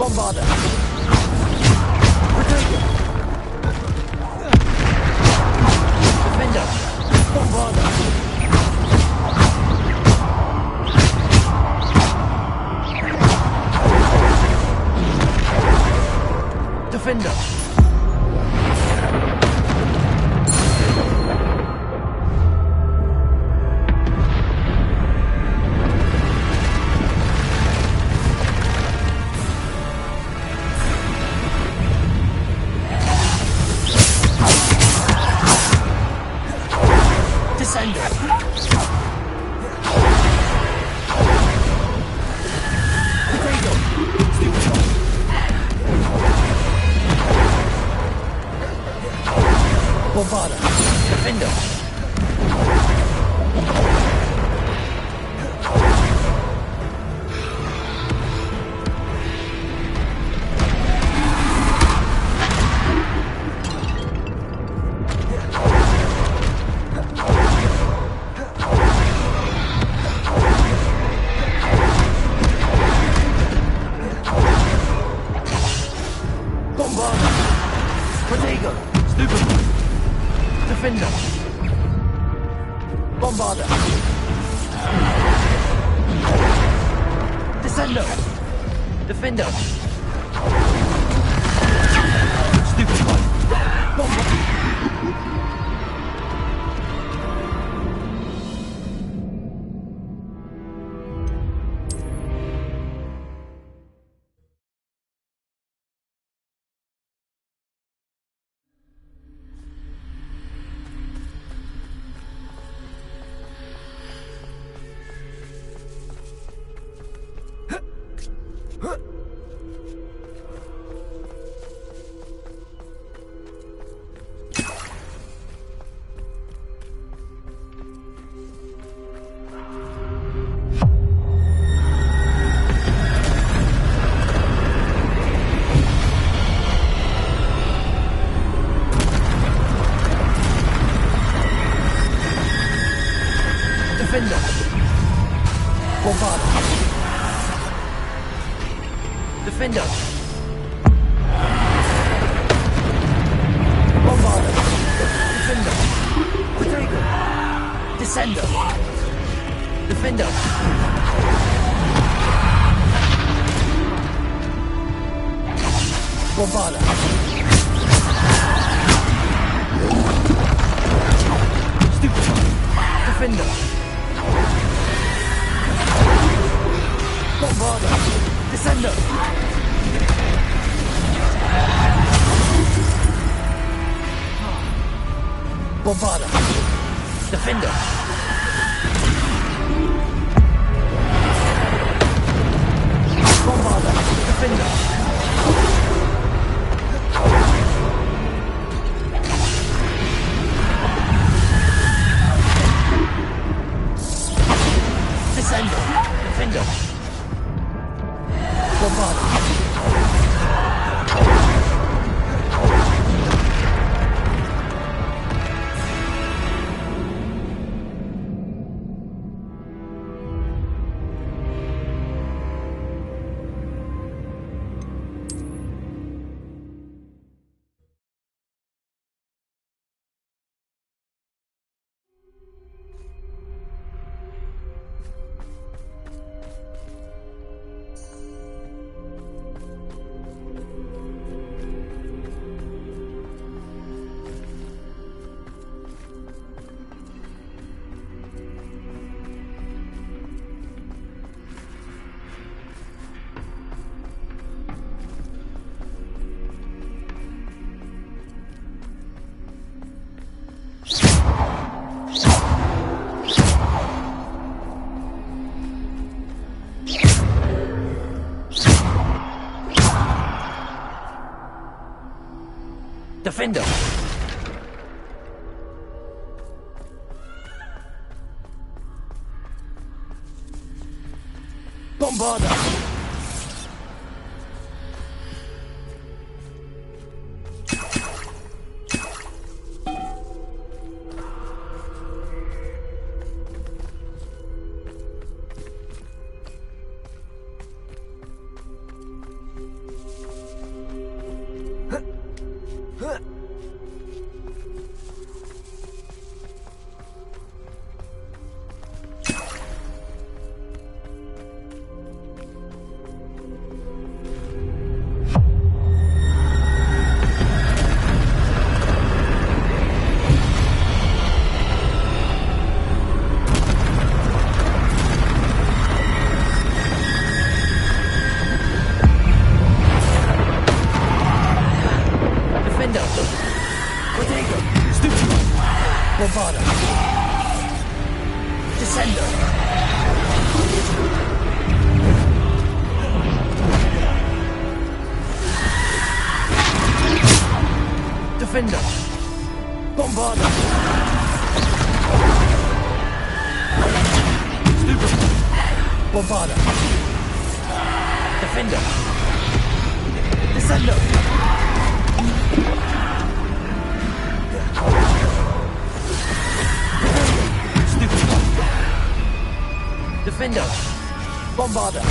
Bombarder. Protego. Defender! Bombarder! Defender. Protego. Stupid. Bombarda. Descender. Defender. Bombarda. Stupid. Bombarda. Defender. Descender. Stupid. Defender. Bombarda.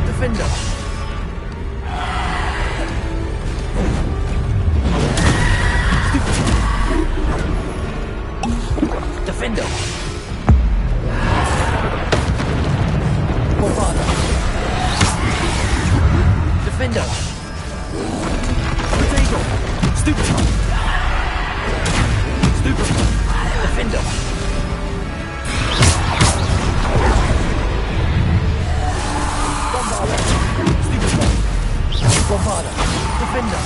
Defender. Defender. Bombarda. Defender. Protego. Stupid. Stupid. Defender. Bombarda. Stupid. Bombarda. Defender.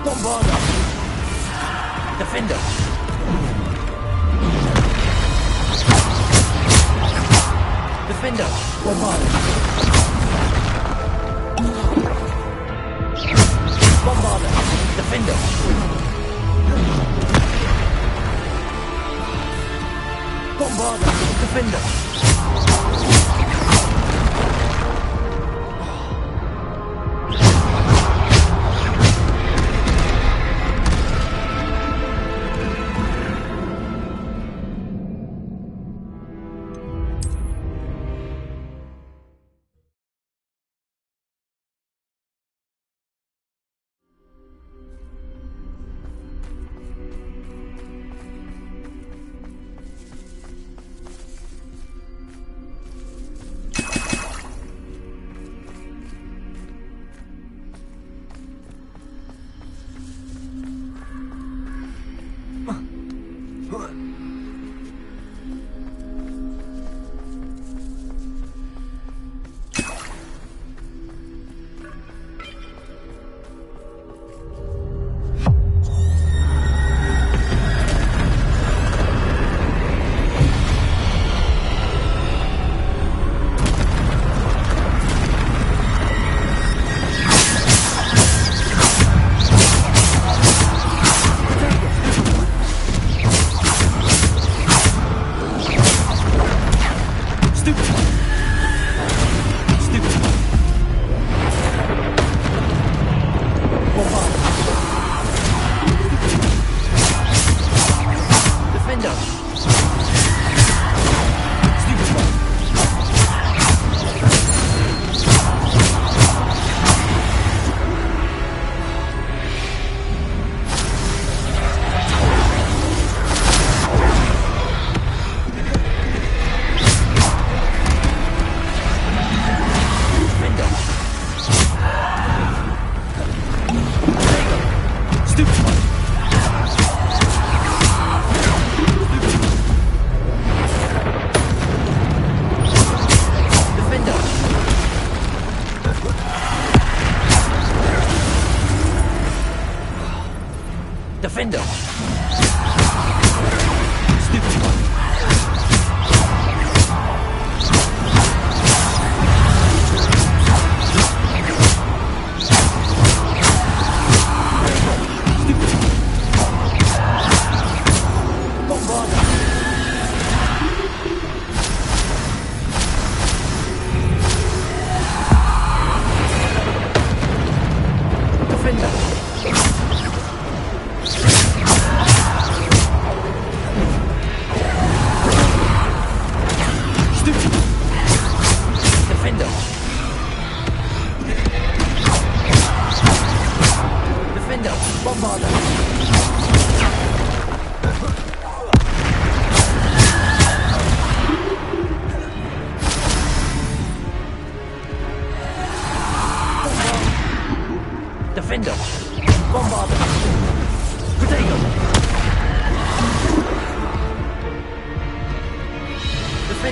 Bombarda. Defender. Defender. Bombarda. Bombarda. Defender. Bombarda. Defender.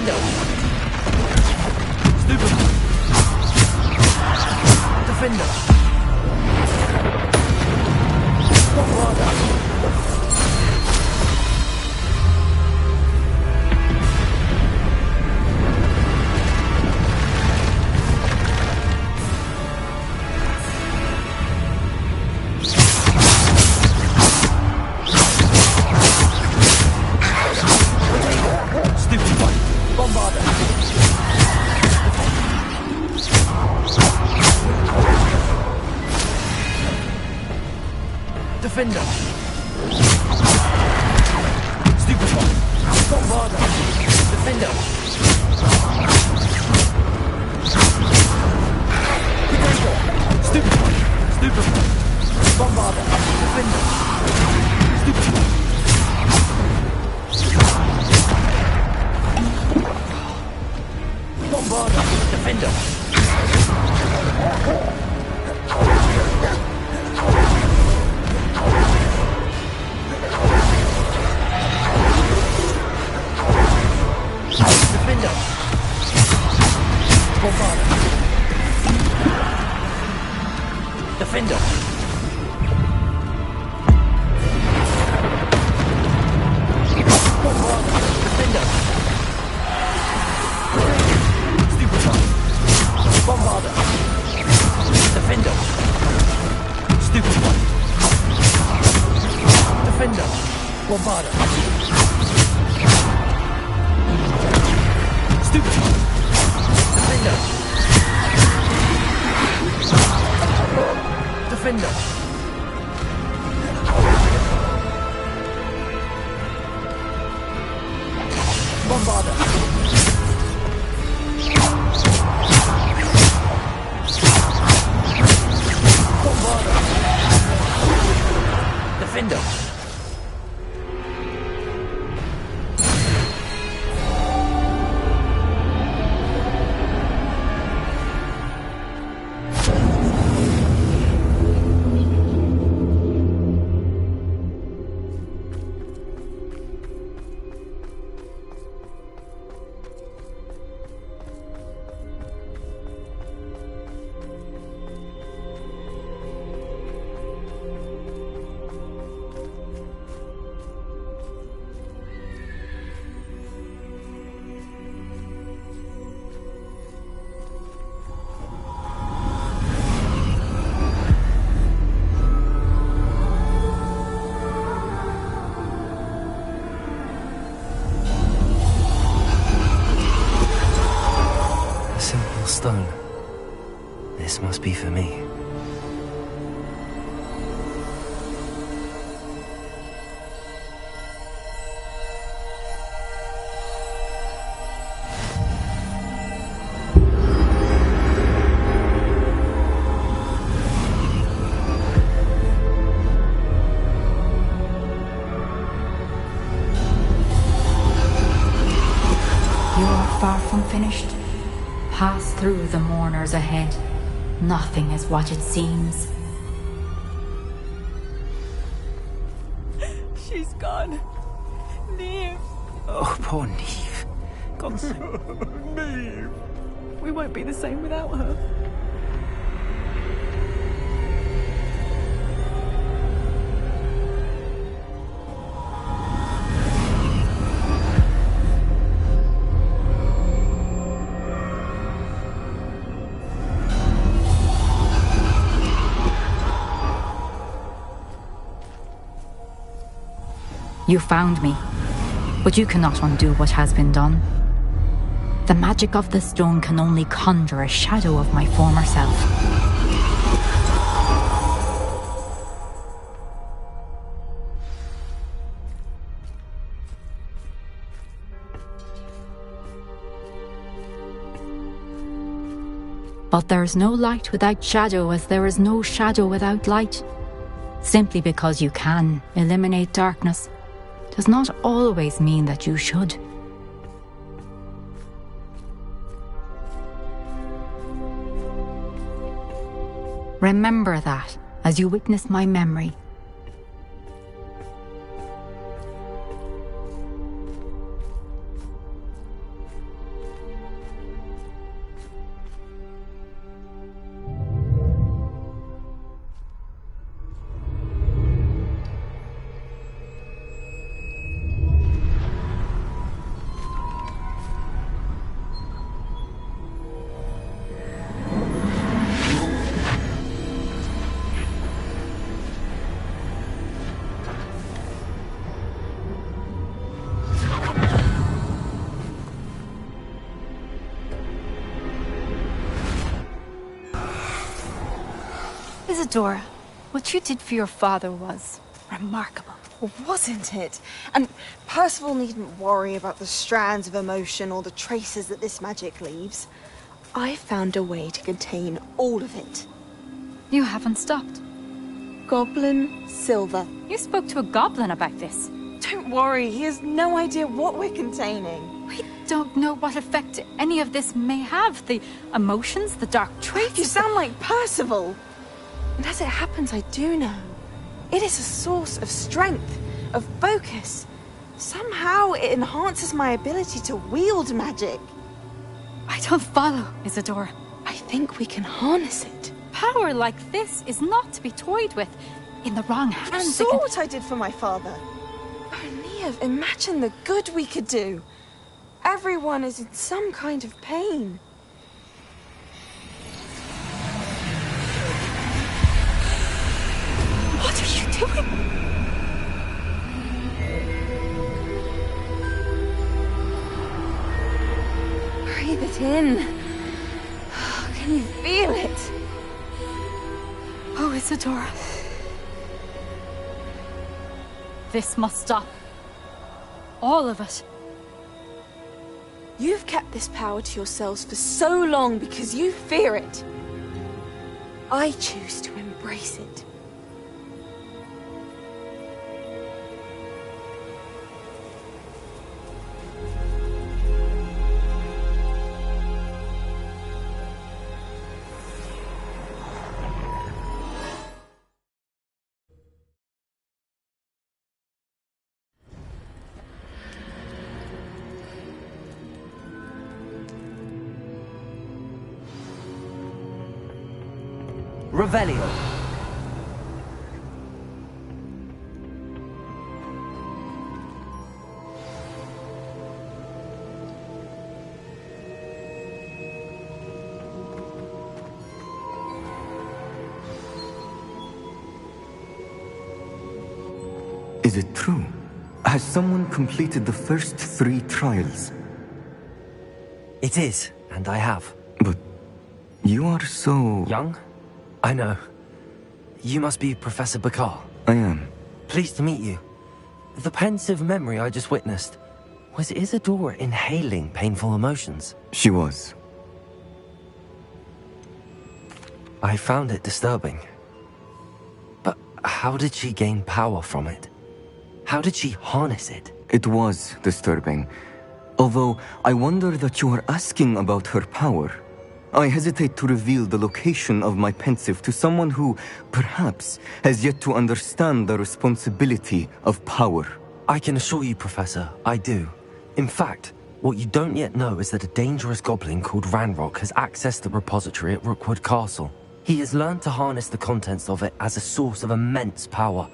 Defender! Stupid! Defender! Bombarder! Defender! Stupid one! Bombarder! Defender! Potato! Stupid one! Stupid one! Bombarder! Defender! Stupid one! Bombarder! Defender! Defender! Defender! Stupid one! Bombarder! Defender! Stupid one! Defender! Bombarder! Stupid one! Defender! Defender! Bombarder! Bombarder! Defender! Stone. This must be for me. You are far from finished. Pass through the mourners ahead. Nothing is what it seems. She's gone. Neve. Oh, poor Neve. God's sake. Neve. We won't be the same without her. You found me, but you cannot undo what has been done. The magic of the stone can only conjure a shadow of my former self. But there is no light without shadow, as there is no shadow without light. Simply because you can eliminate darkness does not always mean that you should. Remember that as you witness my memory. Isadora, what you did for your father was remarkable. Well, wasn't it? And Percival needn't worry about the strands of emotion or the traces that this magic leaves. I found a way to contain all of it. You haven't stopped. Goblin silver. You spoke to a goblin about this. Don't worry, he has no idea what we're containing. We don't know what effect any of this may have. The emotions, the dark traits. You sound like Percival. And as it happens, I do know. It is a source of strength, of focus. Somehow it enhances my ability to wield magic. I don't follow, Isadora. I think we can harness it. Power like this is not to be toyed with. In the wrong You hands, saw what I did for my father. Oh, Neve, imagine the good we could do. Everyone is in some kind of pain. What are you doing? Breathe it in. Can you feel it? Oh, Isadora. This must stop. All of it. You've kept this power to yourselves for so long because you fear it. I choose to embrace it. Revelio. Is it true? Has someone completed the first 3 trials? It is, and I have. But you are so... Young? I know. You must be Professor Bakar. I am. Pleased to meet you. The pensive memory I just witnessed, was Isadora inhaling painful emotions? She was. I found it disturbing. But how did she gain power from it? How did she harness it? It was disturbing. Although, I wonder that you are asking about her power. I hesitate to reveal the location of my pensive to someone who, perhaps, has yet to understand the responsibility of power. I can assure you, Professor, I do. In fact, what you don't yet know is that a dangerous goblin called Ranrock has accessed the repository at Rookwood Castle. He has learned to harness the contents of it as a source of immense power.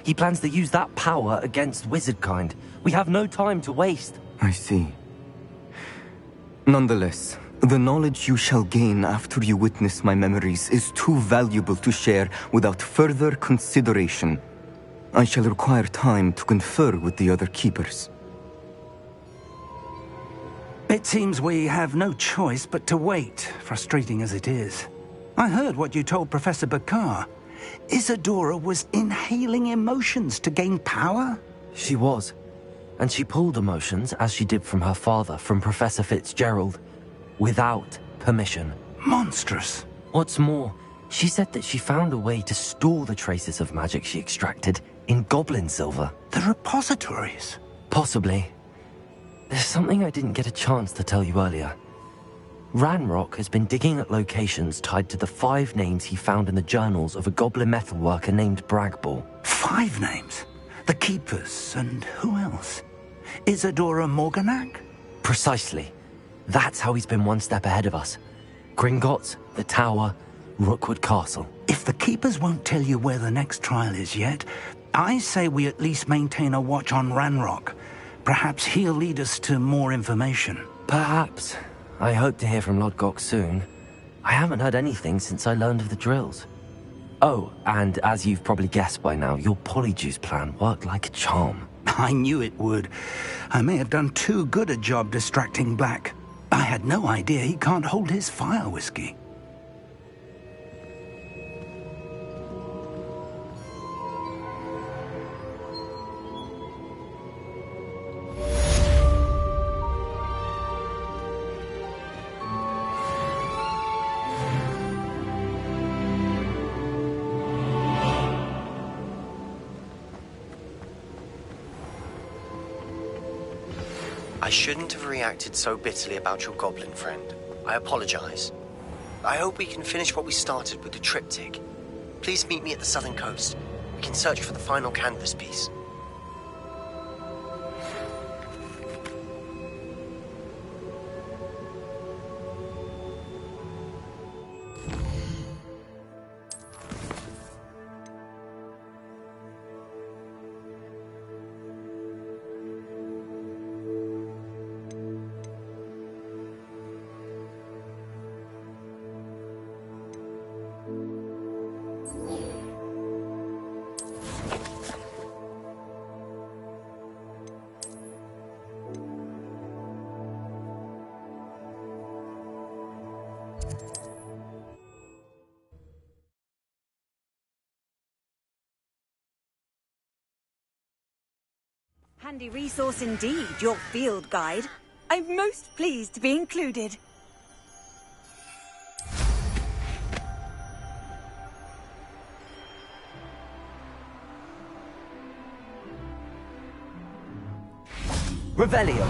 He plans to use that power against wizardkind. We have no time to waste. I see. Nonetheless, the knowledge you shall gain after you witness my memories is too valuable to share without further consideration. I shall require time to confer with the other keepers. It seems we have no choice but to wait, frustrating as it is. I heard what you told Professor Bakar. Isadora was inhaling emotions to gain power? She was. And she pulled emotions, as she did from her father, from Professor Fitzgerald, without permission. Monstrous. What's more, she said that she found a way to store the traces of magic she extracted in goblin silver. The repositories? Possibly. There's something I didn't get a chance to tell you earlier. Ranrock has been digging at locations tied to the 5 names he found in the journals of a goblin metalworker named Bragball. 5 names? The Keepers, and who else? Isadora Morganac? Precisely. That's how he's been one step ahead of us. Gringotts, the Tower, Rookwood Castle. If the Keepers won't tell you where the next trial is yet, I say we at least maintain a watch on Ranrock. Perhaps he'll lead us to more information. Perhaps. I hope to hear from Lodgok soon. I haven't heard anything since I learned of the drills. Oh, and as you've probably guessed by now, your polyjuice plan worked like a charm. I knew it would. I may have done too good a job distracting Black. I had no idea he can't hold his fire whiskey. I shouldn't have reacted so bitterly about your goblin friend. I apologize. I hope we can finish what we started with the triptych. Please meet me at the southern coast. We can search for the final canvas piece. Handy resource indeed, your field guide. I'm most pleased to be included. Revelio.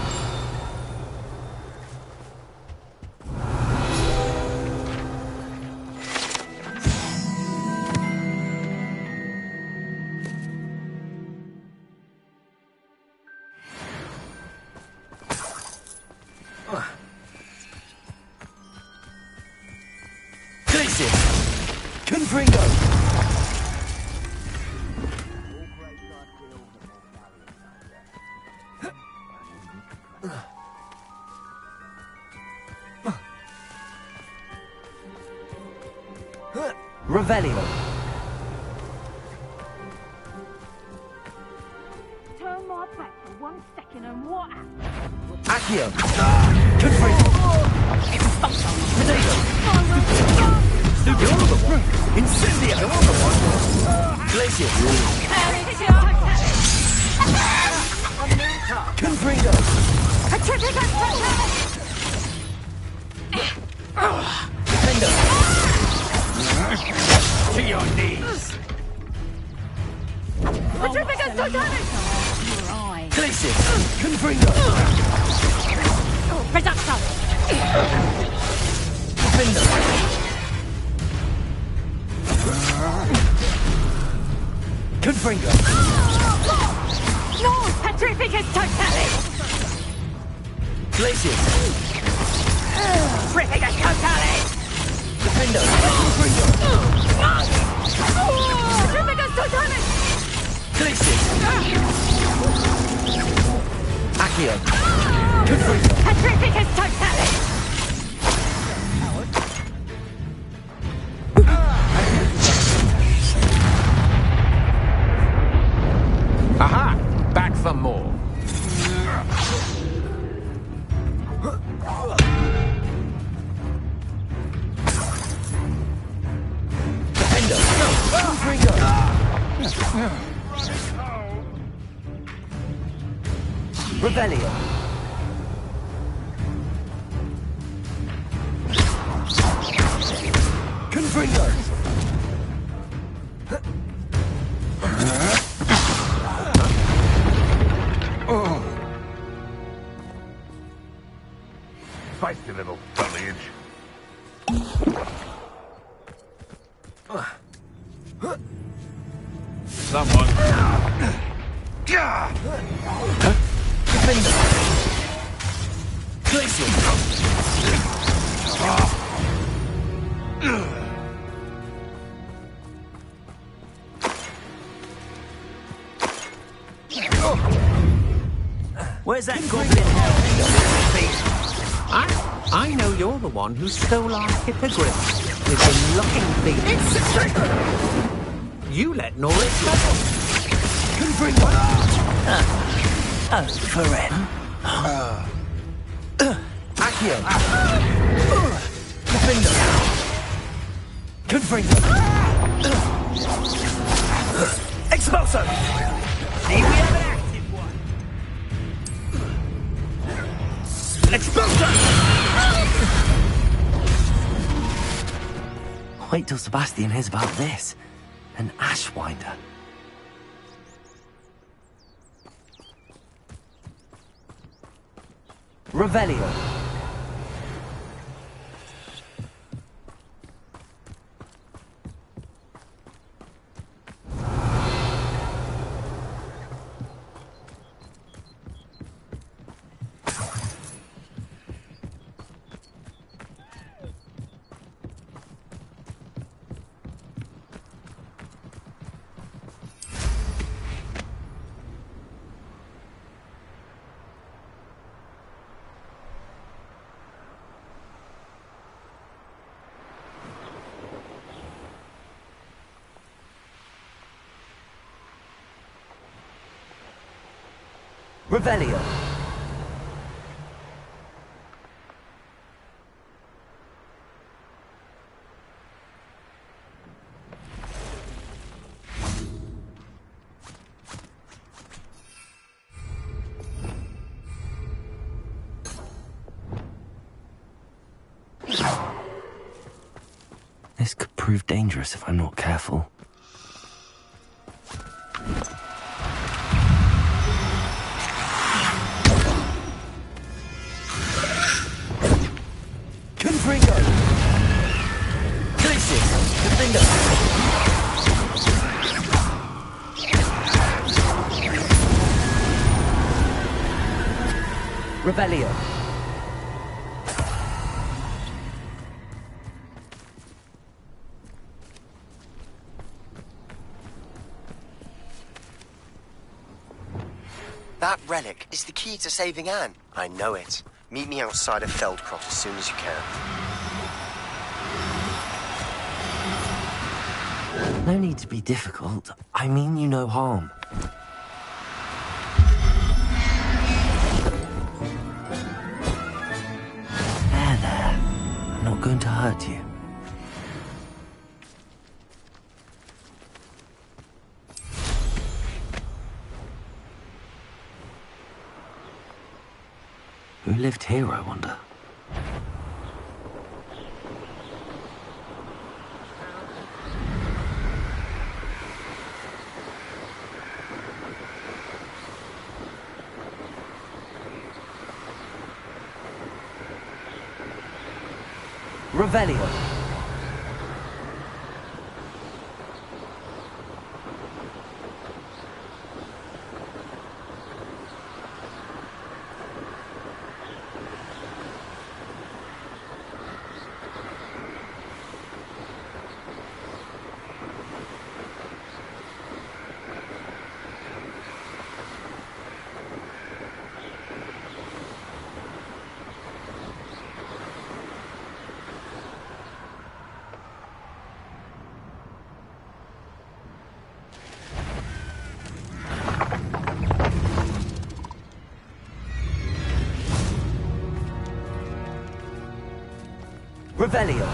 Confringo! Revelio. Turn my back for 1 second and what happens? Accio. Confringo. Potato. You're the one. Incendio. You're the one. Glacier. Confringo. Defender. To your knees. Glacier. Confringo. Defender. Confringo. No! Petrificus totale! Glacier. Petrificus totale! Defender. Confringo. Petrificus totale! Glacier. Accio. Confringo. Petrificus totale! Aha! Back for more. Defender. Confringo. Revelio. Confringo. Feisty little foliage. Someone. Defender. Glacier. Where's that goblin? I know you're the one who stole our hippogriff with the locking thing. You let Norris go. Confringo. Forever. Accio. Defender. Confringo. Expulso. See, we have an active one. Expulso. Wait till Sebastian hears about this. An ashwinder. Revelio. Revelio. This could prove dangerous if I'm not careful. Revelio. That relic is the key to saving Anne. I know it. Meet me outside of Feldcroft as soon as you can. No need to be difficult. I mean you no harm. There. I'm not going to hurt you. Who lived here, I wonder? Revelio. Revelio.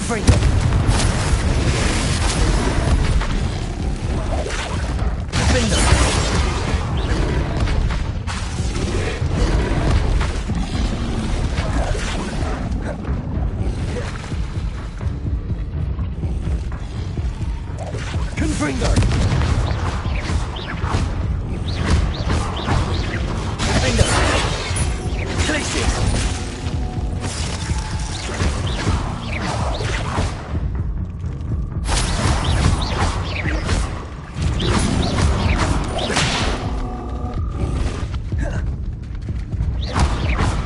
Confringo. Defender. Confringo. Defender. Glacius.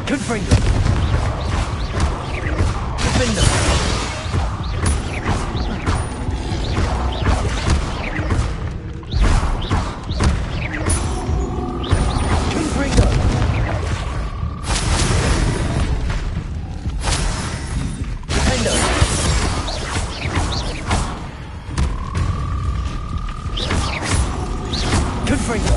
Confringo. Defender. Confringo. Defender. Confringo.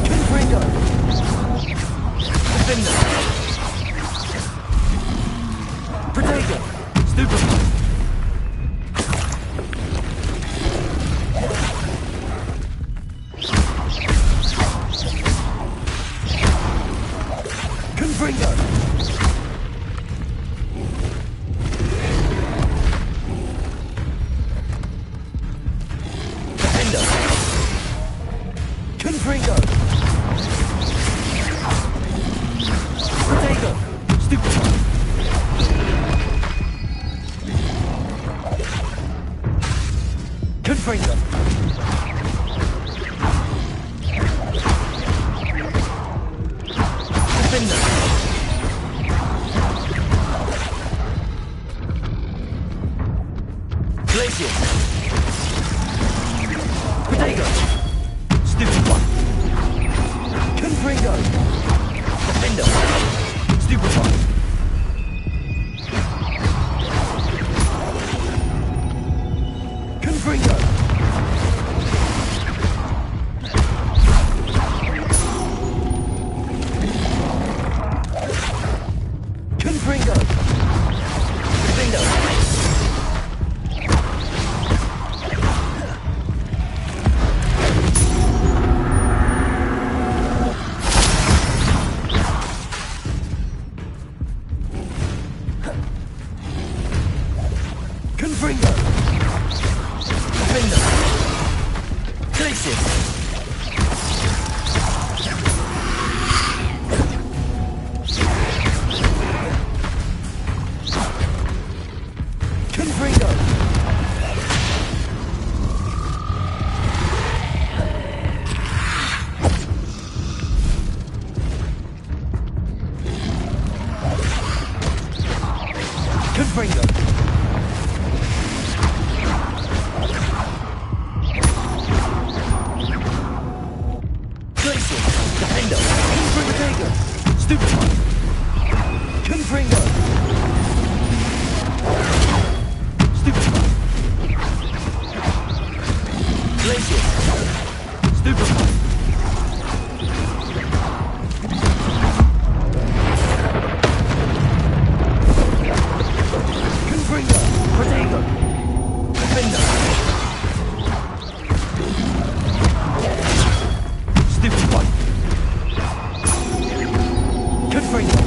Confringo. Defender. Protego. Stupefy. Confringo. Defender. Confringo. Protego. Stupefy. Confringo. Defender. Glacius. Protego. Stupefy. Confringo. Defender. Stupefy. Confringo. Confringo. Defender. Confringo. Defender. Glacius. Confringo. Confringo. Glacius. Defender. Confringo. Stupefy. Confringo. Stupefy. Glacius. Stupefy. Confringo. Protego. Defender. Stupefy. Confringo.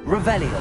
Revelio.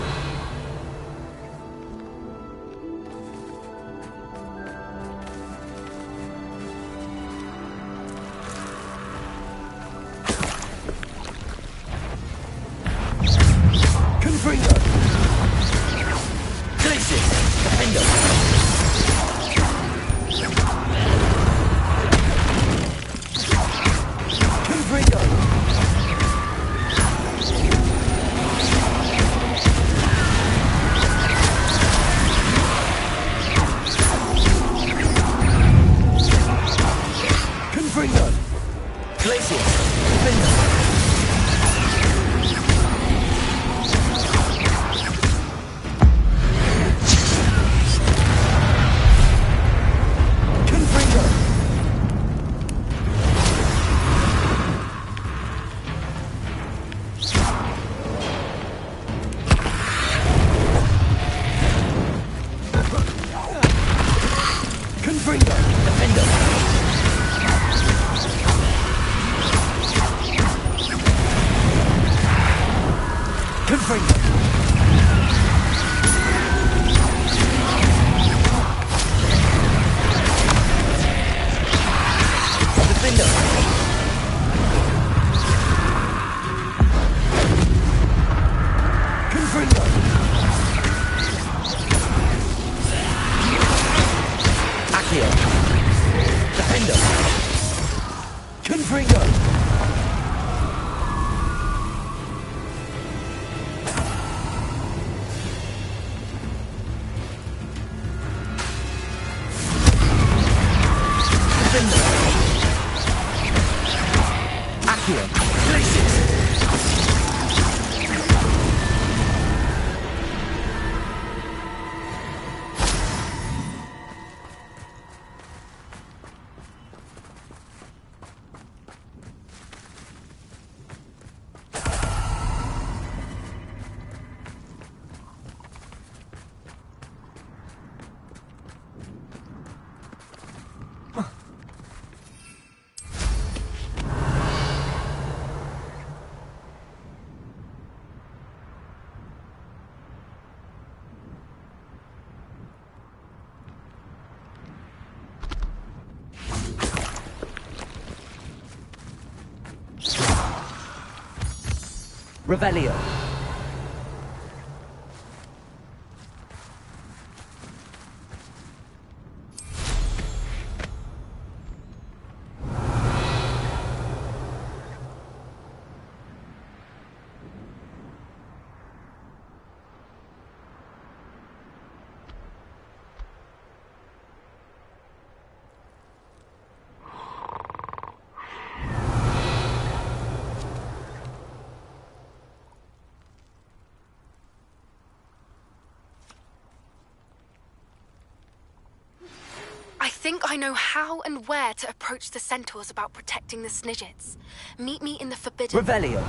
Revelio. I think I know how and where to approach the centaurs about protecting the Snidgets. Meet me in the Forbidden... Revelio.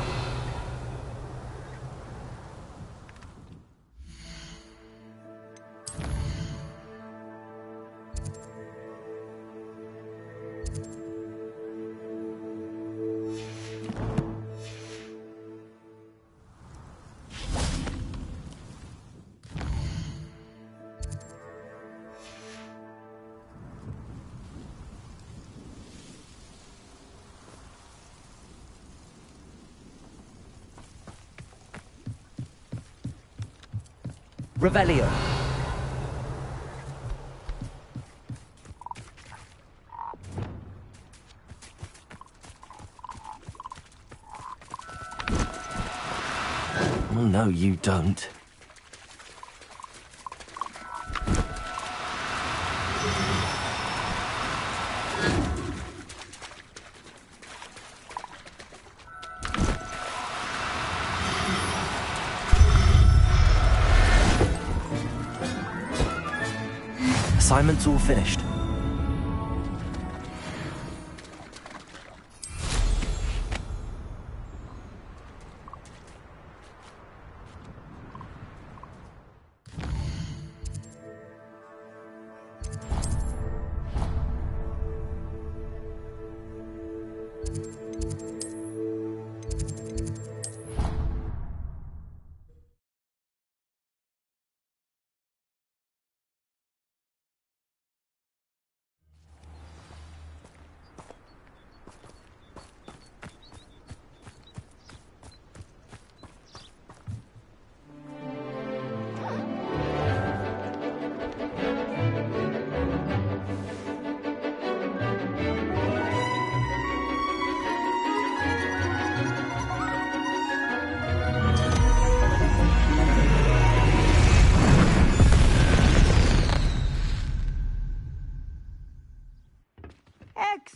Revelio. Oh, no, you don't. Assignment's all finished.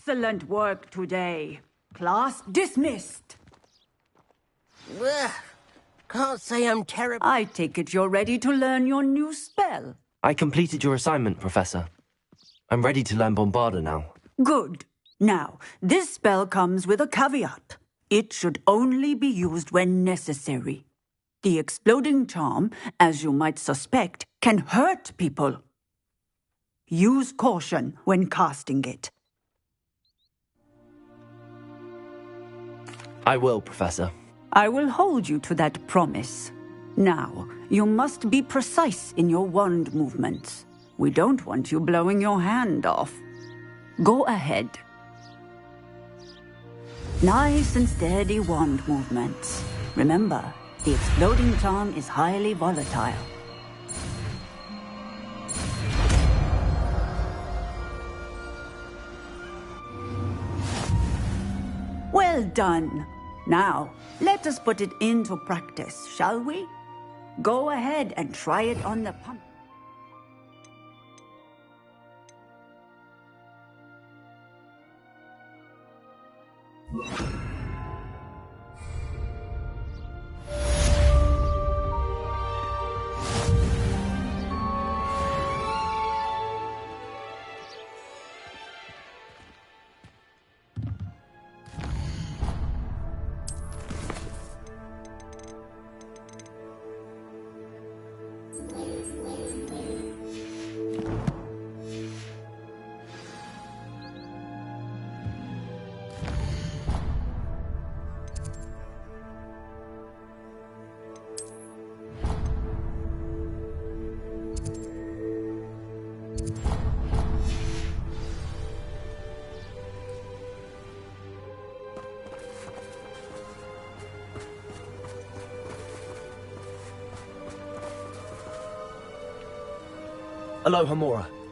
Excellent work today. Class dismissed. Ugh. Can't say I'm terrible. I take it you're ready to learn your new spell. I completed your assignment, Professor. I'm ready to learn Bombarda now. Good. Now, this spell comes with a caveat. It should only be used when necessary. The exploding charm, as you might suspect, can hurt people. Use caution when casting it. I will, Professor. I will hold you to that promise. Now, you must be precise in your wand movements. We don't want you blowing your hand off. Go ahead. Nice and steady wand movements. Remember, the exploding charm is highly volatile. Well done. Now, let us put it into practice, shall we? Go ahead and try it on the pump. Aloha Mora.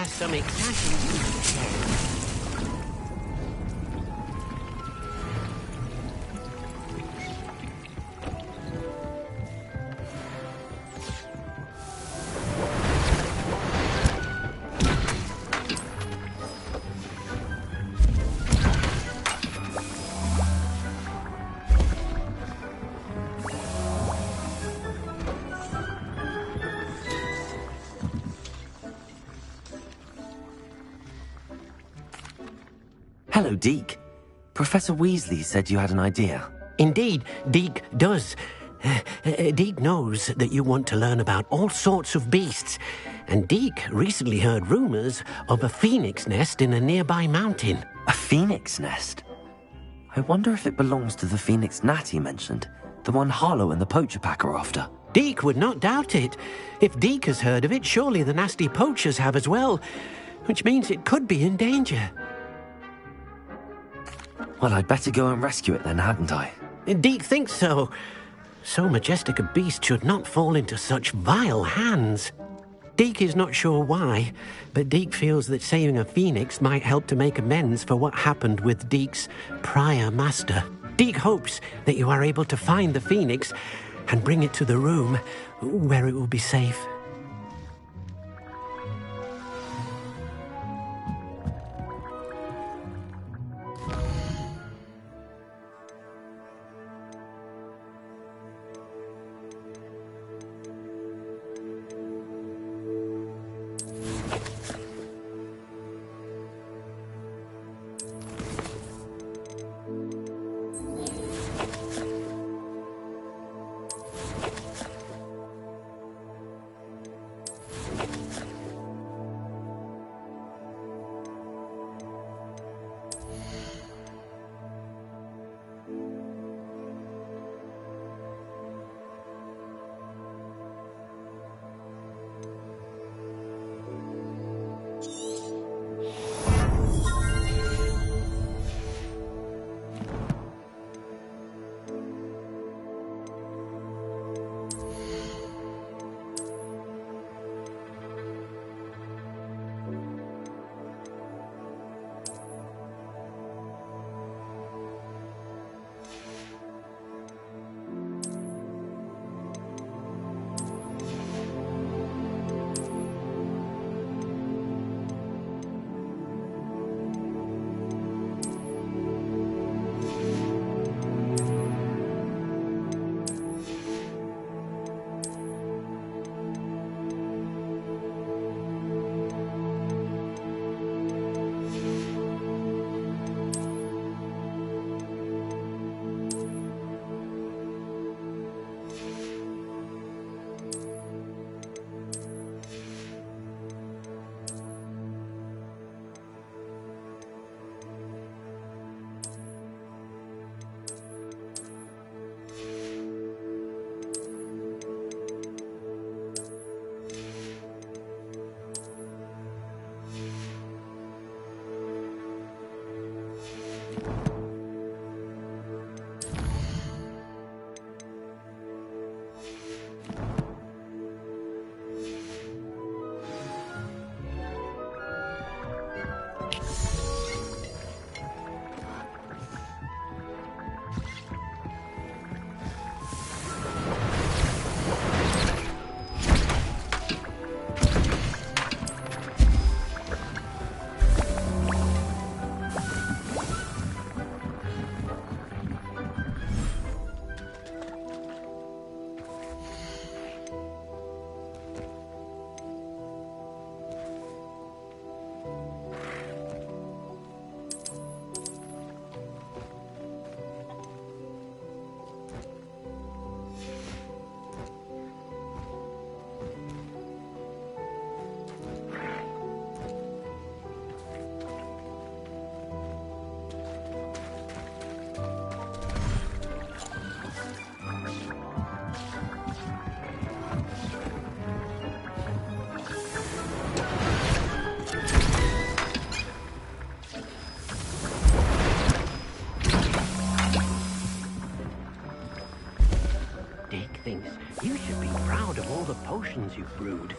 has some exciting news to share. Hello, Deke. Professor Weasley said you had an idea. Indeed, Deke does. Deke knows that you want to learn about all sorts of beasts, and Deke recently heard rumors of a phoenix nest in a nearby mountain. A phoenix nest? I wonder if it belongs to the phoenix gnat he mentioned, the one Harlow and the poacher pack are after. Deke would not doubt it. If Deke has heard of it, surely the nasty poachers have as well, which means it could be in danger. Well, I'd better go and rescue it then, hadn't I? Deke thinks so. So majestic a beast should not fall into such vile hands. Deke is not sure why, but Deke feels that saving a phoenix might help to make amends for what happened with Deke's prior master. Deke hopes that you are able to find the phoenix and bring it to the room where it will be safe. Thinks you should be proud of all the potions you've brewed.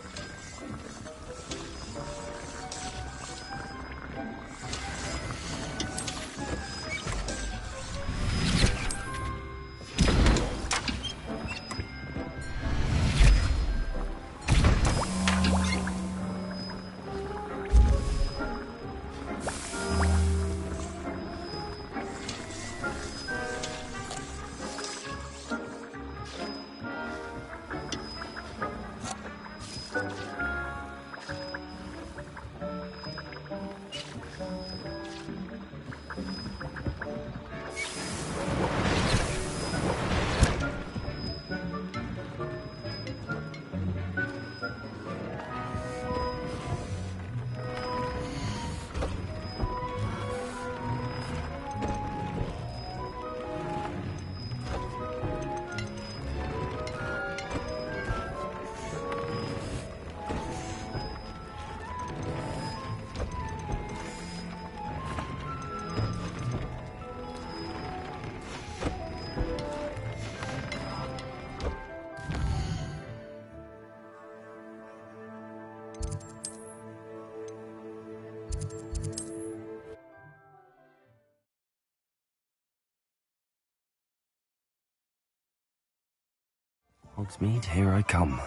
Hogsmeade, here I come.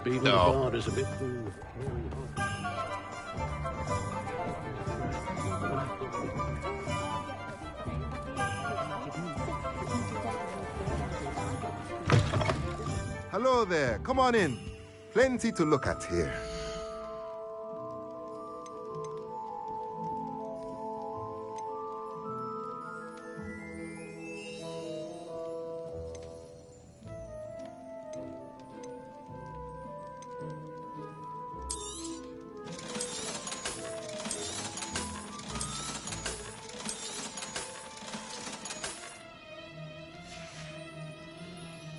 Being the guard is a bit too... Hello there, come on in. Plenty to look at here.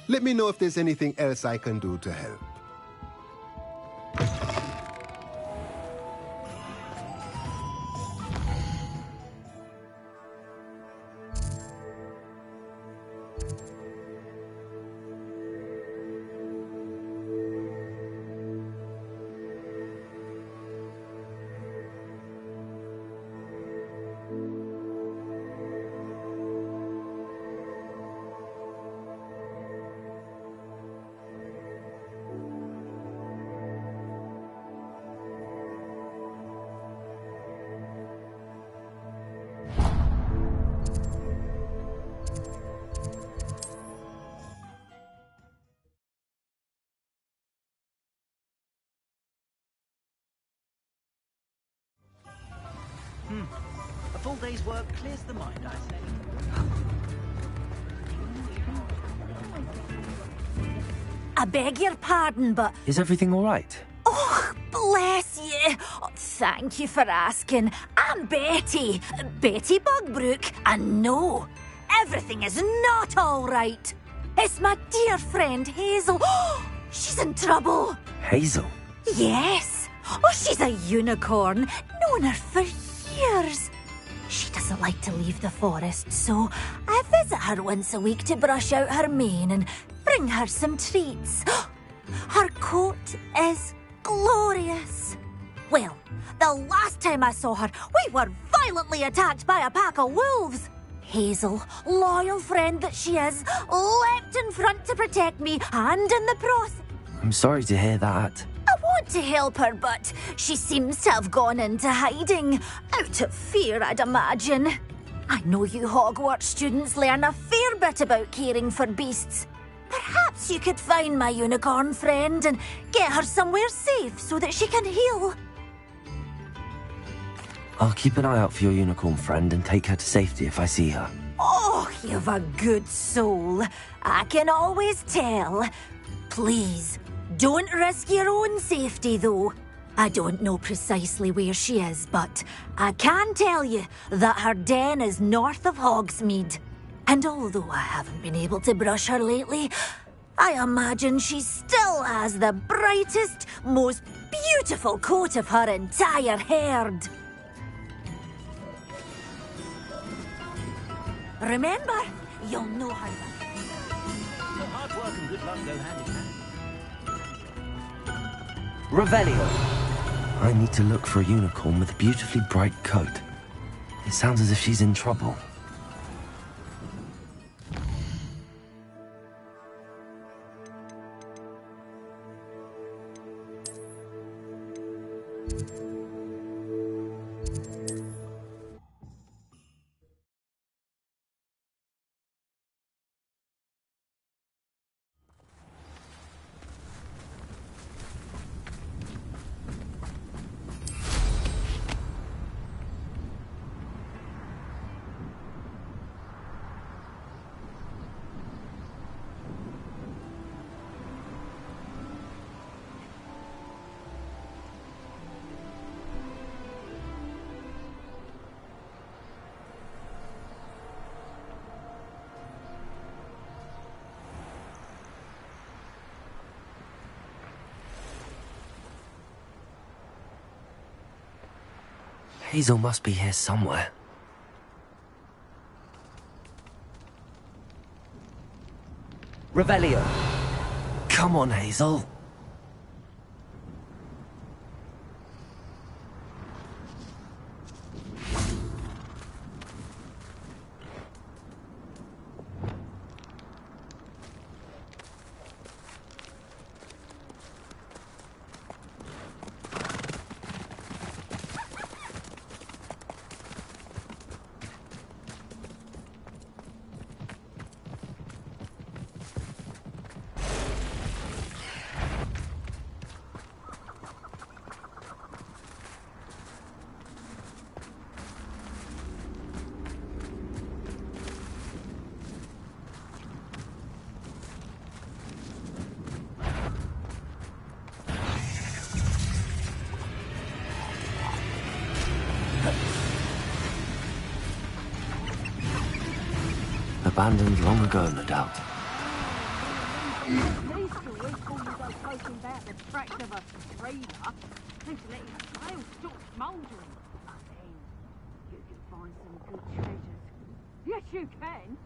Let me know if there's anything else I can do to help. A full day's work clears the mind, I say. I beg your pardon, but... Is everything all right? Oh, bless you. Oh, thank you for asking. I'm Betty. Betty Bugbrook. And no, everything is not all right. It's my dear friend Hazel. Oh, she's in trouble. Hazel? Yes. Oh, she's a unicorn. Known her for years. She doesn't like to leave the forest, so I visit her once a week to brush out her mane and bring her some treats. Her coat is glorious. Well, the last time I saw her, we were violently attacked by a pack of wolves. Hazel, loyal friend that she is, leapt in front to protect me, and in the process... I'm sorry to hear that. I want to help her, but she seems to have gone into hiding. Out of fear, I'd imagine. I know you Hogwarts students learn a fair bit about caring for beasts. Perhaps you could find my unicorn friend and get her somewhere safe so that she can heal. I'll keep an eye out for your unicorn friend and take her to safety if I see her. Oh, you've a good soul. I can always tell. Please, don't risk your own safety, though. I don't know precisely where she is, but I can tell you that her den is north of Hogsmeade. And although I haven't been able to brush her lately, I imagine she still has the brightest, most beautiful coat of her entire herd. Remember, you'll know her. Your hard work and good luck go hand in hand. Revelio. I need to look for a unicorn with a beautifully bright coat. It sounds as if she's in trouble. Hazel must be here somewhere. Revelio. Come on, Hazel. abandoned long ago, no doubt. These stories call you go poking about the tracks of a trailer. Seems to let your trail stop smouldering. But then, you can find some good treasures. Yes, you can.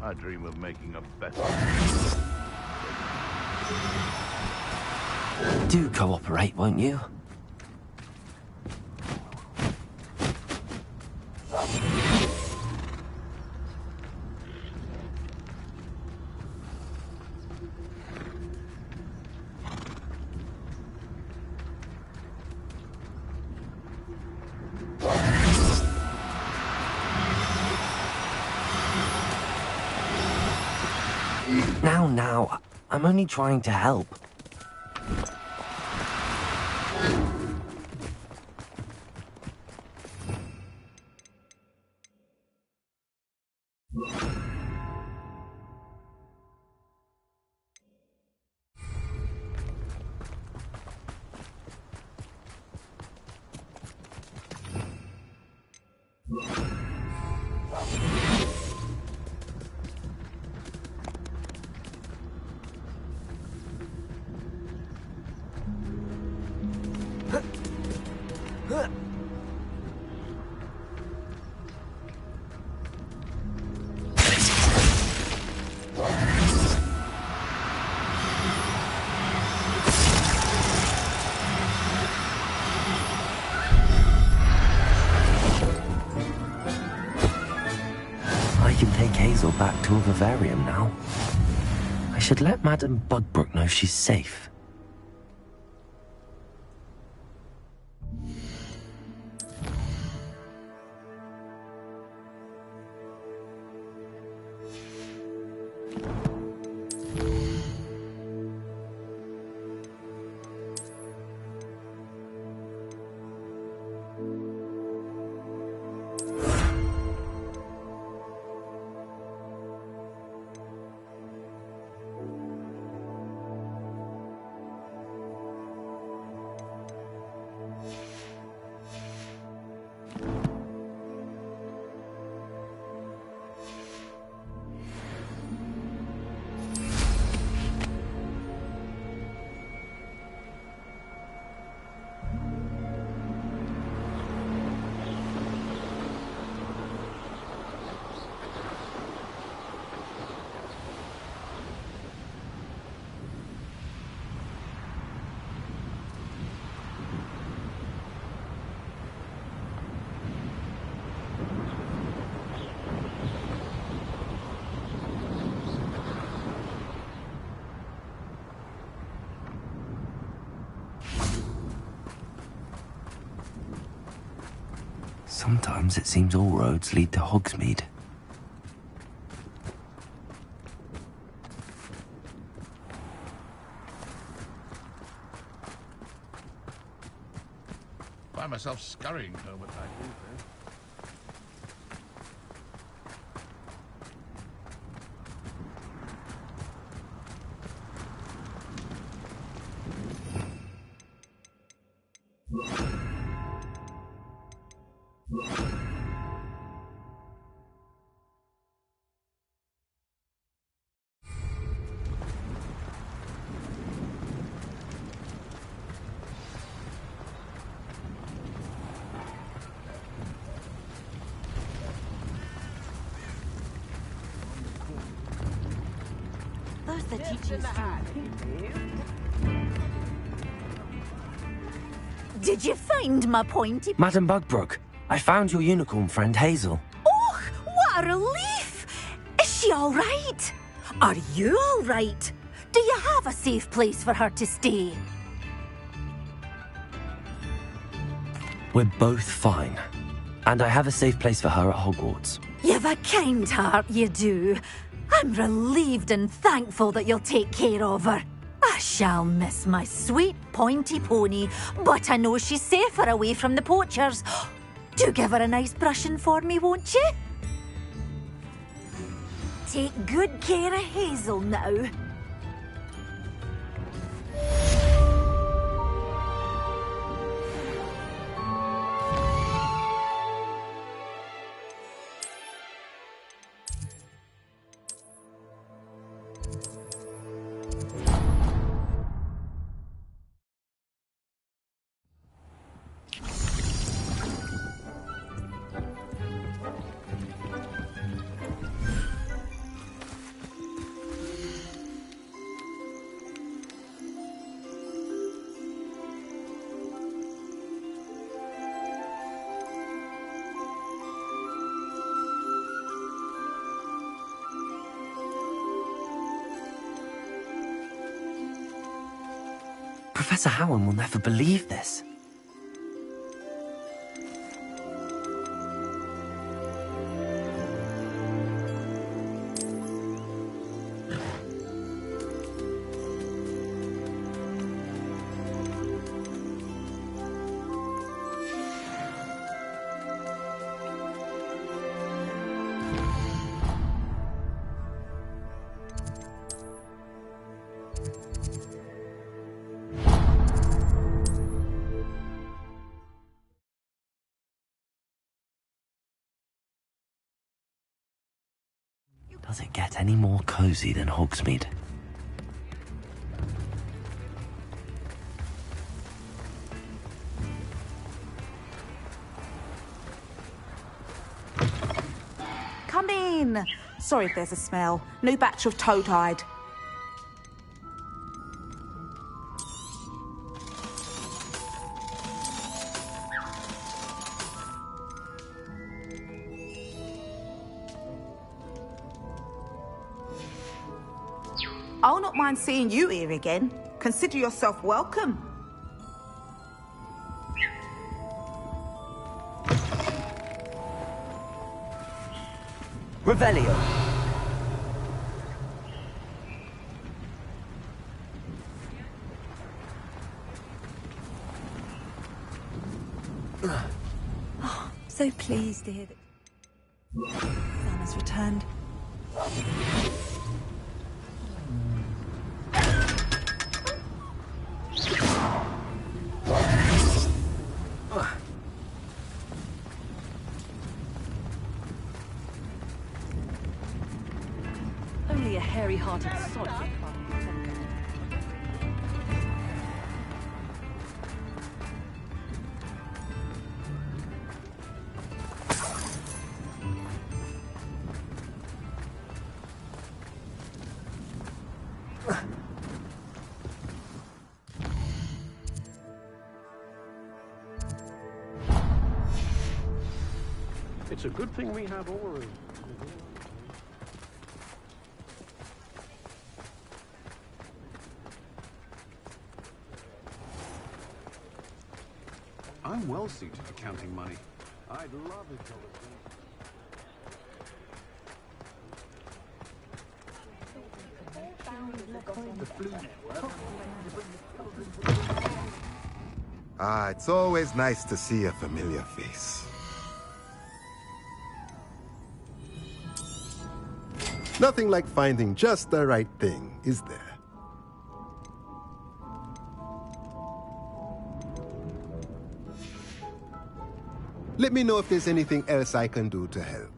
I dream of making a better. Do cooperate, won't you? Now, I'm only trying to help. Back to a vivarium now. I should let Madame Bugbrook know she's safe. Sometimes it seems all roads lead to Hogsmeade. Find myself scurrying home at night. The teaching Did you find my pointy... Madame Bugbrook, I found your unicorn friend Hazel. Oh, what a relief! Is she all right? Are you all right? Do you have a safe place for her to stay? We're both fine. And I have a safe place for her at Hogwarts. You've a kind heart, you do. I'm relieved and thankful that you'll take care of her. I shall miss my sweet pointy pony, but I know she's safer away from the poachers. Do give her a nice brushing for me, won't you? Take good care of Hazel now. Professor Howard will never believe this. Does it get any more cozy than Hogsmeade? Come in. Sorry if there's a smell. New batch of toad-hide. I'll not mind seeing you here again. Consider yourself welcome. Revelio. Oh, so pleased to hear that Sam has returned. Only a hairy-hearted sod. It's a good thing we have Ori. I'm well suited to counting money. I'd love it. Ah, it's always nice to see a familiar face. Nothing like finding just the right thing, is there? Let me know if there's anything else I can do to help.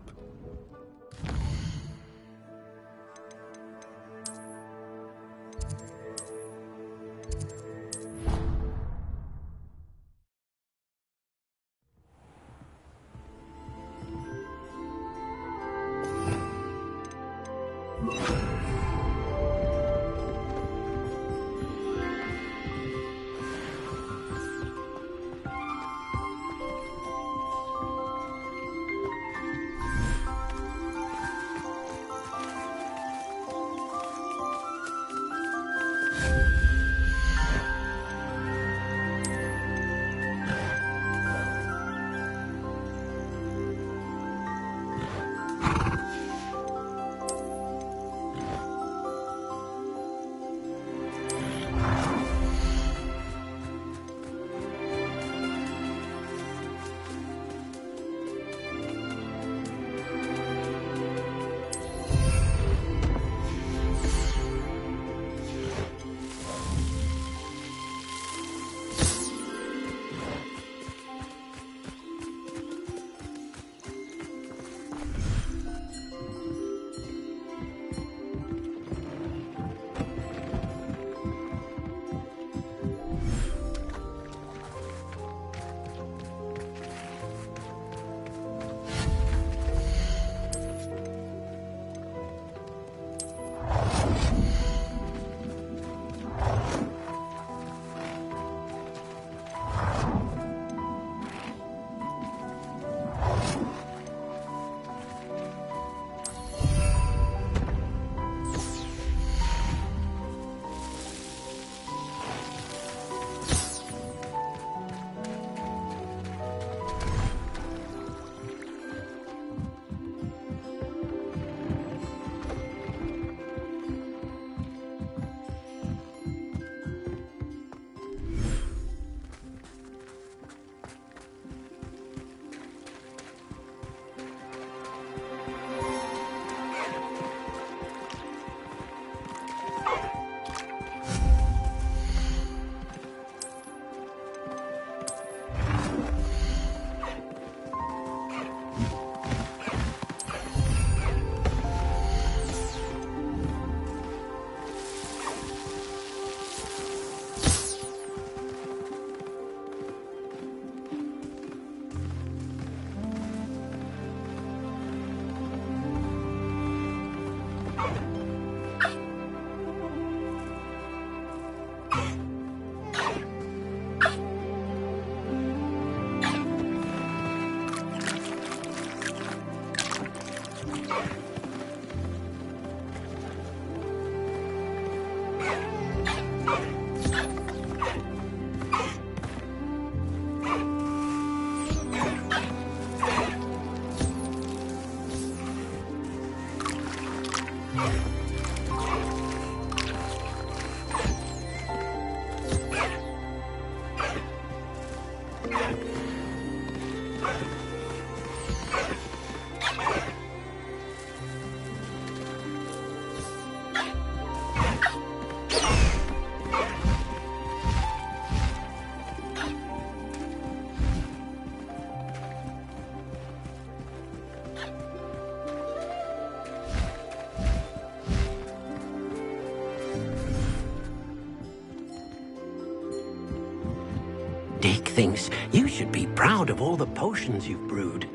thinks you should be proud of all the potions you've brewed.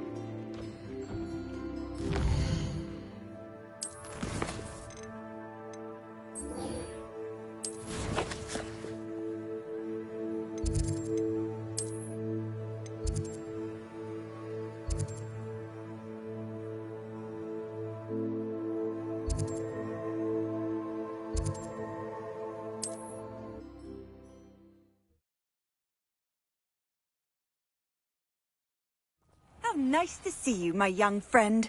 How nice to see you, my young friend.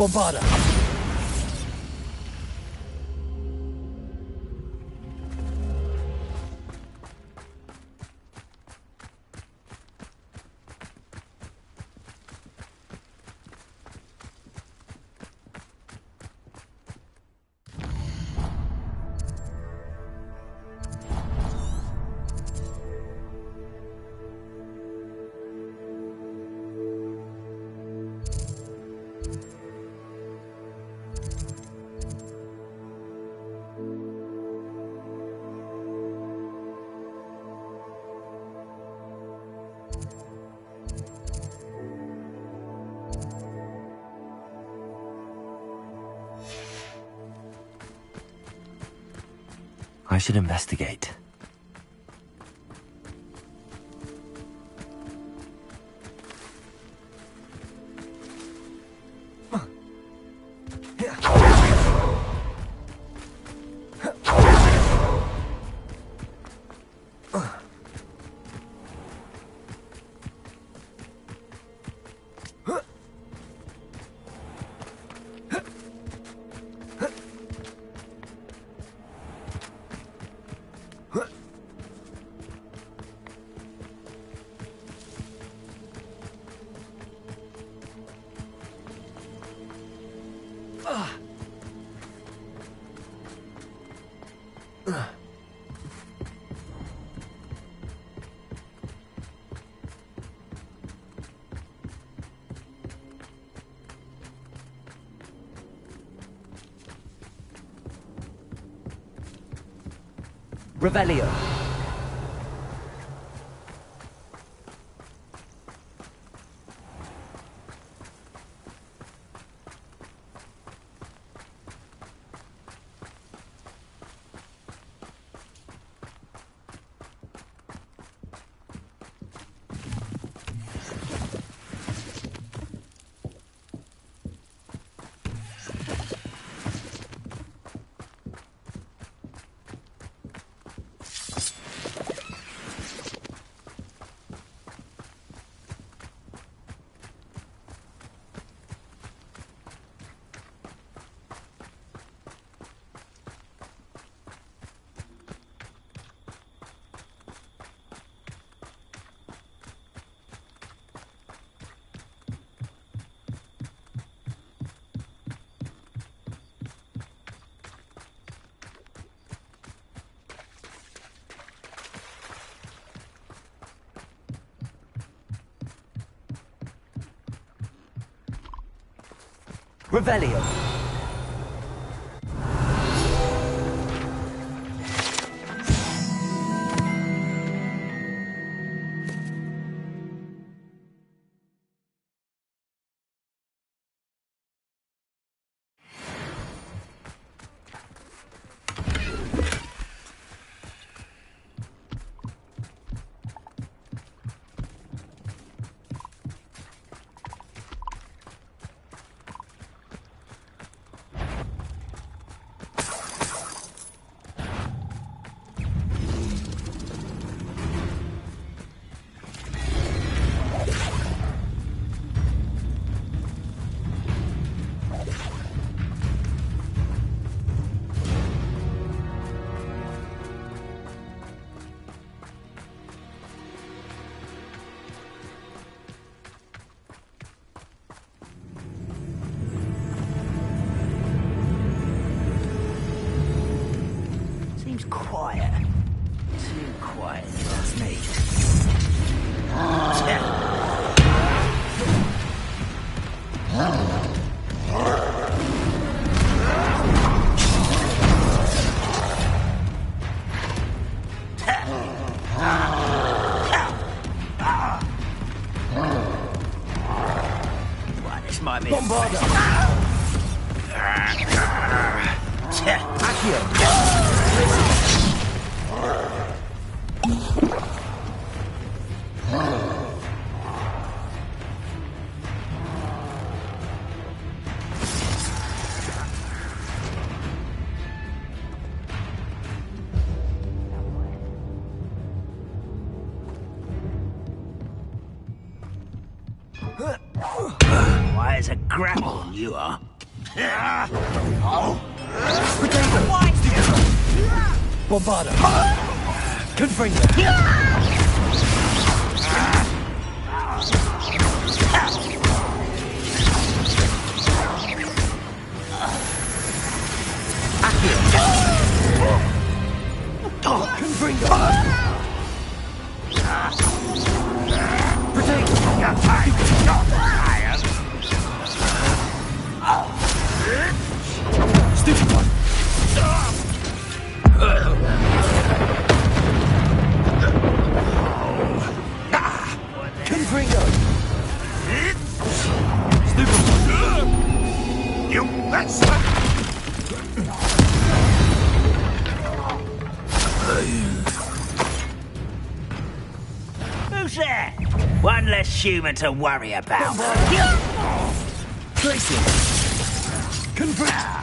Bombarda. I should investigate. Revelio. Revelio. Seems quiet. Too quiet, if you ask me. Well, this might be... Bombarda! Why, it's a grapple, you are. Bombarda. Confringo. Stupid one. Confringo. Stupid one. You bastard! Who's there? One less human to worry about. Tracy. Confringo.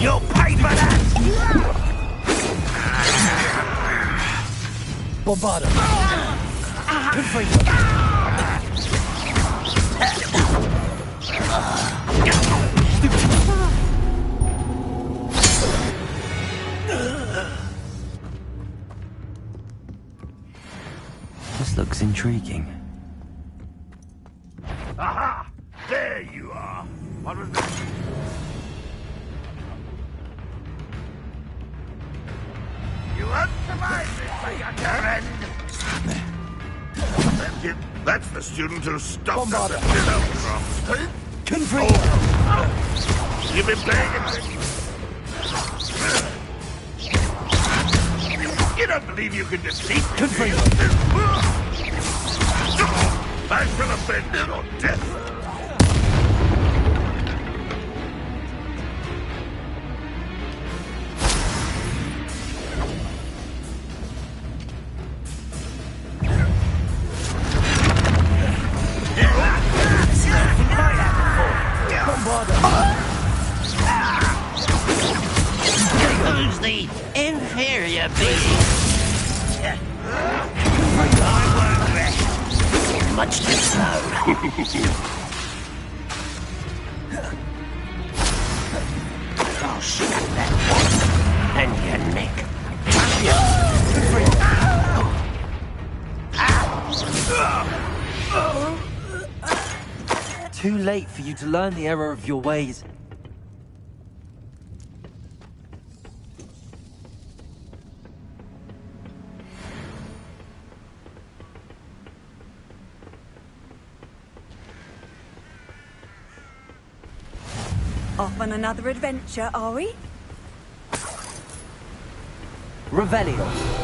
You'll pay for that! Bombarda. Confringo. This looks intriguing. Aha! There you are. What was that? You won't survive this, my young friend. That's it. That's the student who stopped us at Shadowcroft. Confringo. Oh. You've been paying attention. You don't believe you can defeat me? Confringo. I shall avenge your death. Who's the inferior being? I won't rest. Much too slow. I'll snap that one and your neck. Too late for you to learn the error of your ways. Off on another adventure, are we? Revelio.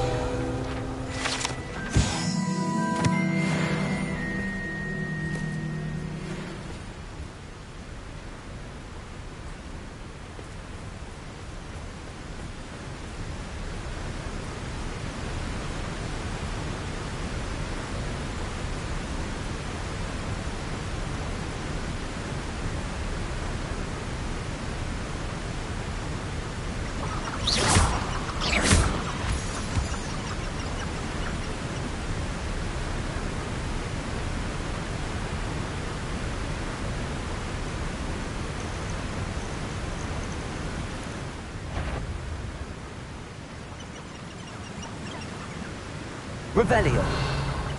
Revelio.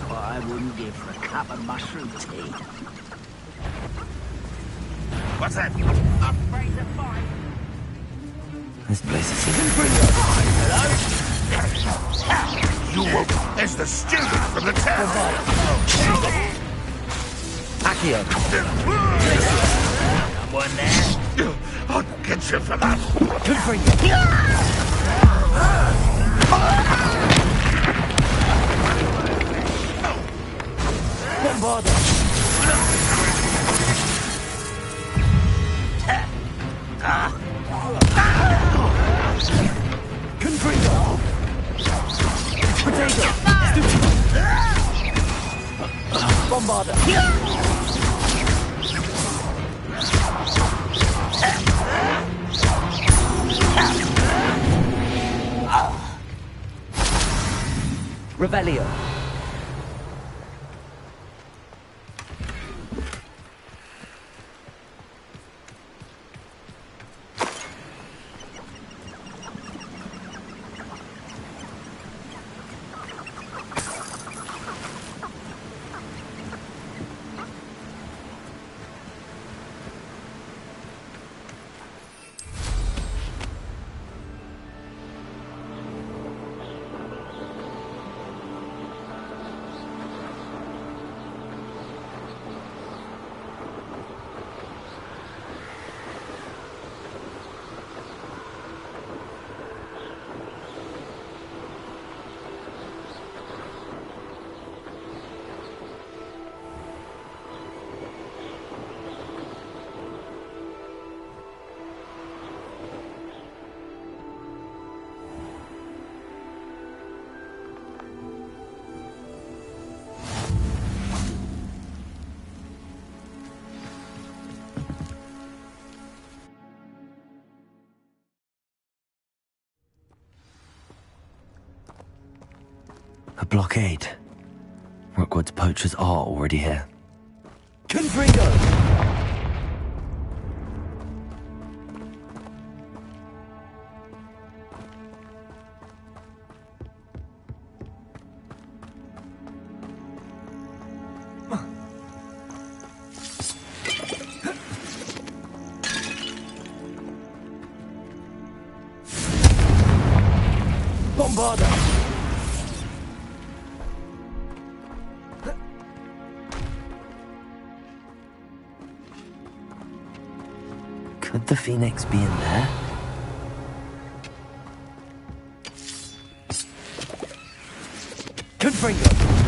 What I wouldn't give for a cup of mushroom tea. What's that? Afraid to fight. This place is... You won't. There's the student from the town. Accio. Someone there. I'll get you for that. Bombarda. Confringo. Potato. Bombarda. Revelio. A blockade. Rookwood's poachers are already here. Confringo! Bombarda! Could the Phoenix be in there? Confringo!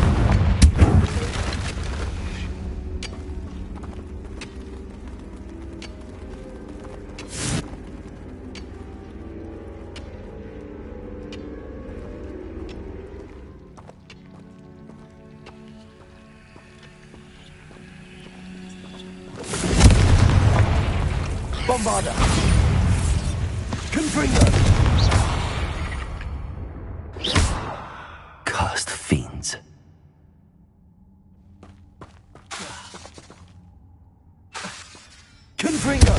Bombarda! Confringo! Cursed fiends. Confringo!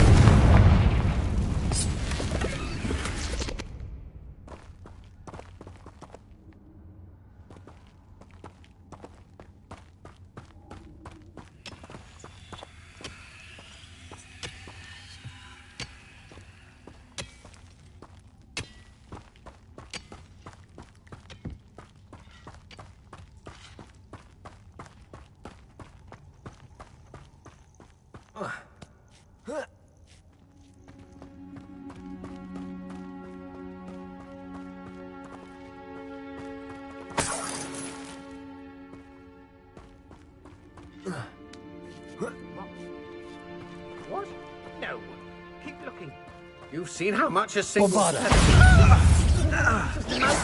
No. Keep looking. You've seen how much a single... Bombarda.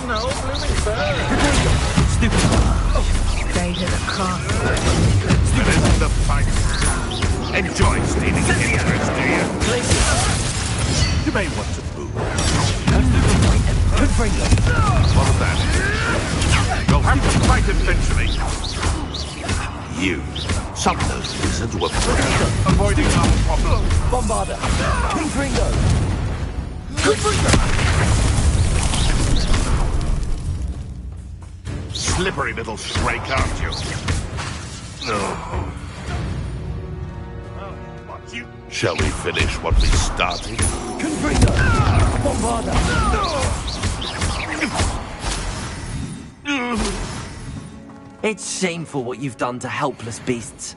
No, blooming bird. Stupid. Stay to the castle. Stupid. The fight. Enjoy stealing interest, do you? You may want to move. What of that? You'll have to fight eventually. You. Some of those wizards were avoiding our problem. Bombarda. Confringo. Confringo. Slippery little snake, aren't you? Oh. What you... Shall we finish what we started? Confringo. Bombarda. It's shameful what you've done to helpless beasts.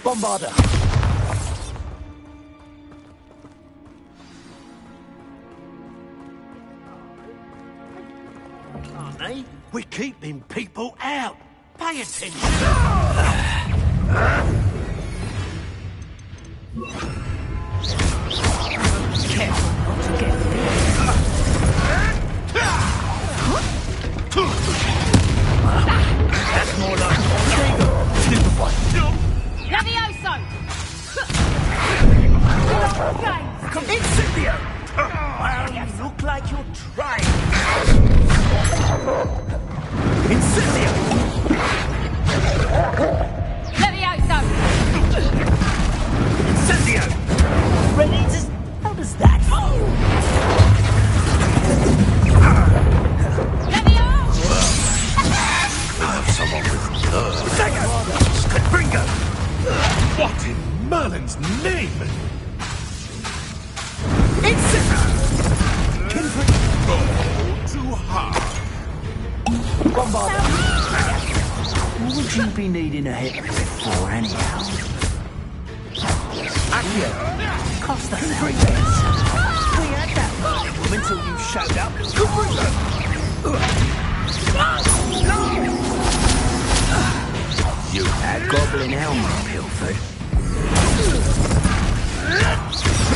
Bombarda. Aren't they? We're keeping people out. Pay attention. Careful not to get That's more like stupid one. Levioso! Incendio! Well, you look like you're trying. Incendio! Levioso! Incendio! Ready to... How does that feel? Have someone with nerve. Confringo! What in Merlin's name? Oh, too hard. Bombarda. What would you be needing a hit for, anyhow? Accio. Costa Confringo. We had that problem until you showed up. You had Goblin Elmer pilfered.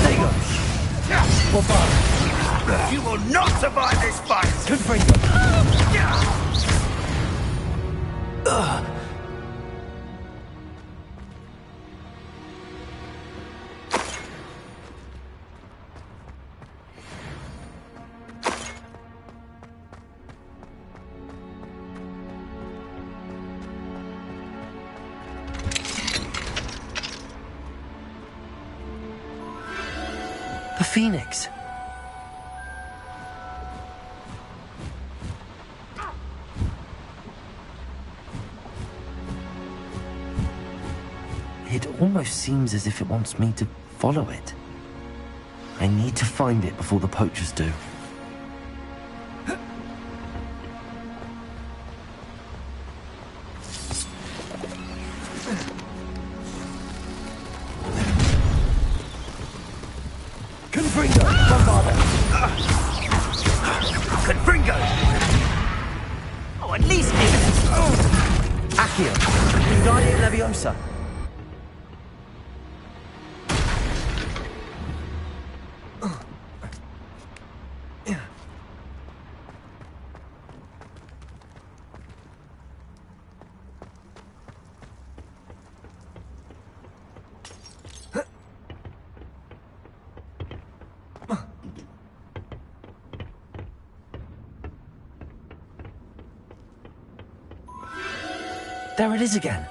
There you go. Bombarda. You will not survive this fight! Confringo. The Phoenix. It almost seems as if it wants me to follow it. I need to find it before the poachers do. Confringo! Bombarda! Confringo! Oh, at least give it! Accio! Wingardium Leviosa! There it is again.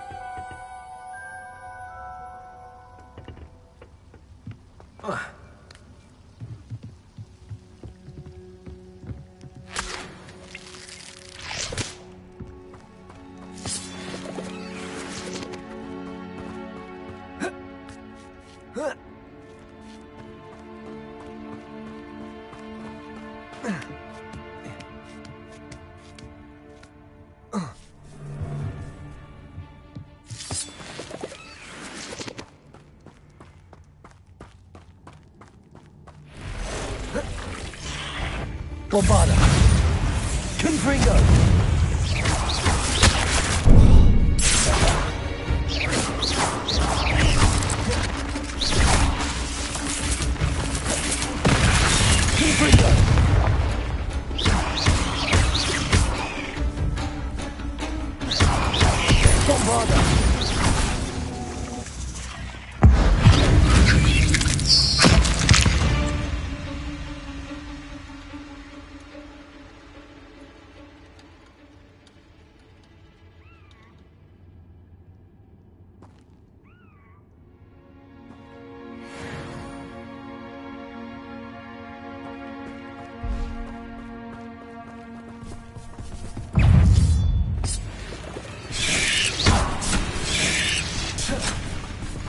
Bombarda. Confringo!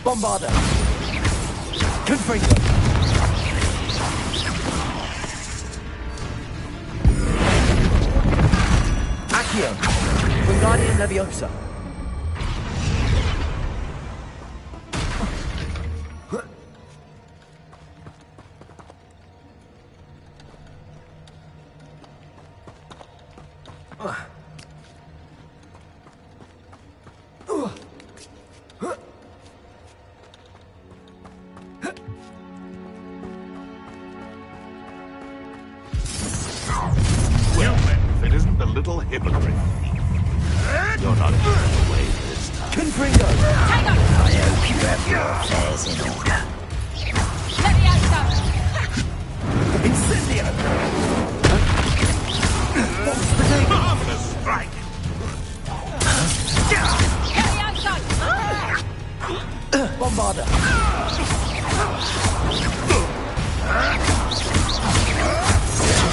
Bombarder! Confringo! Accio! Wingardium Leviosa! Well then, if it isn't the little hypocrite. You're not getting away this time. Confringo! I hope you have your affairs in order. Incendio! Marvelous strike! Bombarder!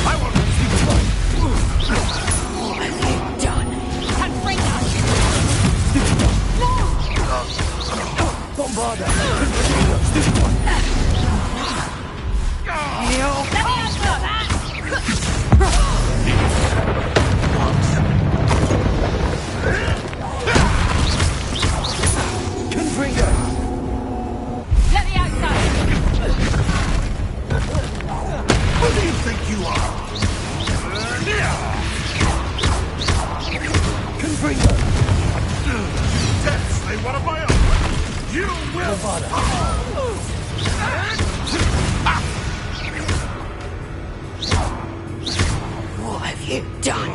I want to see the fight. What have you done? Bombarder! Confringo! Who do you think you are? Confringo! Deathly one of my own! You will fall! What have you done?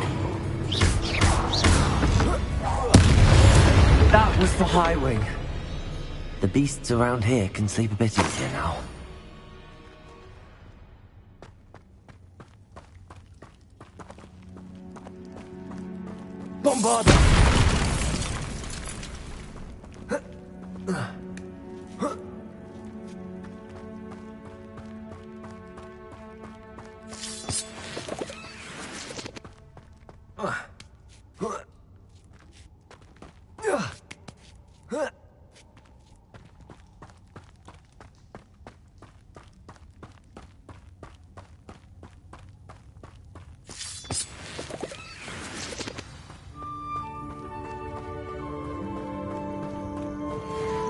That was the High Wing. The beasts around here can sleep a bit easier now. Bombarder!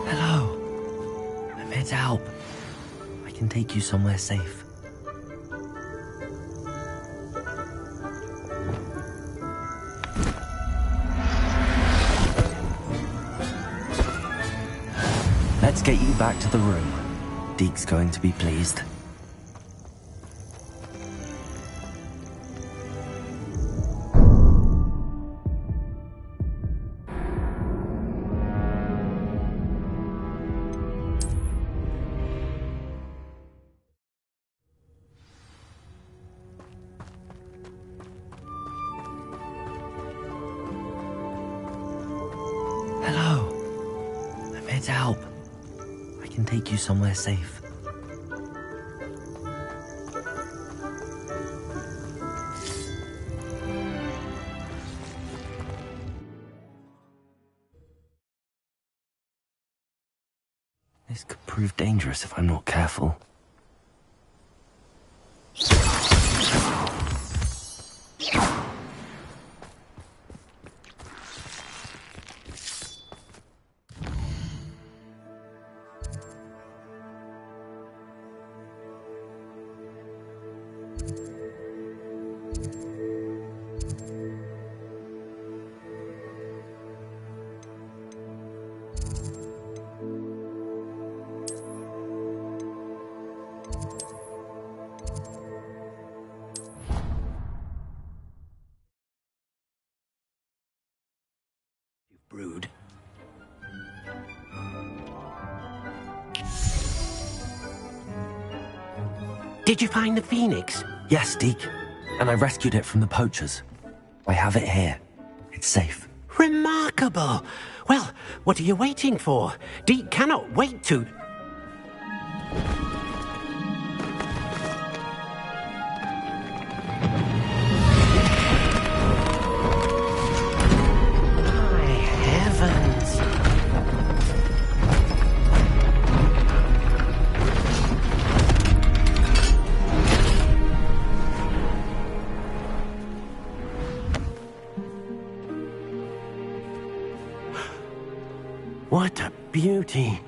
Hello. I'm here to help. I can take you somewhere safe. Let's get you back to the room. Deke's going to be pleased. Hello. I'm here to help. I can take you somewhere safe. This could prove dangerous if I'm not careful. Brood. Did you find the phoenix? Yes, Deke. And I rescued it from the poachers. I have it here. It's safe. Remarkable! Well, what are you waiting for? Deke cannot wait to... My heavens! What a beauty!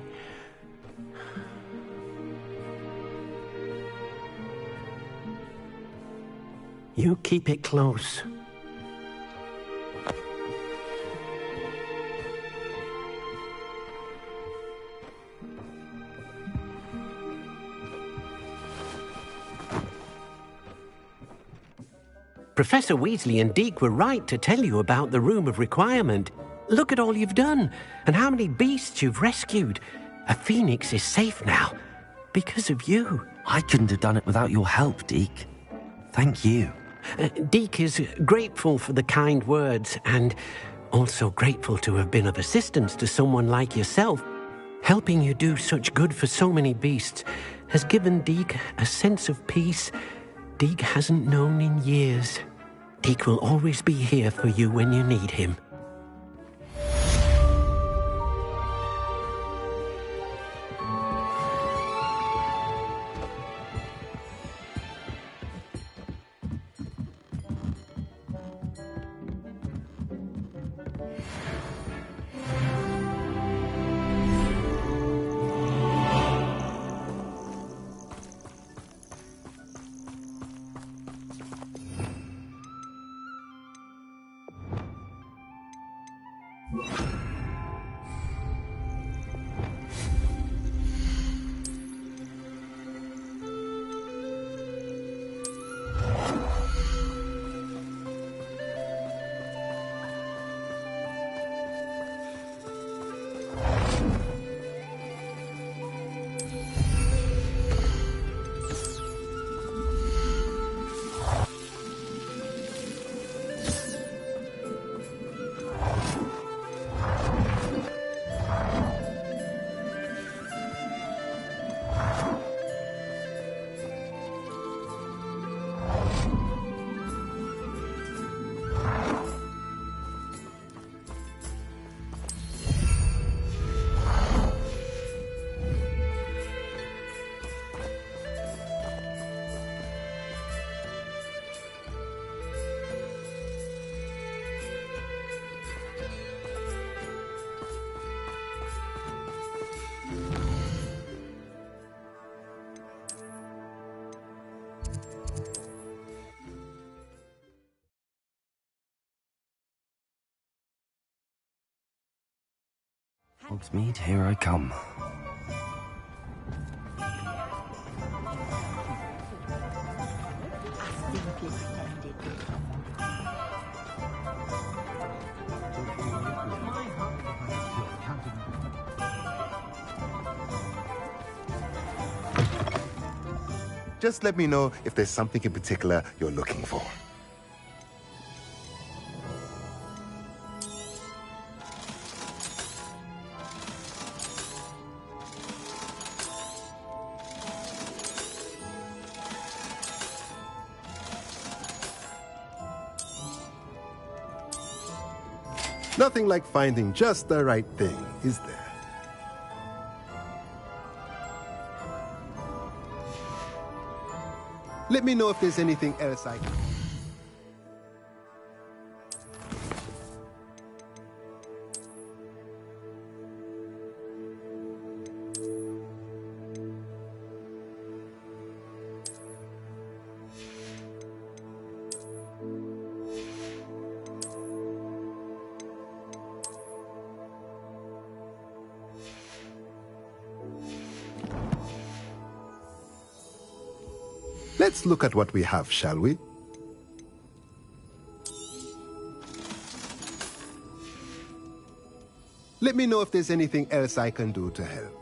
You keep it close. Professor Weasley and Deke were right to tell you about the Room of Requirement. Look at all you've done, and how many beasts you've rescued. A phoenix is safe now, because of you. I couldn't have done it without your help, Deke. Thank you. Deke is grateful for the kind words, and also grateful to have been of assistance to someone like yourself. Helping you do such good for so many beasts has given Deke a sense of peace Deke hasn't known in years. Deke will always be here for you when you need him. Hogsmeade, here I come. Just let me know if there's something in particular you're looking for. Nothing like finding just the right thing, is there? Let me know if there's anything else I can... Let's look at what we have, shall we? Let me know if there's anything else I can do to help.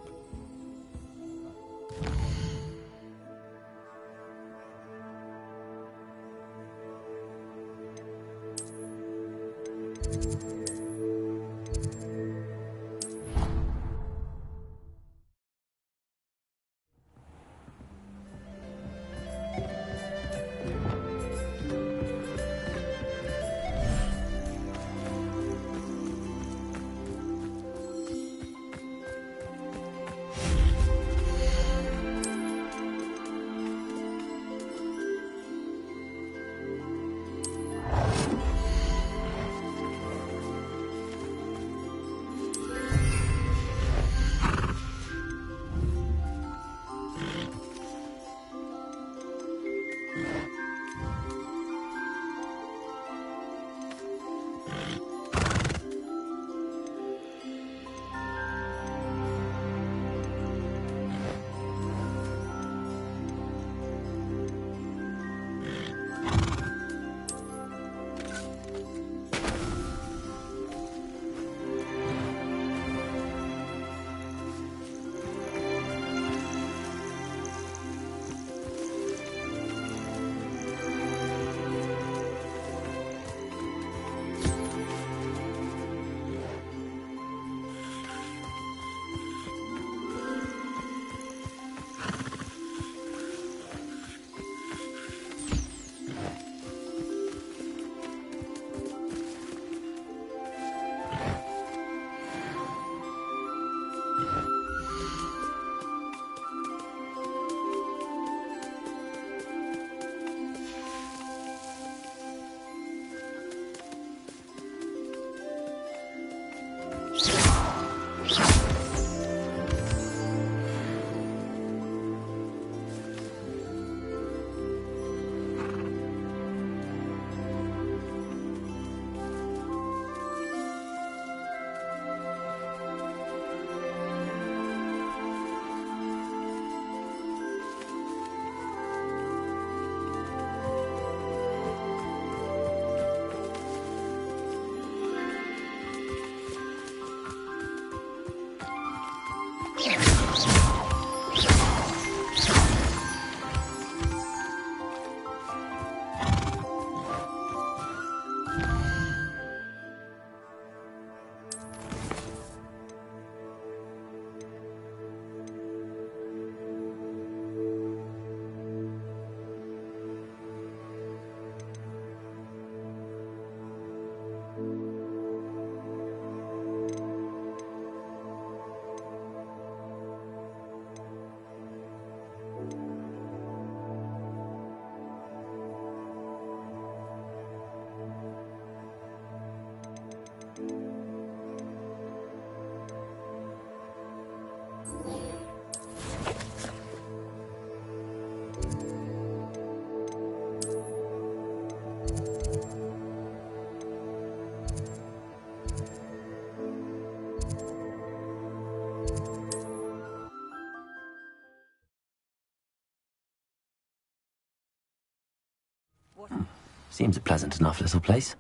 Seems a pleasant enough little place.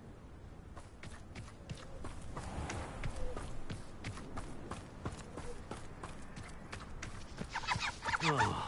Oh.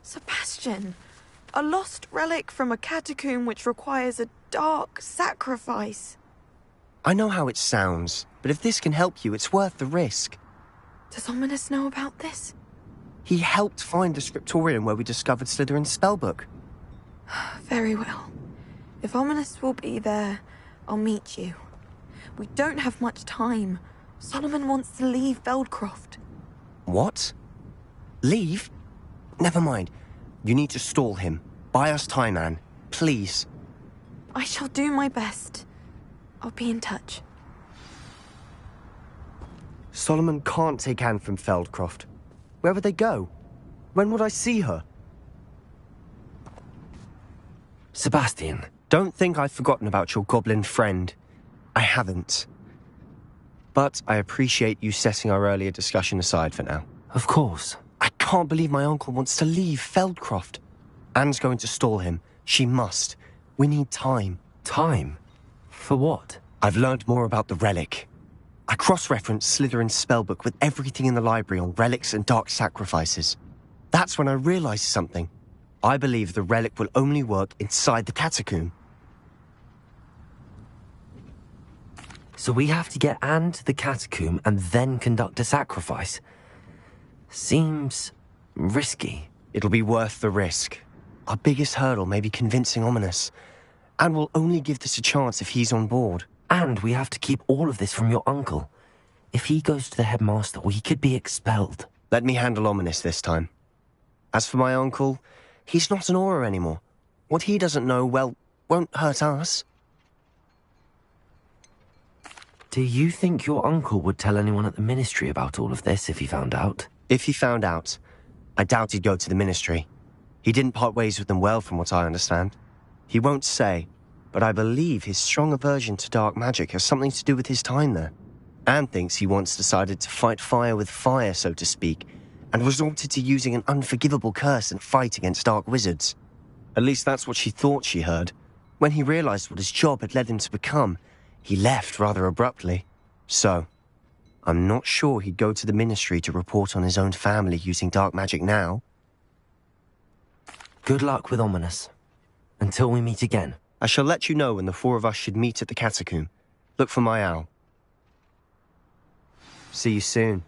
Sebastian, a lost relic from a catacomb which requires a dark sacrifice. I know how it sounds, but if this can help you, it's worth the risk. Does Ominous know about this? He helped find the scriptorium where we discovered Slytherin's spellbook. Very well. If Ominous will be there, I'll meet you. We don't have much time. Solomon wants to leave Feldcroft. What? Leave? Never mind. You need to stall him. Buy us time, Anne. Please. I shall do my best. I'll be in touch. Solomon can't take Anne from Feldcroft. Where would they go? When would I see her? Sebastian. Don't think I've forgotten about your goblin friend. I haven't. But I appreciate you setting our earlier discussion aside for now. Of course. I can't believe my uncle wants to leave Feldcroft. Anne's going to stall him. She must. We need time. Time? For what? I've learned more about the relic. I cross-referenced Slytherin's spellbook with everything in the library on relics and dark sacrifices. That's when I realized something. I believe the relic will only work inside the catacomb. So we have to get Anne to the catacomb and then conduct a sacrifice? Seems risky. It'll be worth the risk. Our biggest hurdle may be convincing Ominous. And we'll only give this a chance if he's on board. And we have to keep all of this from your uncle. If he goes to the headmaster, he could be expelled. Let me handle Ominous this time. As for my uncle, he's not an Auror anymore. What he doesn't know, well, won't hurt us. Do you think your uncle would tell anyone at the ministry about all of this if he found out? If he found out, I doubt he'd go to the ministry. He didn't part ways with them well, from what I understand. He won't say, but I believe his strong aversion to dark magic has something to do with his time there. Anne thinks he once decided to fight fire with fire, so to speak, and resorted to using an unforgivable curse and fight against dark wizards. At least that's what she thought she heard. When he realized what his job had led him to become, he left rather abruptly. So, I'm not sure he'd go to the ministry to report on his own family using dark magic now. Good luck with Ominous. Until we meet again. I shall let you know when the four of us should meet at the catacomb. Look for my owl. See you soon.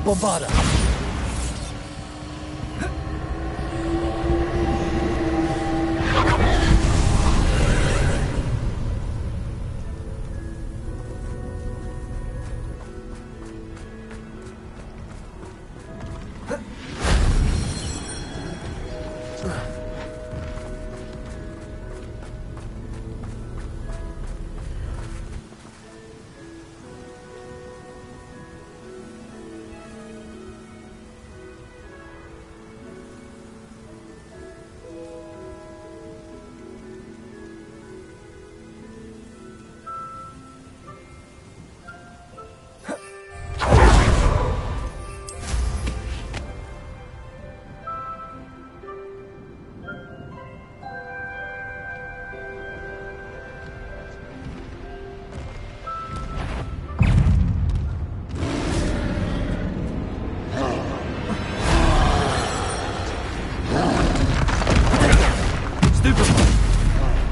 Bombarda.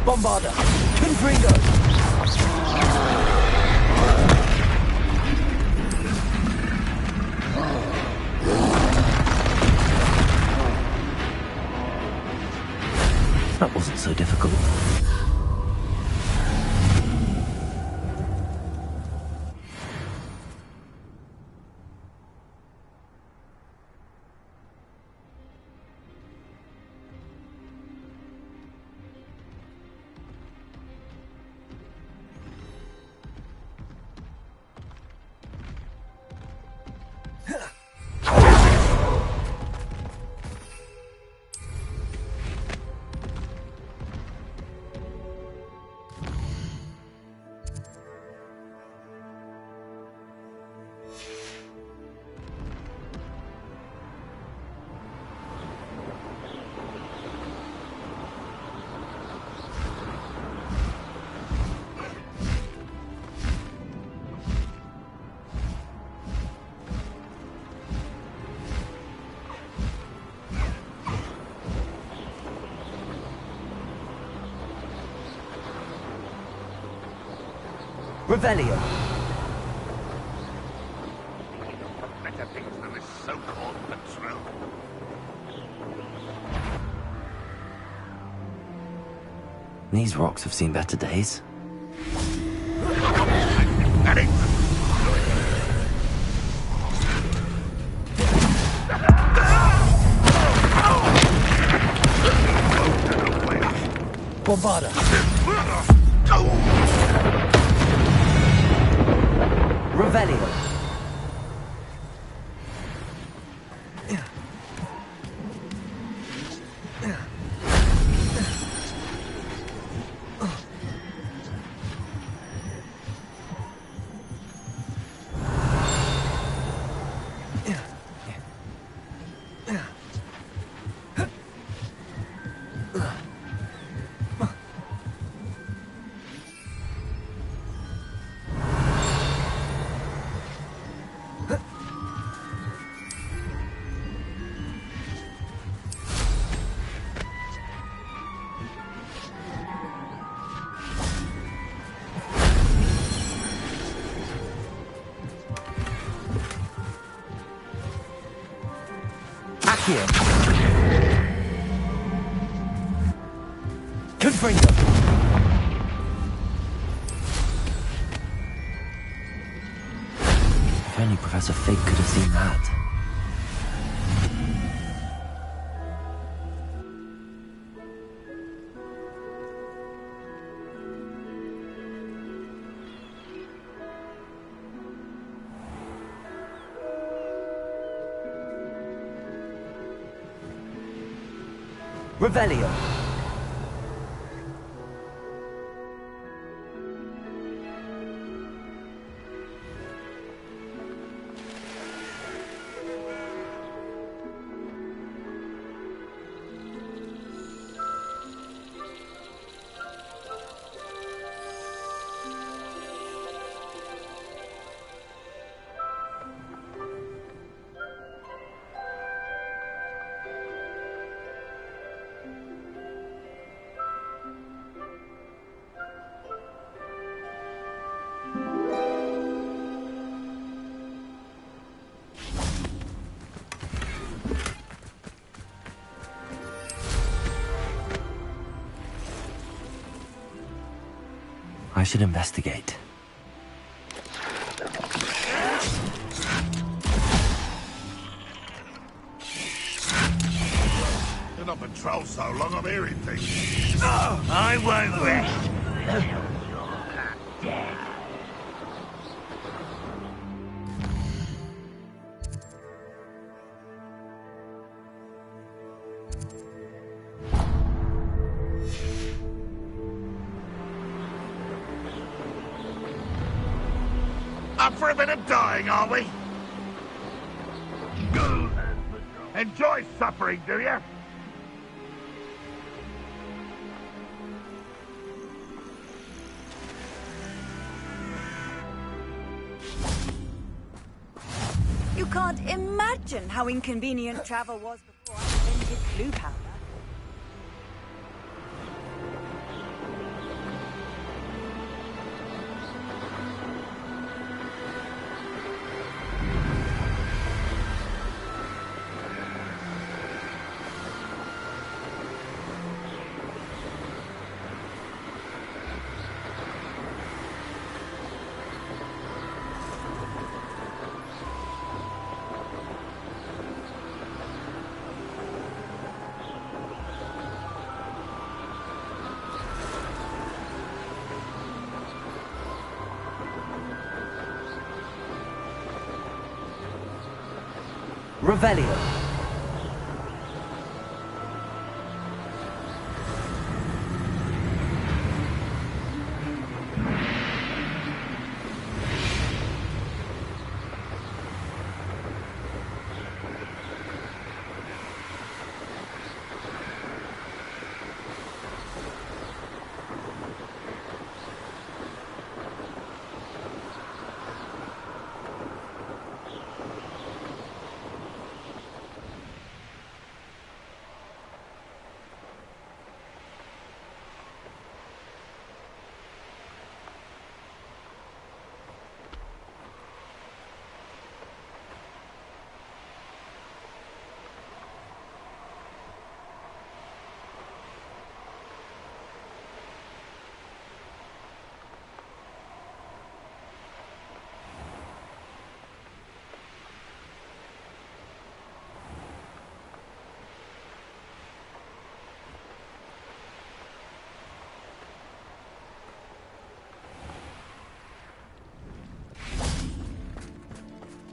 Bombarder! Confringo! That wasn't so difficult. Revelio. Better things than this so-called patrol. These rocks have seen better days. Got it! Bombarder. Revelio. Accio. Confringo. If only Professor Fig could have seen that. Revelio. I should investigate. Been on patrol so long, I'm hearing things. Oh, I won't rest until you're dead. Up for a bit of dying, are we? Enjoy suffering, do you? You can't imagine how inconvenient travel was before I invented blue powder. Revelio.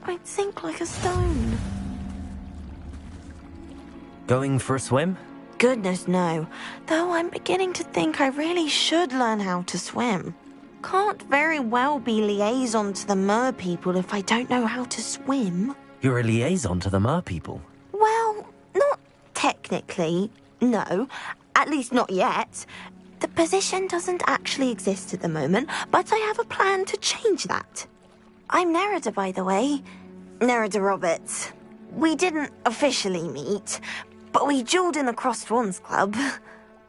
I'd sink like a stone. Going for a swim? Goodness, no. Though I'm beginning to think I really should learn how to swim. Can't very well be liaison to the mer people if I don't know how to swim. You're a liaison to the mer people. Well, not technically, no. At least not yet. The position doesn't actually exist at the moment, but I have a plan to change that. I'm Nerida, by the way. Nerida Roberts. We didn't officially meet, but we duelled in the Crossed Swans Club.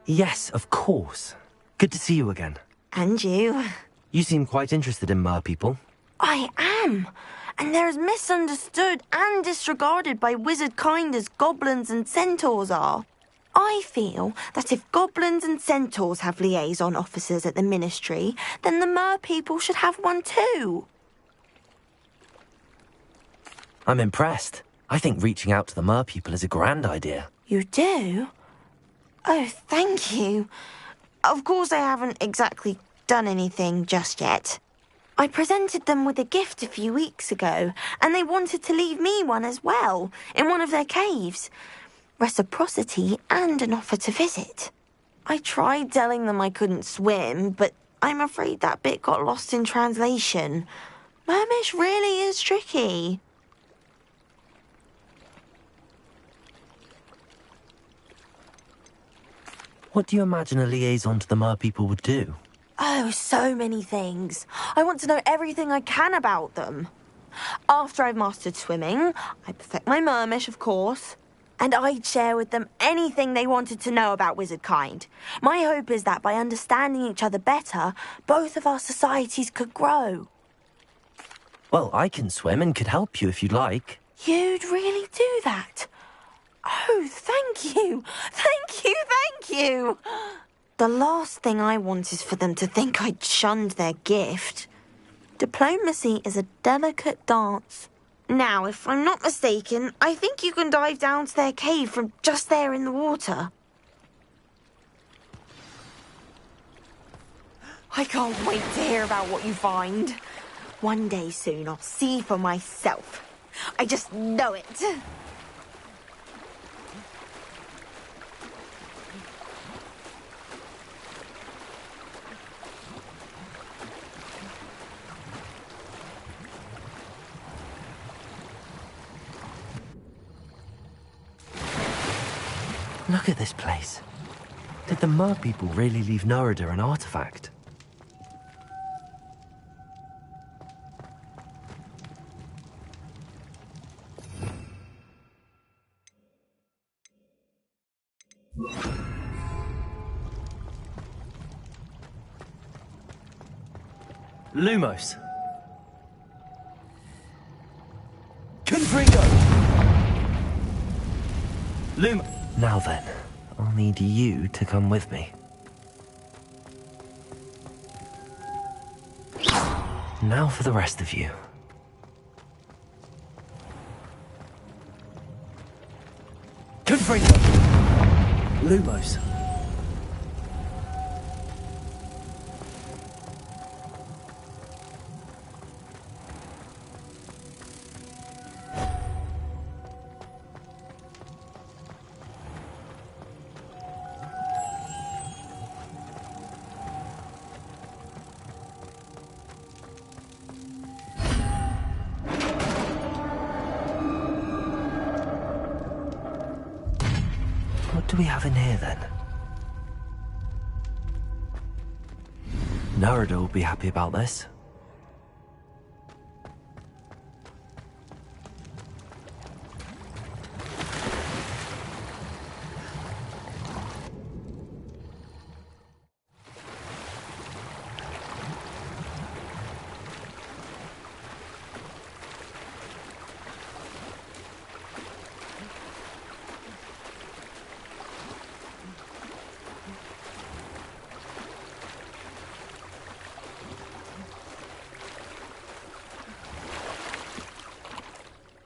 Yes, of course. Good to see you again. And you. You seem quite interested in mer people. I am. And they're as misunderstood and disregarded by wizard kind as goblins and centaurs are. I feel that if goblins and centaurs have liaison officers at the ministry, then the mer people should have one too. I'm impressed. I think reaching out to the mer people is a grand idea. You do? Oh, thank you. Of course I haven't exactly done anything just yet. I presented them with a gift a few weeks ago, and they wanted to leave me one as well, in one of their caves. Reciprocity and an offer to visit. I tried telling them I couldn't swim, but I'm afraid that bit got lost in translation. Mermish really is tricky. What do you imagine a liaison to the mer people would do? Oh, so many things. I want to know everything I can about them. After I've mastered swimming, I perfect my mermish, of course, and I'd share with them anything they wanted to know about wizard kind. My hope is that by understanding each other better, both of our societies could grow. Well, I can swim and could help you if you'd like. You'd really do that? Oh, thank you. Thank you, thank you. The last thing I want is for them to think I'd shunned their gift. Diplomacy is a delicate dance. Now, if I'm not mistaken, I think you can dive down to their cave from just there in the water. I can't wait to hear about what you find. One day soon, I'll see for myself. I just know it. Look at this place. Did the mer people really leave Nerida an artifact? Lumos. Confringo! Now then, I'll need you to come with me. Now for the rest of you. Confringo! Lumos. we have in here, then? Nerida will be happy about this.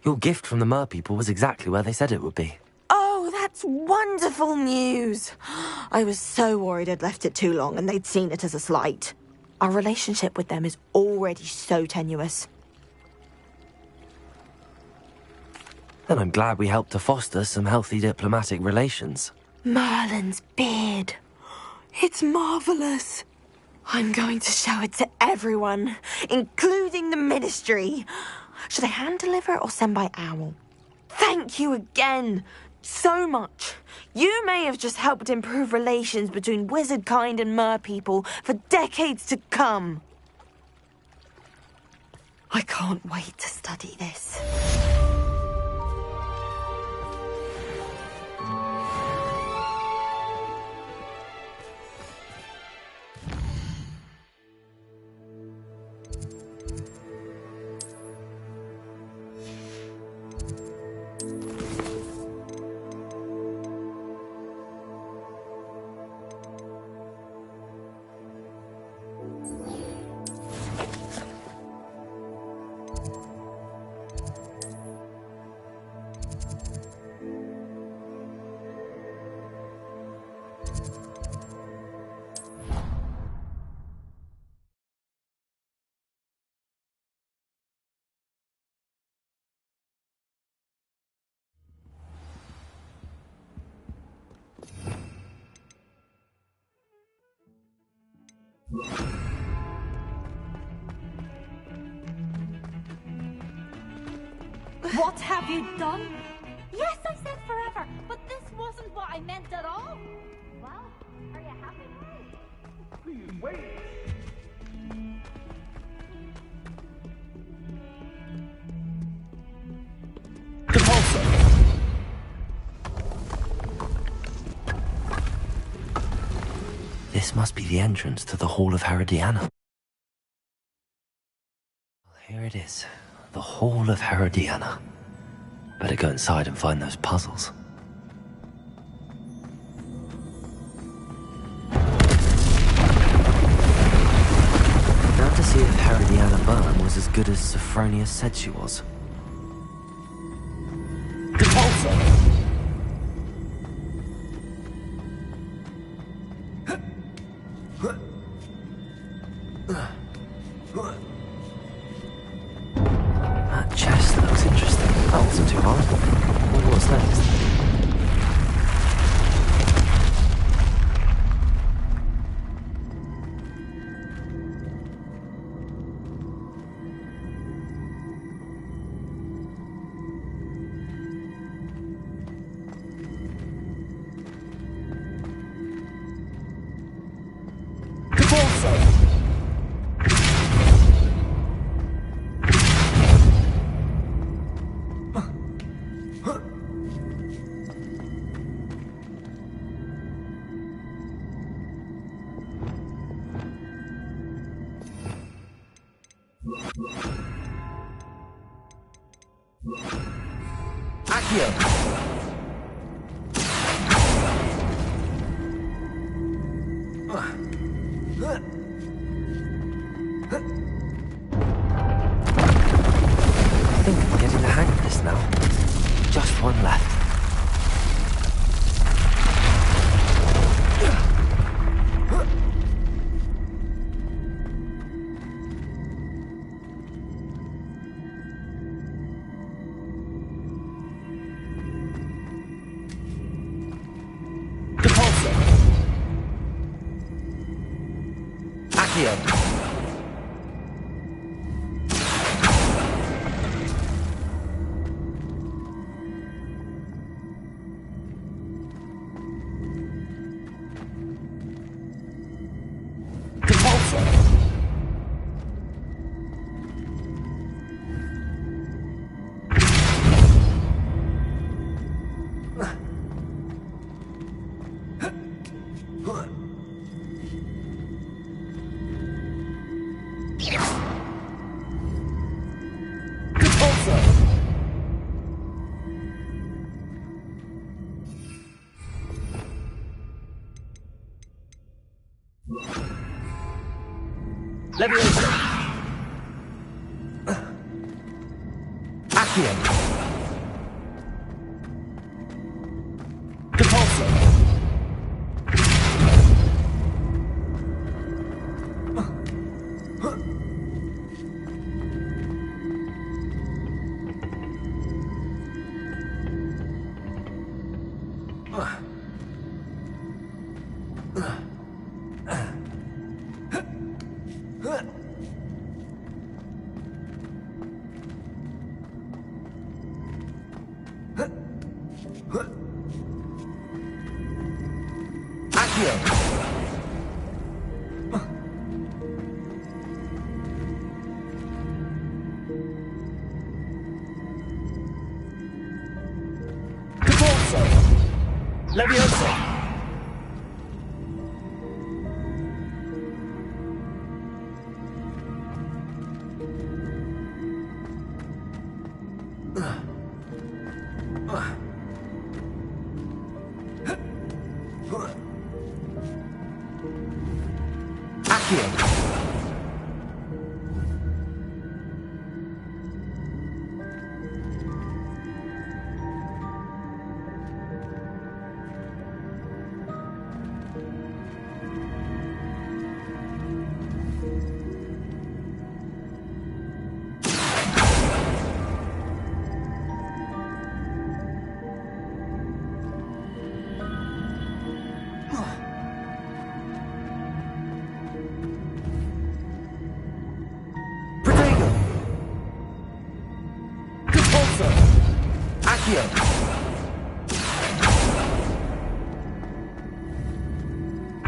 Your gift from the merpeople was exactly where they said it would be. Oh, that's wonderful news. I was so worried I'd left it too long and they'd seen it as a slight. Our relationship with them is already so tenuous. Then I'm glad we helped to foster some healthy diplomatic relations. Merlin's beard. It's marvelous. I'm going to show it to everyone, including the Ministry. Should I hand deliver or send by owl? Thank you again so much. You may have just helped improve relations between wizard kind and merpeople for decades to come. I can't wait to study this. What have you done? Yes, I said forever, but this wasn't what I meant at all. Well, are you happy now? Please wait. This must be the entrance to the Hall of Herodiana. Here it is. The Hall of Herodiana. Better go inside and find those puzzles. Now to see if Herodiana Byrne was as good as Sophronius said she was. That chest looks interesting. That wasn't too hard. Wonder what's next. I think I'm getting the hang of this now. Just one left. Leviosa. Accio. Depulso. Leviosa. Accio. Accio.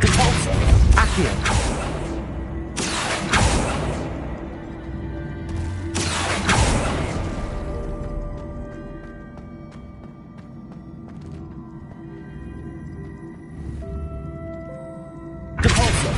Depulso. Accio. Depulso.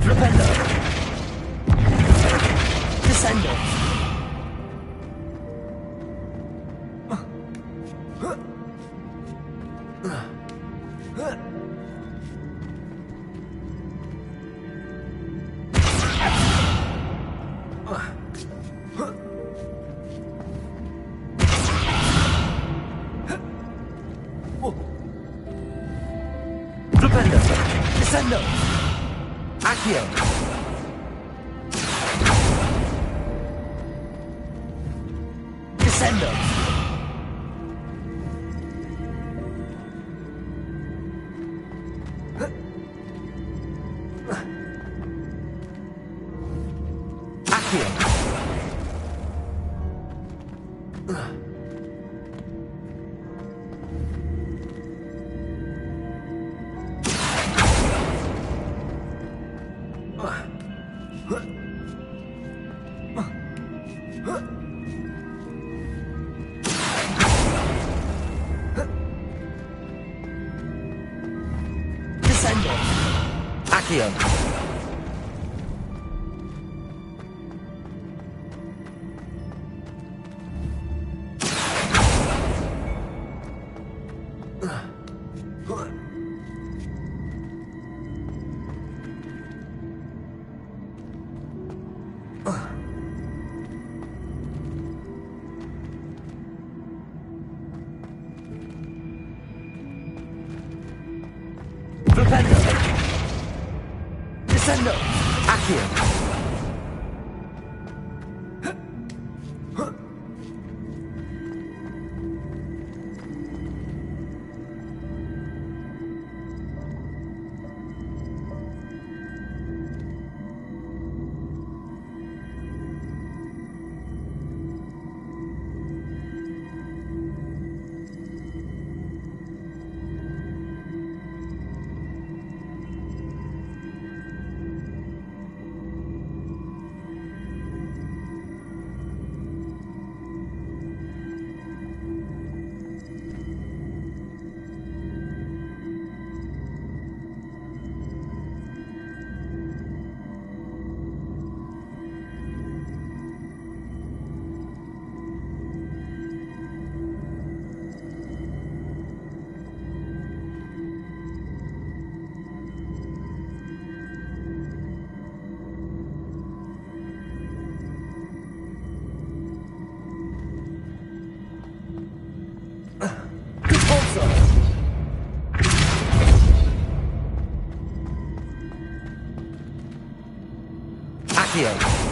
Flipendo. Descendo. Flipendo. Descendo. Accio. Descendo. Accio. Descendo. Accio. Flipendo. Descendo. Accio. Accio!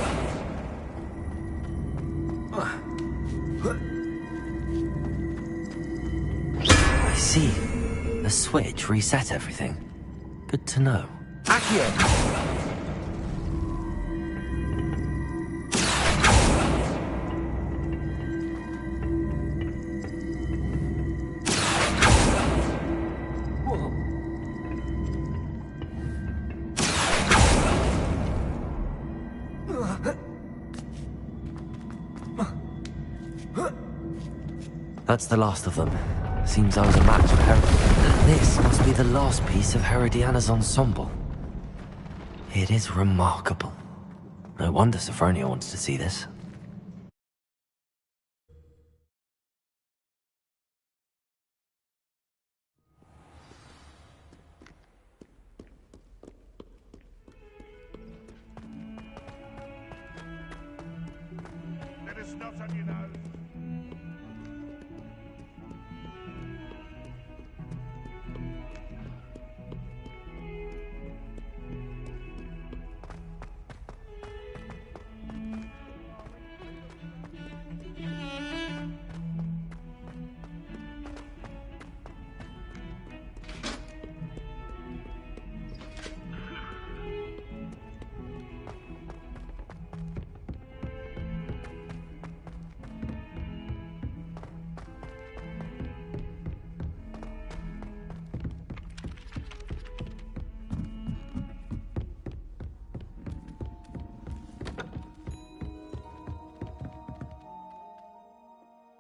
I see. The switch reset everything. Good to know. Accio! That's the last of them. Seems I was a match for Herod. This must be the last piece of Herodiana's ensemble. It is remarkable. No wonder Sophronia wants to see this. Let us not on your nose.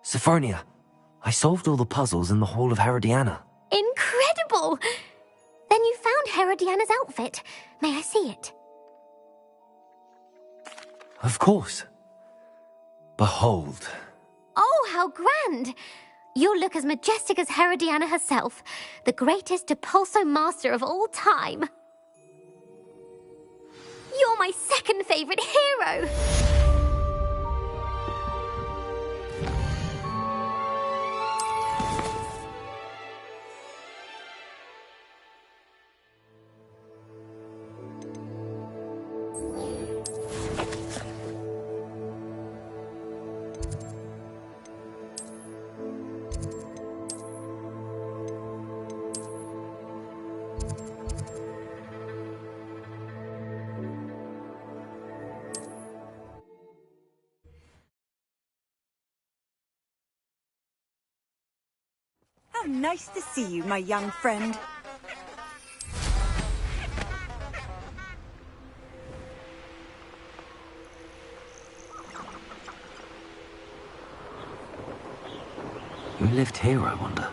Sophronia, I solved all the puzzles in the Hall of Herodiana. Incredible! Then you found Herodiana's outfit. May I see it? Of course. Behold. Oh, how grand! You'll look as majestic as Herodiana herself, the greatest Depulso master of all time. You're my second favorite hero! How nice to see you, my young friend. Who lived here, I wonder?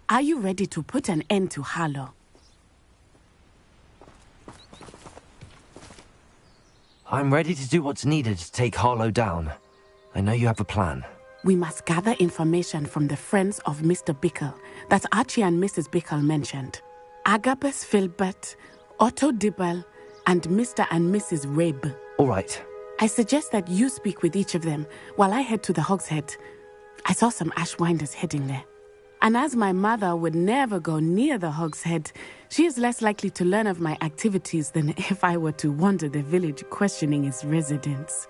Are you ready to put an end to Harlow? I'm ready to do what's needed to take Harlow down. I know you have a plan. We must gather information from the friends of Mr. Bickle that Archie and Mrs. Bickle mentioned. Agabus Filbert, Otto Dibble, and Mr. and Mrs. Rabe. All right. I suggest that you speak with each of them while I head to the Hogshead. I saw some Ashwinders heading there. And as my mother would never go near the Hogshead, she is less likely to learn of my activities than if I were to wander the village questioning its residents.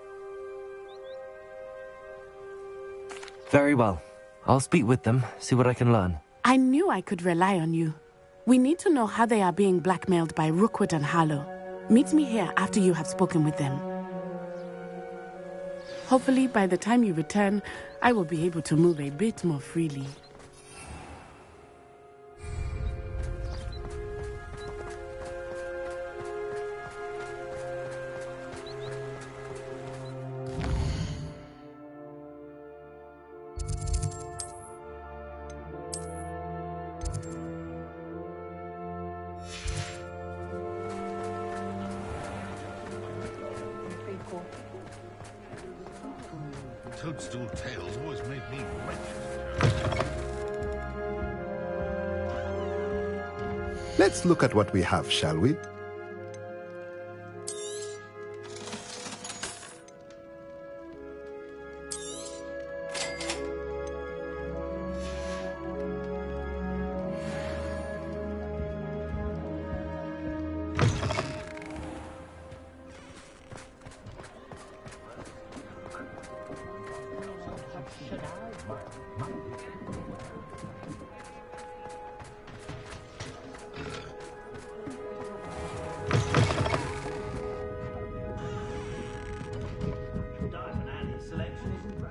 Very well. I'll speak with them, see what I can learn. I knew I could rely on you. We need to know how they are being blackmailed by Rookwood and Harlow. Meet me here after you have spoken with them. Hopefully, by the time you return, I will be able to move a bit more freely. Toadstool tales always made me wretched. Let's look at what we have, shall we?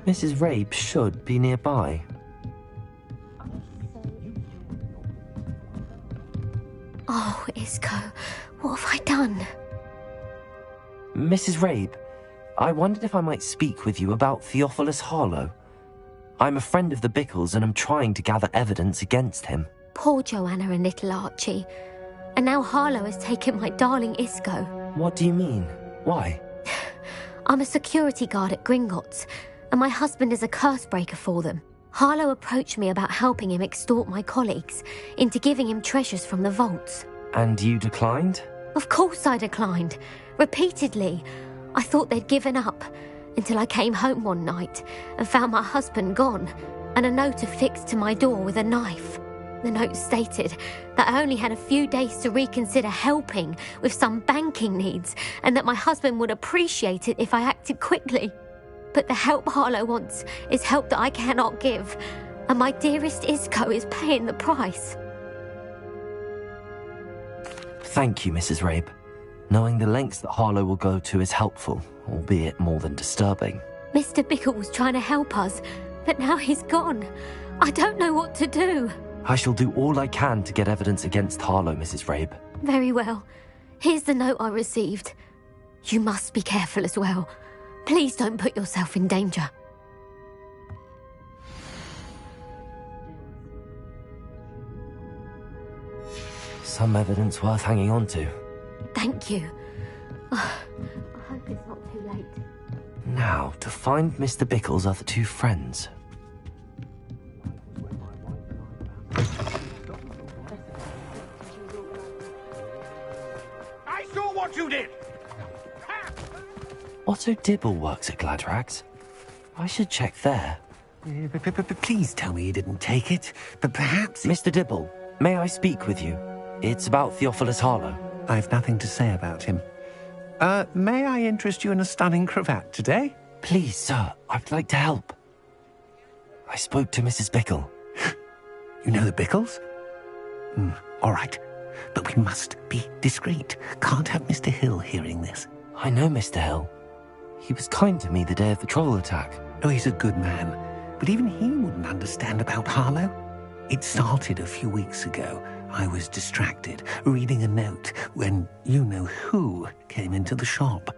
Mrs. Rabe should be nearby. Oh, Isco, what have I done? Mrs. Rabe, I wondered if I might speak with you about Theophilus Harlow. I'm a friend of the Bickles and I'm trying to gather evidence against him. Poor Joanna and little Archie. And now Harlow has taken my darling Isco. What do you mean? Why? I'm a security guard at Gringotts, and my husband is a curse breaker for them. Harlow approached me about helping him extort my colleagues into giving him treasures from the vaults. And you declined? Of course I declined. Repeatedly. I thought they'd given up, until I came home one night and found my husband gone, and a note affixed to my door with a knife. The note stated that I only had a few days to reconsider helping with some banking needs, and that my husband would appreciate it if I acted quickly. But the help Harlow wants is help that I cannot give, and my dearest Isco is paying the price. Thank you, Mrs. Rabe. Knowing the lengths that Harlow will go to is helpful, albeit more than disturbing. Mr. Bickle was trying to help us, but now he's gone. I don't know what to do. I shall do all I can to get evidence against Harlow, Mrs. Rabe. Very well. Here's the note I received. You must be careful as well. Please don't put yourself in danger. Some evidence worth hanging on to. Thank you. I hope it's not too late. Now, to find Mr. Bickle's other two friends. I saw what you did! Otto Dibble works at Gladrags. I should check there. Please tell me you didn't take it. But perhaps... Mr. Dibble, may I speak with you? It's about Theophilus Harlow. I've nothing to say about him. May I interest you in a stunning cravat today? Please, sir, I'd like to help. I spoke to Mrs. Bickle. You know the Bickles? All right. But we must be discreet. Can't have Mr. Hill hearing this. I know Mr. Hill. He was kind to me the day of the troll attack. Oh, he's a good man. But even he wouldn't understand about Harlow. It started a few weeks ago. I was distracted, reading a note, when you-know-who came into the shop.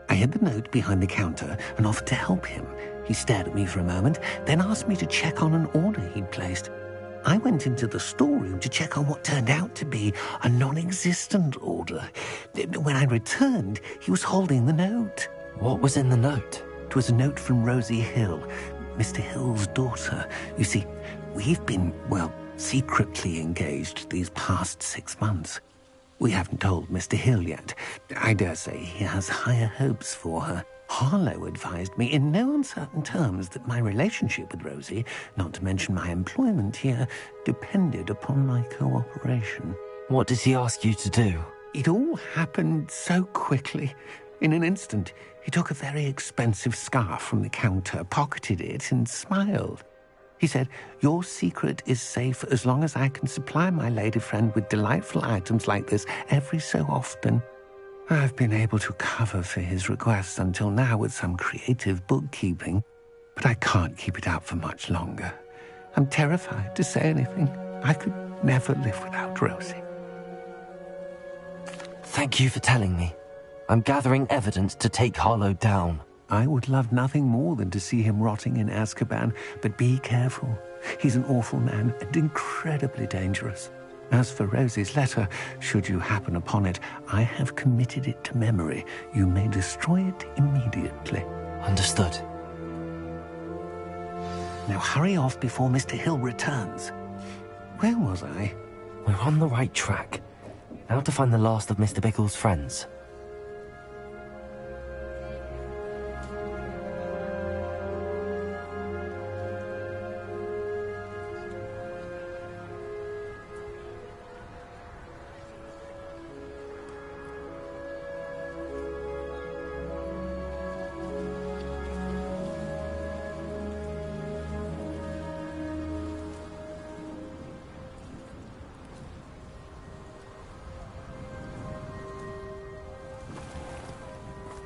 I hid the note behind the counter and offered to help him. He stared at me for a moment, then asked me to check on an order he'd placed. I went into the storeroom to check on what turned out to be a non-existent order. When I returned, he was holding the note. What was in the note? It was a note from Rosie Hill, Mr. Hill's daughter. You see, we've been, secretly engaged these past 6 months. We haven't told Mr. Hill yet. I dare say he has higher hopes for her. Harlow advised me in no uncertain terms that my relationship with Rosie, not to mention my employment here, depended upon my cooperation. What does he ask you to do? It all happened so quickly. In an instant, he took a very expensive scarf from the counter, pocketed it, and smiled. He said, "Your secret is safe as long as I can supply my lady friend with delightful items like this every so often." I've been able to cover for his requests until now with some creative bookkeeping, but I can't keep it up for much longer. I'm terrified to say anything. I could never live without Rosie. Thank you for telling me. I'm gathering evidence to take Harlow down. I would love nothing more than to see him rotting in Azkaban, but be careful. He's an awful man and incredibly dangerous. As for Rosie's letter, should you happen upon it, I have committed it to memory. You may destroy it immediately. Understood. Now hurry off before Mr. Hill returns. Where was I? We're on the right track. Now to find the last of Mr. Bickle's friends.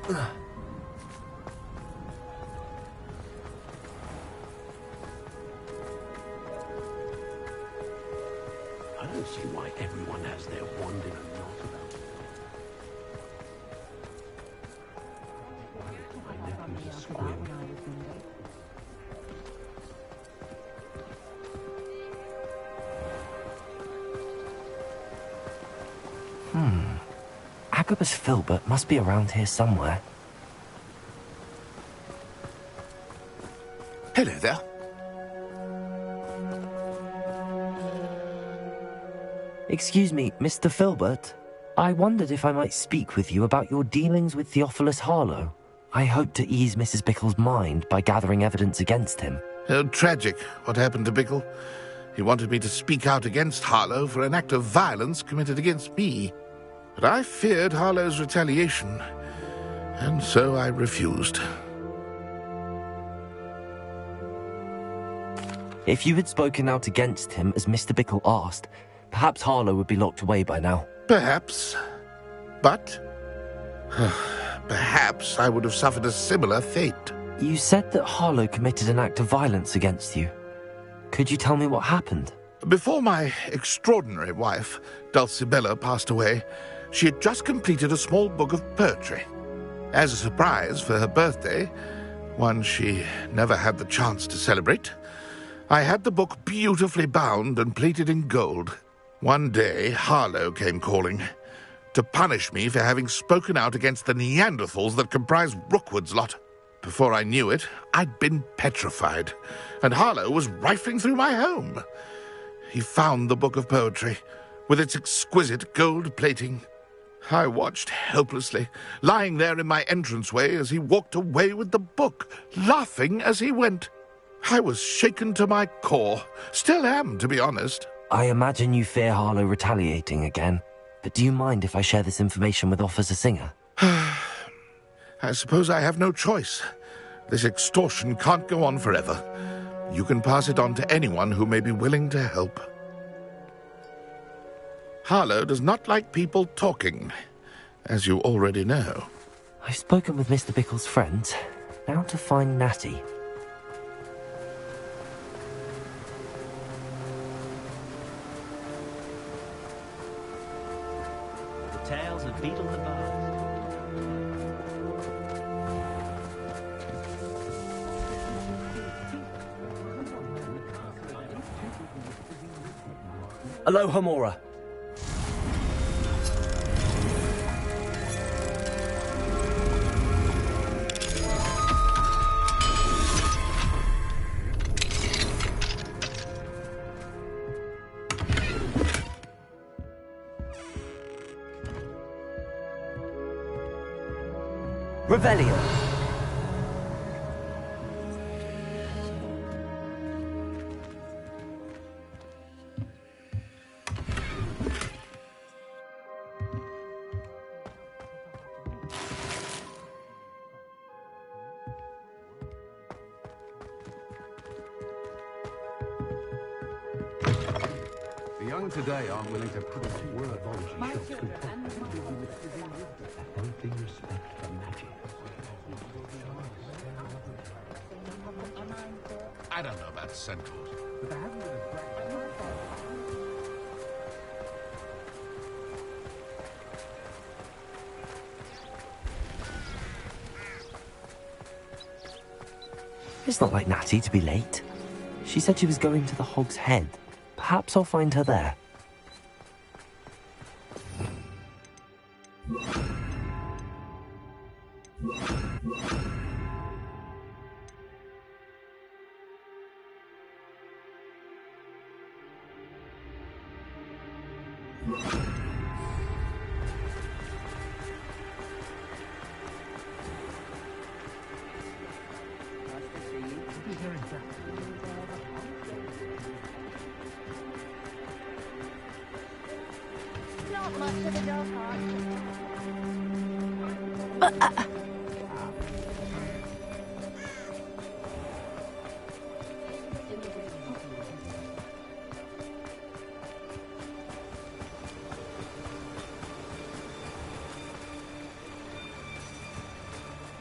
I don't see why everyone has their wand in a knot about it. My nephew's a squib. Agabus Filbert must be around here somewhere. Hello there. Excuse me, Mr. Filbert. I wondered if I might speak with you about your dealings with Theophilus Harlow. I hope to ease Mrs. Bickle's mind by gathering evidence against him. Oh, tragic what happened to Bickle. He wanted me to speak out against Harlow for an act of violence committed against me. But I feared Harlow's retaliation, and so I refused. If you had spoken out against him as Mr. Bickle asked, perhaps Harlow would be locked away by now. Perhaps. But perhaps I would have suffered a similar fate. You said that Harlow committed an act of violence against you. Could you tell me what happened? Before my extraordinary wife, Dulcibella, passed away, she had just completed a small book of poetry. As a surprise for her birthday, one she never had the chance to celebrate, I had the book beautifully bound and plated in gold. One day, Harlow came calling to punish me for having spoken out against the Neanderthals that comprise Rookwood's lot. Before I knew it, I'd been petrified, and Harlow was rifling through my home. He found the book of poetry, with its exquisite gold plating. I watched helplessly, lying there in my entranceway as he walked away with the book, laughing as he went. I was shaken to my core. Still am, to be honest. I imagine you fear Harlow retaliating again, but do you mind if I share this information with Officer Singer? I suppose I have no choice. This extortion can't go on forever. You can pass it on to anyone who may be willing to help. Harlow does not like people talking, as you already know. I've spoken with Mr. Bickle's friends. Now to find Natty. The tales of Beetle the Bard. Aloha, Mora. Revelio. The young today aren't willing to put a word on shows healthy respect for magic. I don't know about centaurs, but there hasn't been a... It's not like Natty to be late. She said she was going to the Hog's Head. Perhaps I'll find her there. Not much of a dog heart.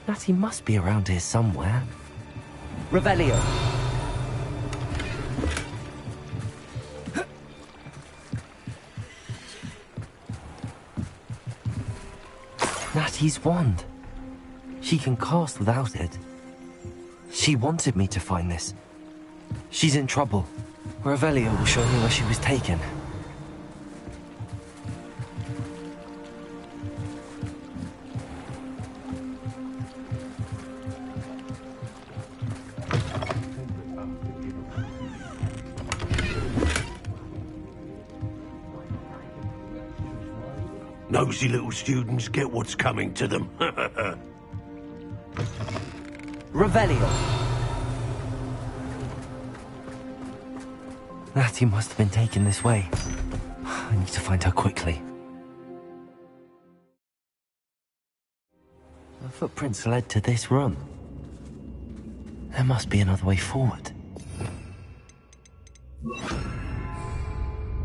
Natty must be around here somewhere. Revelio. Natty's wand. She can cast without it. She wanted me to find this. She's in trouble. Revelio will show me where she was taken. Nosy little students get what's coming to them. Revelio. Natty must have been taken this way. I need to find her quickly. Her footprints led to this room. There must be another way forward.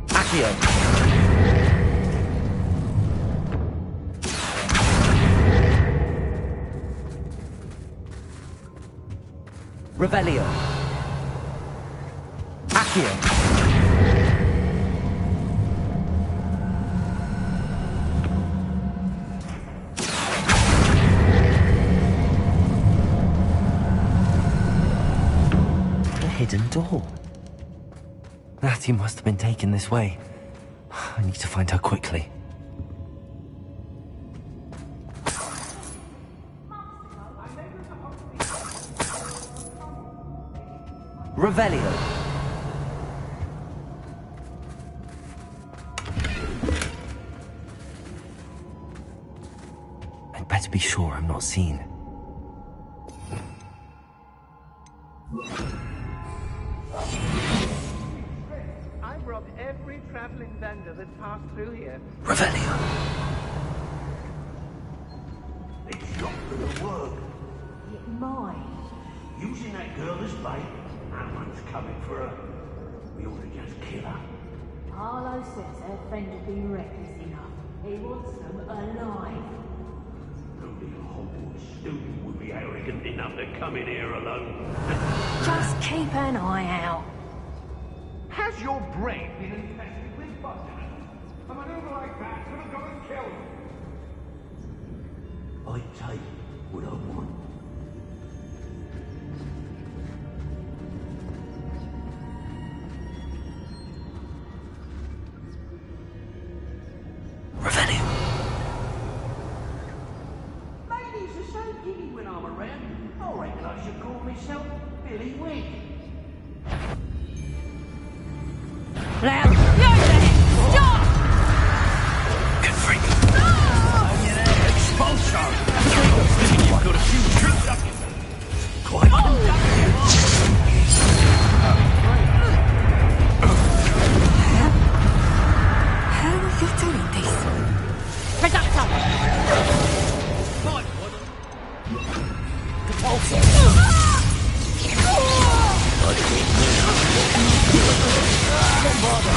Accio. Revelio. Accio. A hidden door. Natty must have been taken this way. I need to find her quickly. Revelio. I'd better be sure I'm not seen. I robbed every traveling vendor that passed through here. Revelio. It's not gonna work. It might. Using that girl as bait, that one's coming for her. We ought to just kill her. Harlow says her friend will be reckless enough. He wants them alive. Only a Hogwarts student would be arrogant enough to come in here alone. Just keep an eye out. Has your brain been infested with buzzers? A maneuver like that could have gone and killed him. I take what I want. Revelio. Ladies are so giddy when I'm around. I reckon I should call myself Billy Wig. Now, stop! Good freak. Expulsion! You've got a few tricks up your... Quite How are you doing this? Reductor! Don't bother.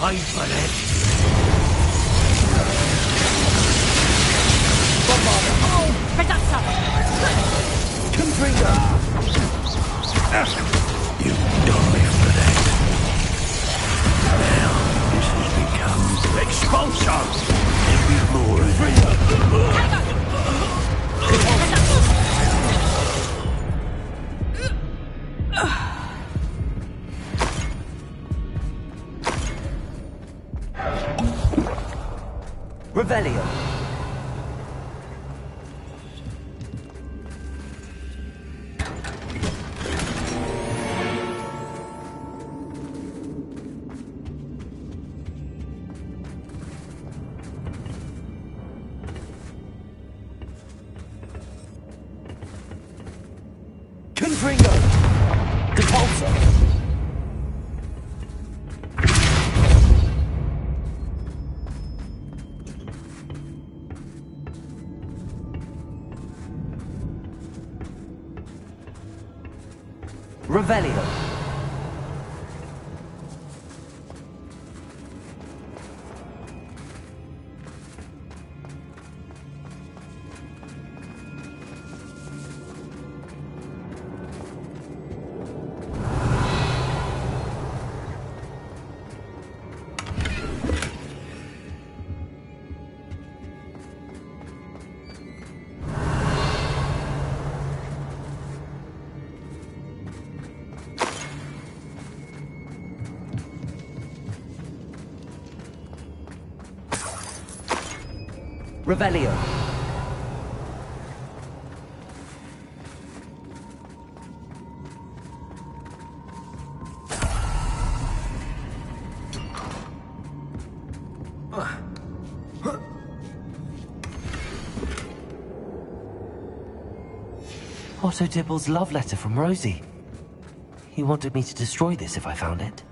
paid for that. Oh, Pedazza! Confringo! You die for that. Now, this has become expulsion. There'll be more of it. Revelio. Confringo. Depulso. Revelio. Revelio. Otto Dibble's love letter from Rosie. He wanted me to destroy this if I found it.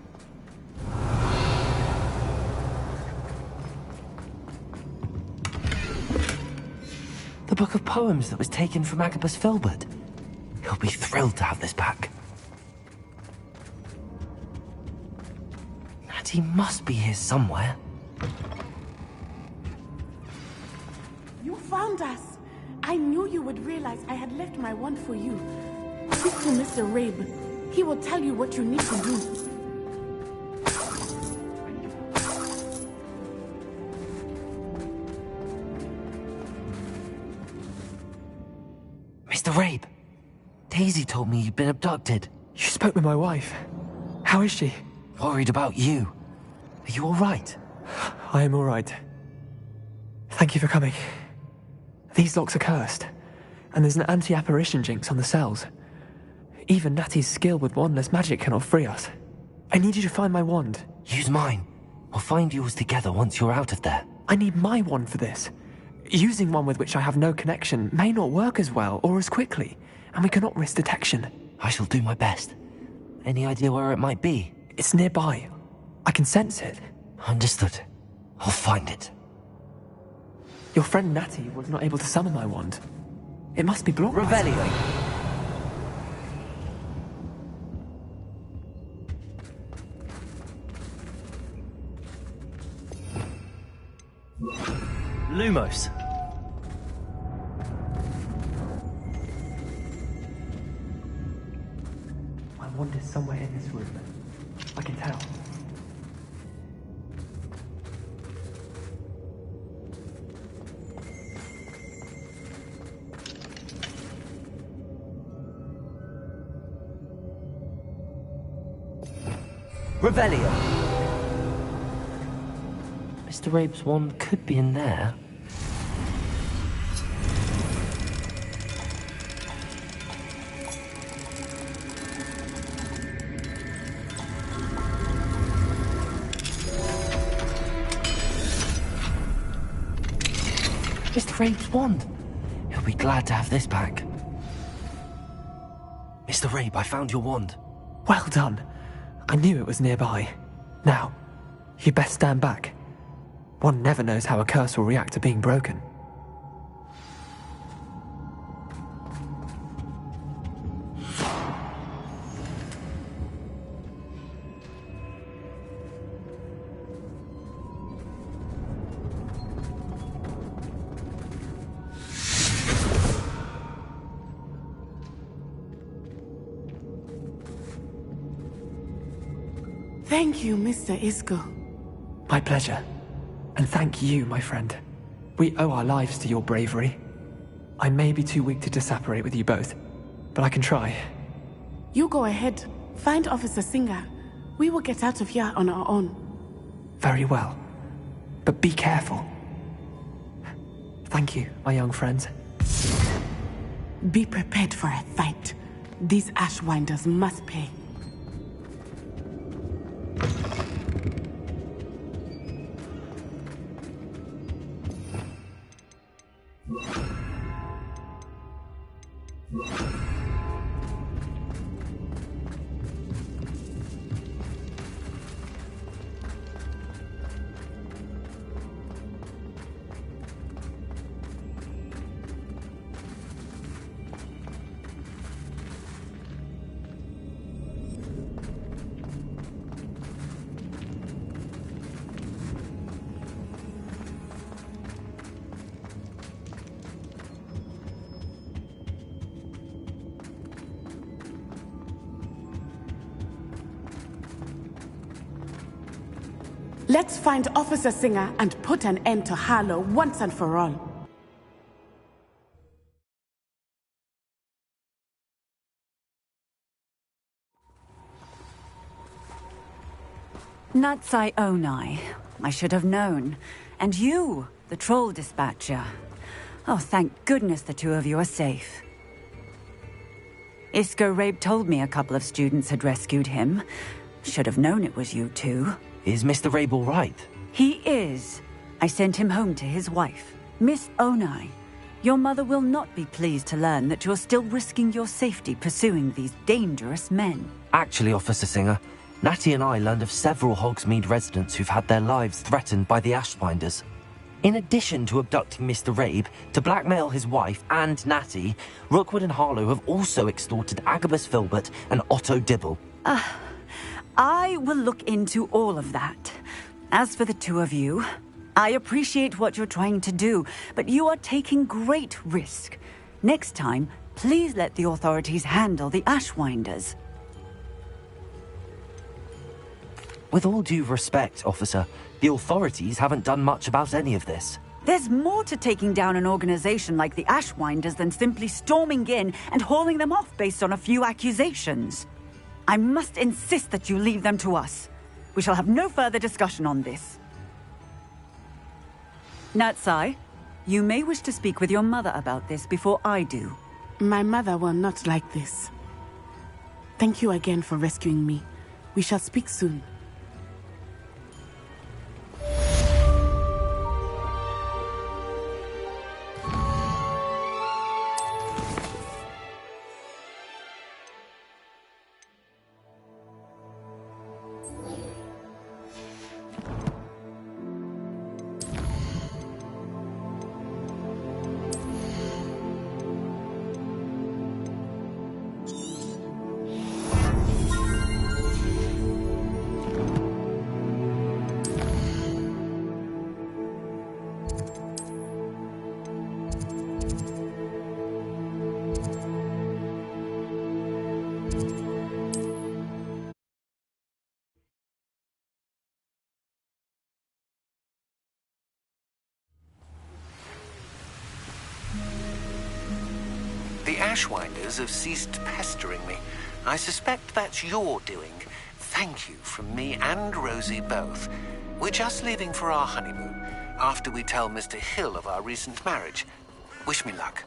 The book of poems that was taken from Agabus Filbert. He'll be thrilled to have this back. Natty must be here somewhere. You found us! I knew you would realize I had left my wand for you. Speak to Mr. Rabe. He will tell you what you need to do. Mr. Rabe, Daisy told me you'd been abducted. You spoke with my wife. How is she? Worried about you. Are you all right? I am all right. Thank you for coming. These locks are cursed, and there's an anti-apparition jinx on the cells. Even Natty's skill with wandless magic cannot free us. I need you to find my wand. Use mine. We'll find yours together once you're out of there. I need my wand for this. Using one with which I have no connection may not work as well or as quickly, and we cannot risk detection. I shall do my best. Any idea where it might be? It's nearby. I can sense it. Understood. I'll find it. Your friend Natty was not able to summon my wand. It must be blocked. Revelio. Lumos. My wand is somewhere in this room. I can tell. Revelio. Mr. Rabe's wand could be in there. Mr. Rabe's wand. He'll be glad to have this back. Mr. Rabe, I found your wand. Well done. I knew it was nearby. Now, you best stand back. One never knows how a curse will react to being broken. Thank you, Mr. Isco. My pleasure. And thank you, my friend. We owe our lives to your bravery. I may be too weak to disapparate with you both, but I can try. You go ahead. Find Officer Singer. We will get out of here on our own. Very well. But be careful. Thank you, my young friends. Be prepared for a fight. These Ashwinders must pay. Let's find Officer Singer and put an end to Harlow once and for all. Natsai Onai. I should have known. And you, the troll dispatcher. Oh, thank goodness the two of you are safe. Isco Rabe told me a couple of students had rescued him. Should have known it was you two. Is Mr. Rabe all right? He is. I sent him home to his wife, Miss Onai. Your mother will not be pleased to learn that you're still risking your safety pursuing these dangerous men. Actually, Officer Singer, Natty and I learned of several Hogsmeade residents who've had their lives threatened by the Ashwinders. In addition to abducting Mr. Rabe to blackmail his wife and Natty, Rookwood and Harlow have also extorted Agabus Filbert and Otto Dibble. I will look into all of that. As for the two of you, I appreciate what you're trying to do, but you are taking great risk. Next time, please let the authorities handle the Ashwinders. With all due respect, officer, the authorities haven't done much about any of this. There's more to taking down an organization like the Ashwinders than simply storming in and hauling them off based on a few accusations. I must insist that you leave them to us. We shall have no further discussion on this. Natsai, you may wish to speak with your mother about this before I do. My mother will not like this. Thank you again for rescuing me. We shall speak soon. The Ashwinders have ceased pestering me. I suspect that's your doing. Thank you from me and Rosie both. We're just leaving for our honeymoon, after we tell Mr. Hill of our recent marriage. Wish me luck.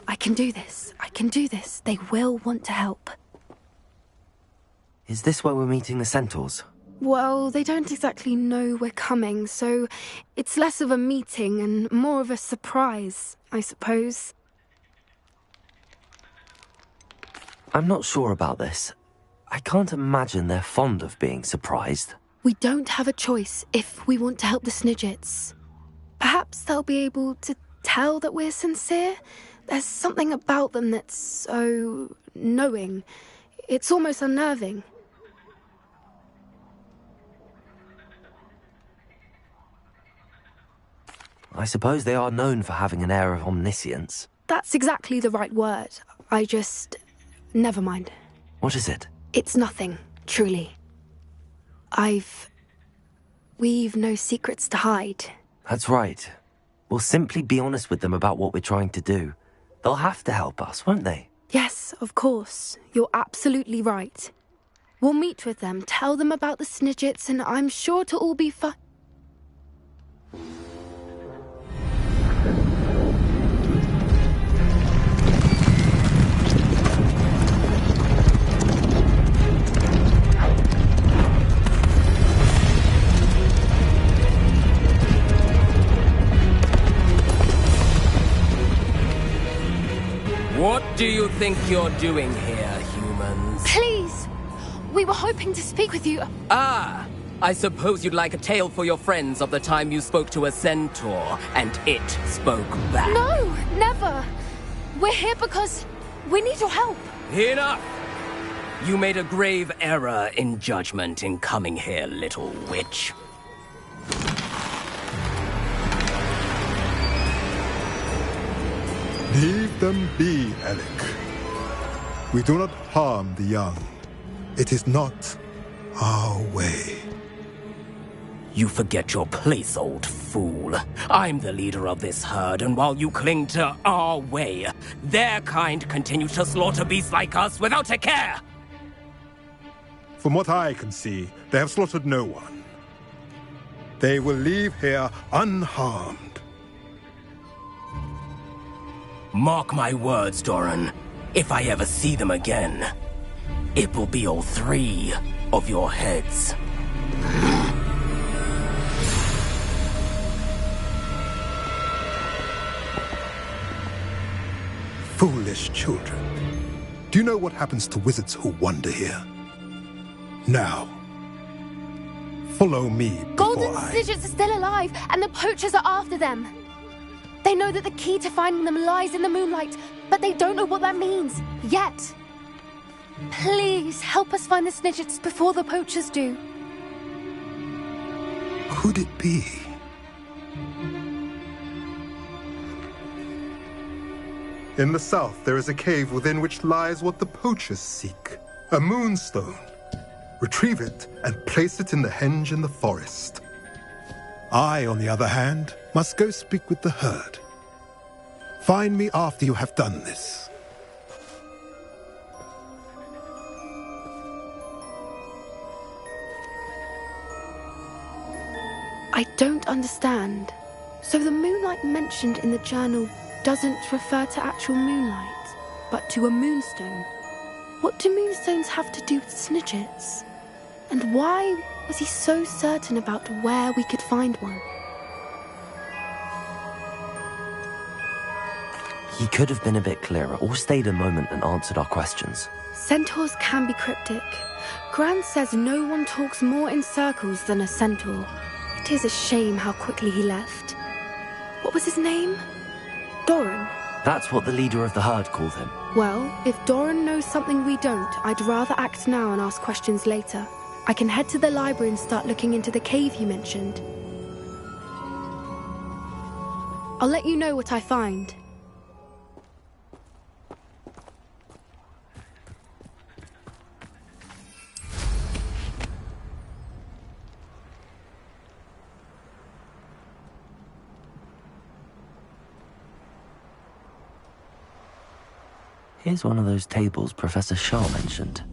I can do this. I can do this. They will want to help. Is this where we're meeting the centaurs? Well, they don't exactly know we're coming, so it's less of a meeting and more of a surprise, I suppose. I'm not sure about this. I can't imagine they're fond of being surprised. We don't have a choice if we want to help the Snidgets. Perhaps they'll be able to tell that we're sincere. There's something about them that's so knowing. It's almost unnerving. I suppose they are known for having an air of omniscience. That's exactly the right word. Never mind. What is it? It's nothing, truly. We've no secrets to hide. That's right. We'll simply be honest with them about what we're trying to do. They'll have to help us, won't they? Yes, of course. You're absolutely right. We'll meet with them, tell them about the Snidgets, and I'm sure it'll all be fine. What do you think you're doing here, humans? Please! We were hoping to speak with you. Ah! I suppose you'd like a tale for your friends of the time you spoke to a centaur, and it spoke back. No! Never! We're here because we need your help. Enough! You made a grave error in judgment in coming here, little witch. Leave them be, Alec. We do not harm the young. It is not our way. You forget your place, old fool. I'm the leader of this herd, and while you cling to our way, their kind continue to slaughter beasts like us without a care! From what I can see, they have slaughtered no one. They will leave here unharmed. Mark my words, Doran. If I ever see them again, it will be all 3 of your heads. Foolish children. Do you know what happens to wizards who wander here? Now, follow me Golden Snidgets are still alive, and the poachers are after them. They know that the key to finding them lies in the moonlight, but they don't know what that means, yet. Please, help us find the Snidgets before the poachers do. Could it be? In the south, there is a cave within which lies what the poachers seek. A moonstone. Retrieve it and place it in the henge in the forest. I, on the other hand, must go speak with the herd. Find me after you have done this. I don't understand. So the moonlight mentioned in the journal doesn't refer to actual moonlight, but to a moonstone. What do moonstones have to do with Snidgets? And why was he so certain about where we could find one? He could have been a bit clearer, or stayed a moment and answered our questions. Centaurs can be cryptic. Gran says no one talks more in circles than a centaur. It is a shame how quickly he left. What was his name? Doran? That's what the leader of the herd called him. Well, if Doran knows something we don't, I'd rather act now and ask questions later. I can head to the library and start looking into the cave you mentioned. I'll let you know what I find. Here's one of those tables Professor Shah mentioned.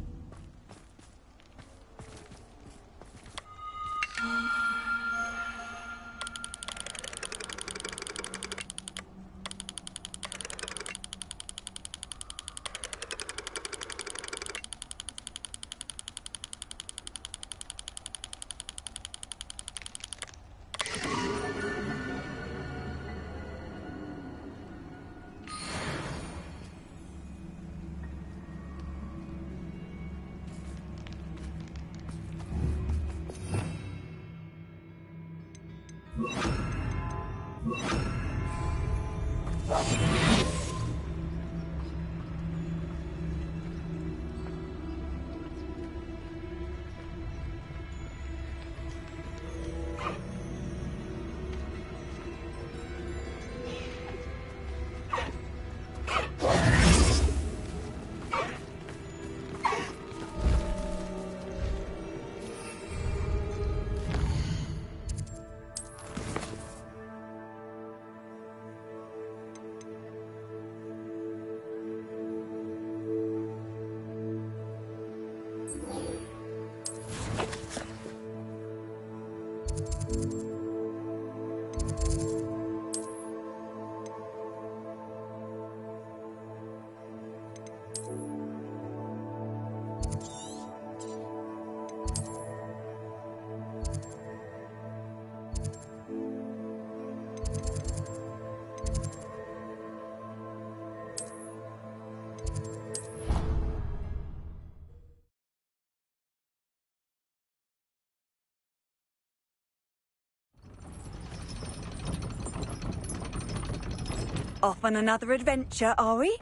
Off on another adventure, are we?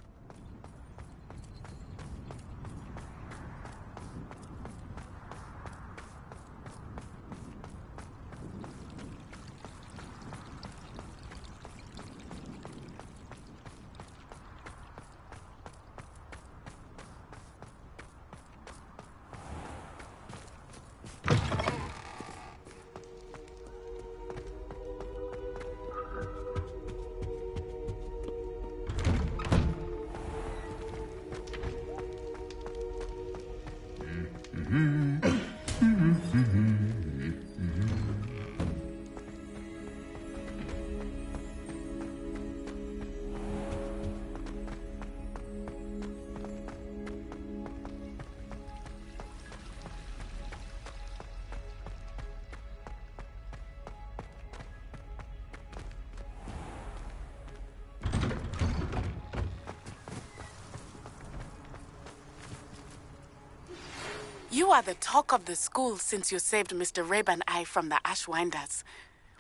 You are the talk of the school since you saved Mr. Rabe and I from the Ashwinders.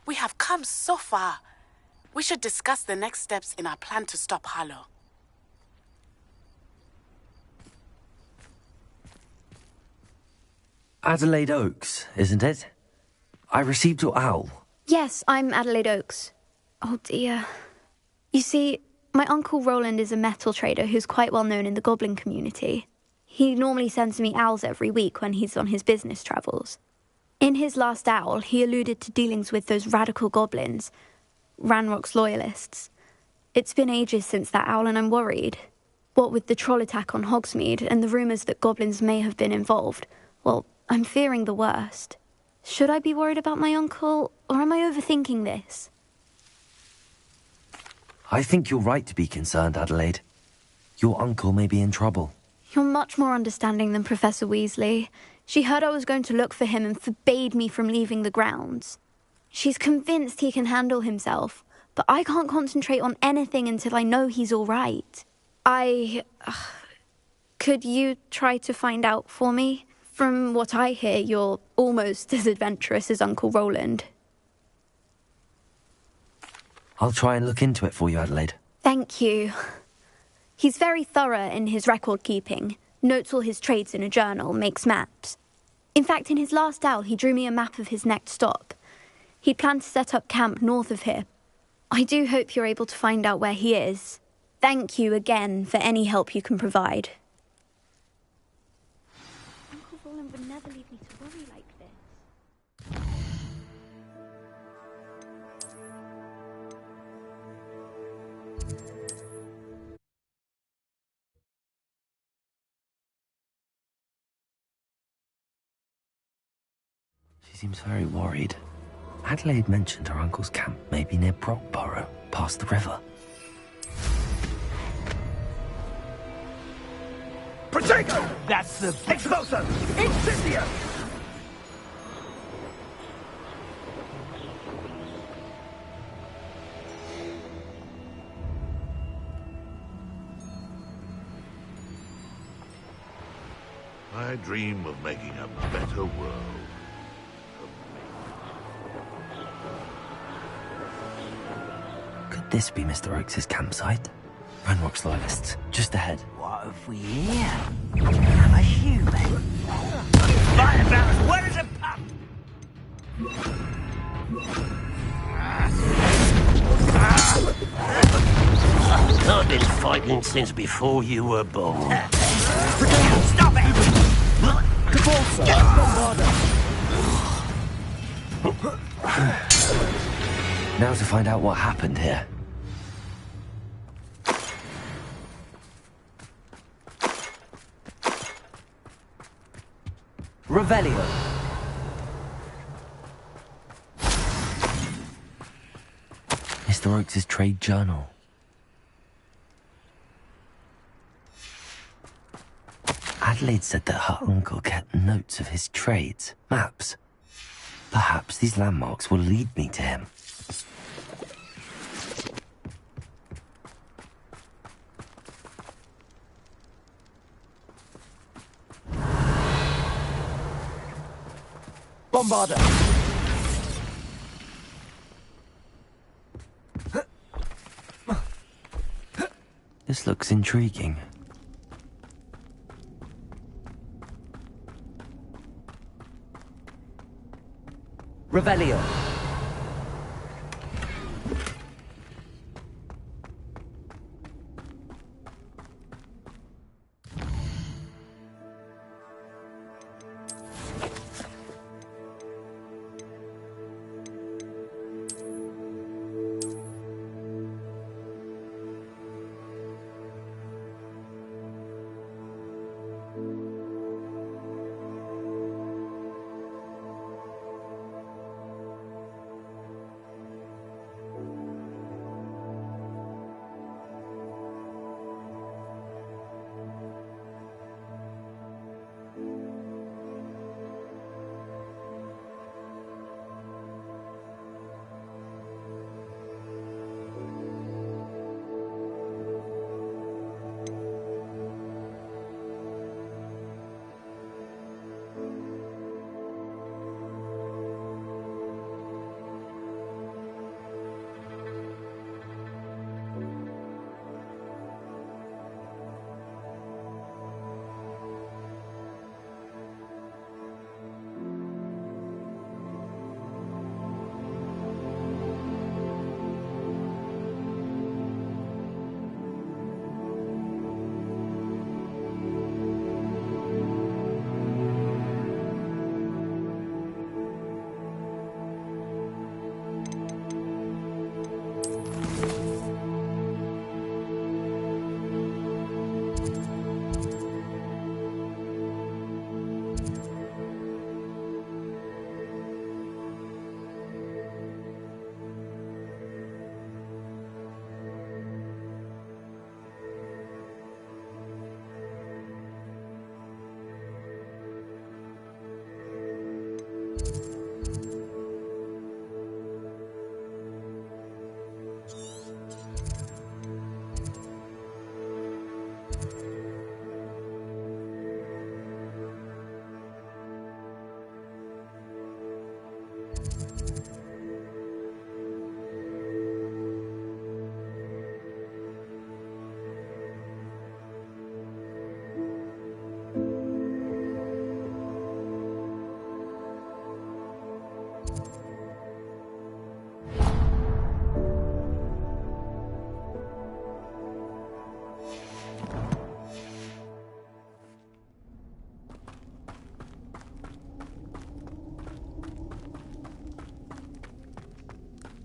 We have come so far. We should discuss the next steps in our plan to stop Harlow. Adelaide Oaks, isn't it? I received your owl. Yes, I'm Adelaide Oaks. Oh dear. You see, my Uncle Roland is a metal trader who's quite well known in the goblin community. He normally sends me owls every week when he's on his business travels. In his last owl, he alluded to dealings with those radical goblins, Ranrock's loyalists. It's been ages since that owl and I'm worried. What with the troll attack on Hogsmeade and the rumours that goblins may have been involved, well, I'm fearing the worst. Should I be worried about my uncle, or am I overthinking this? I think you're right to be concerned, Adelaide. Your uncle may be in trouble. You're much more understanding than Professor Weasley. She heard I was going to look for him and forbade me from leaving the grounds. She's convinced he can handle himself, but I can't concentrate on anything until I know he's all right. Could you try to find out for me? From what I hear, you're almost as adventurous as Uncle Roland. I'll try and look into it for you, Adelaide. Thank you. He's very thorough in his record keeping, notes all his trades in a journal, makes maps. In fact, in his last owl, he drew me a map of his next stop. He'd planned to set up camp north of here. I do hope you're able to find out where he is. Thank you again for any help you can provide. Uncle Roland would never leave me to worry like this. She seems very worried. Adelaide mentioned her uncle's camp may be near Brockborough, past the river. Protego! That's the... Expulso! Incendio! I dream of making a better world. Could Could this be Mr. Oakes' campsite? Ranrock's loyalists, just ahead. What have we here? A human? Right about as well as a pup! I've been fighting since before you were born. Stop it! Now to find out what happened here. Revelio. Mr. Oakes' trade journal. Adelaide said that her uncle kept notes of his trades, maps. Perhaps these landmarks will lead me to him. Bombarder! This looks intriguing. Revelio.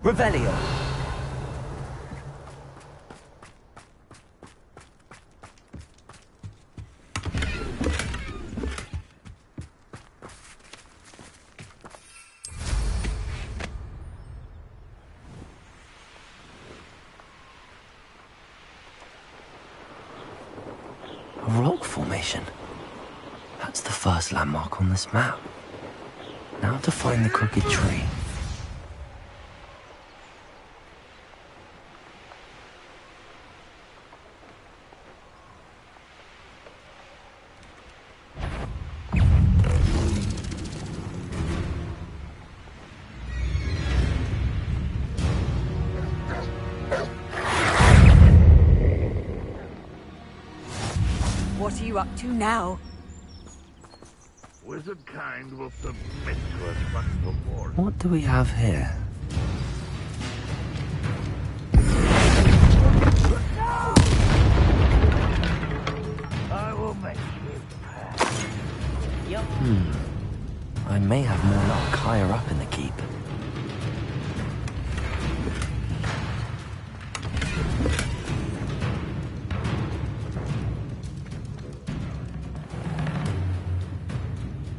Revelio. A rock formation. That's the first landmark on this map. Now to find the crooked tree. what are you up to now? Wizard kind will submit to us much more. What do we have here? I will make you. I may have more luck higher up in the keep.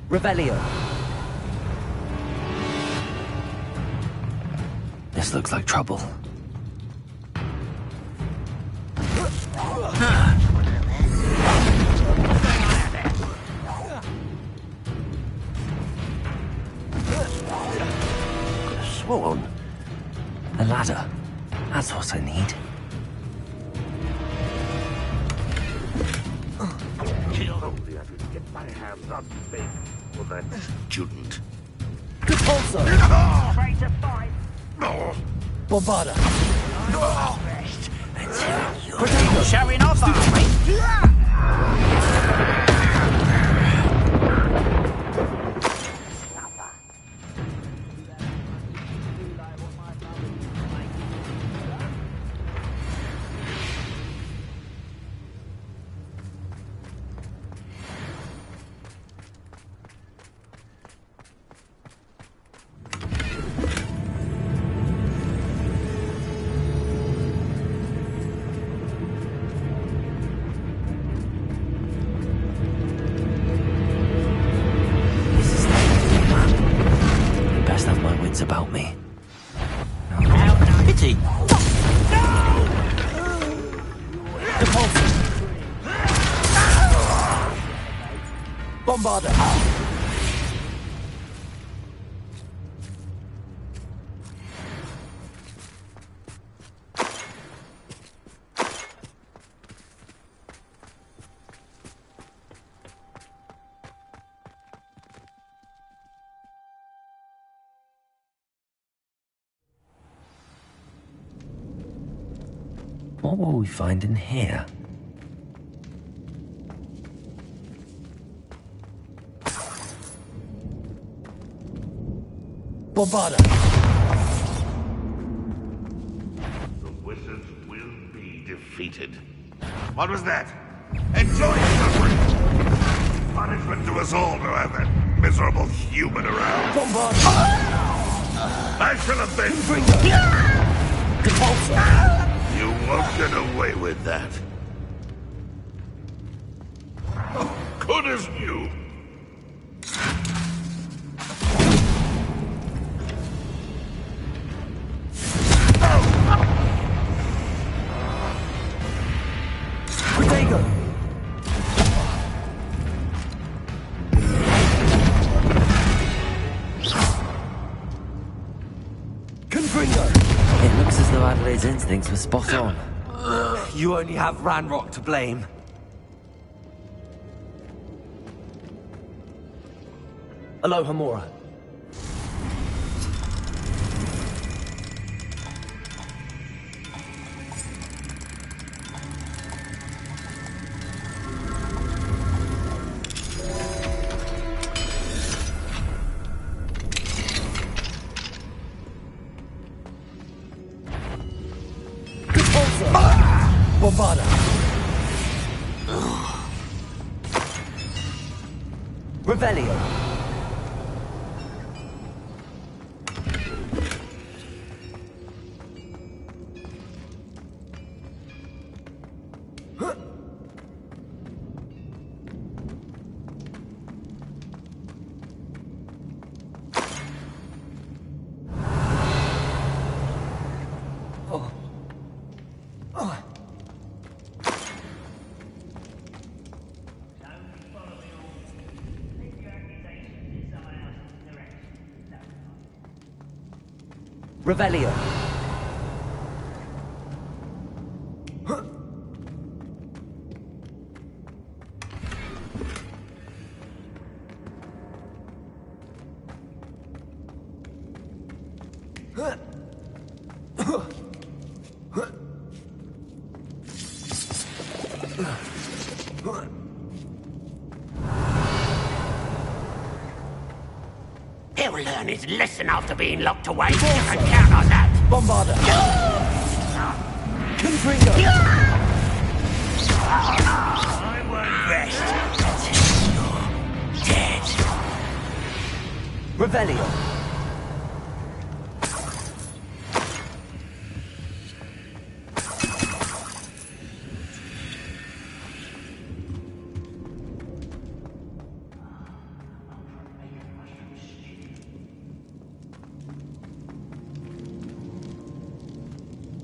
Revelio. This looks like trouble. Sworn. A ladder. That's what I need. Only I could get my hands on big for that student. Repulsor! Ready to fight. Bombarda! Showing off, are we? About me. Pity! Bombarda! What will we find in here? Bombarda! The wizards will be defeated. What was that? Enjoy suffering! Punishment to us all to have that miserable human around. Bombarda! I shall have been... Repulsor! You won't get away with that. Good as new. Protego! Confringo! It looks as though Adelaide's instincts were spot on. You only have Ranrock to blame. Aloha Mora. Bombarda! Revelio! Revelio. Slytherin is listen after being locked away. You can count on that. Bombarder. Confringo. I won't rest until you're dead. Revelio.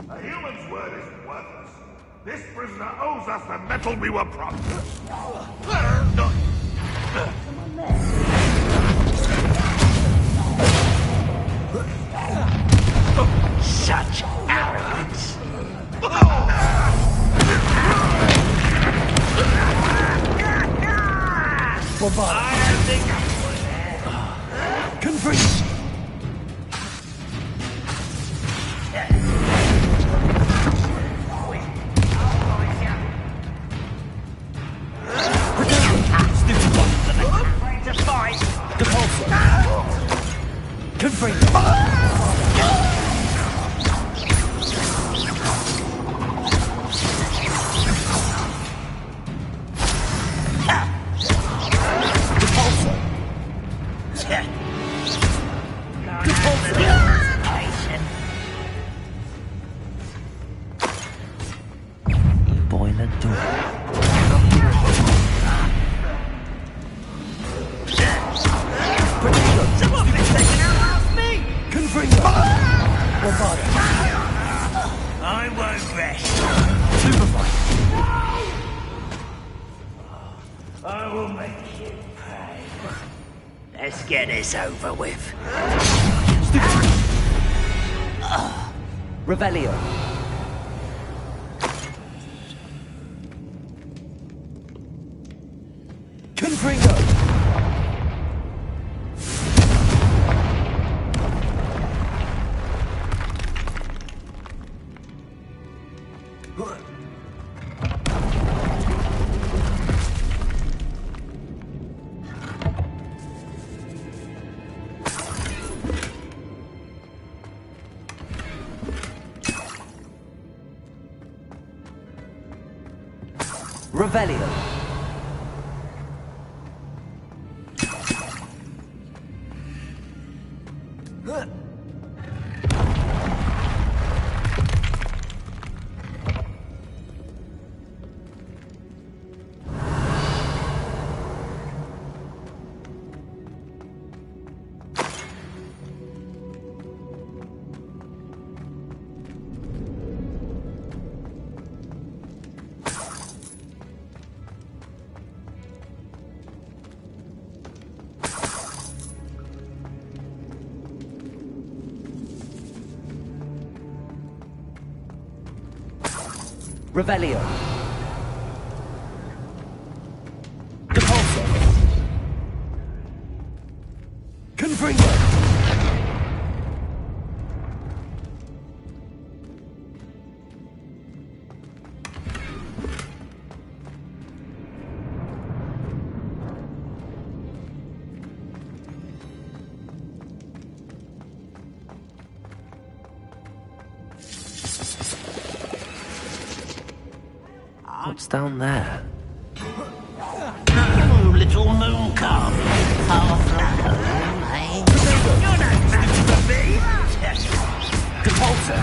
A human's word is worthless. This prisoner owes us the metal we were promised. Such arrogance. Confringo. Boiler door. Someone been taking out last me! Confringo. Bombarder. I won't rest. I will make you pay. Let's get this over with. Revelio. Confringo. Revelio. Revelio. Depulso. Confringo. What's down there? Oh, little moon calf. Half at home, eh? You're no match for me. Depulso.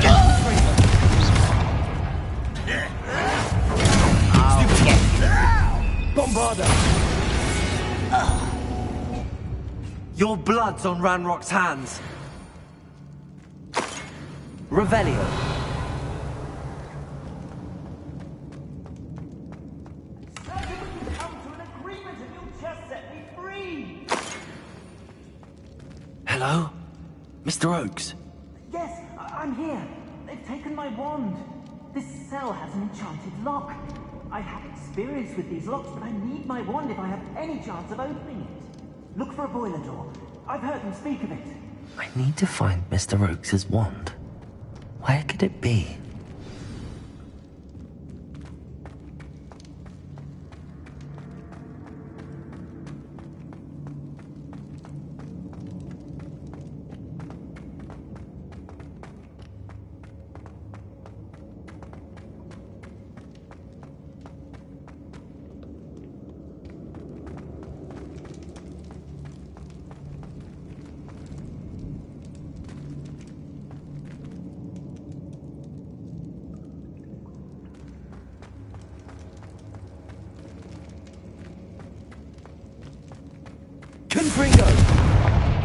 I'll get you. Bombarder. Your blood's on Ranrock's hands. Revelio. Hello? Mr. Oakes? Yes, I'm here. They've taken my wand. This cell has an enchanted lock. I have experience with these locks, but I need my wand if I have any chance of opening it. Look for a boiler door. I've heard them speak of it. I need to find Mr. Oakes' wand. Where could it be?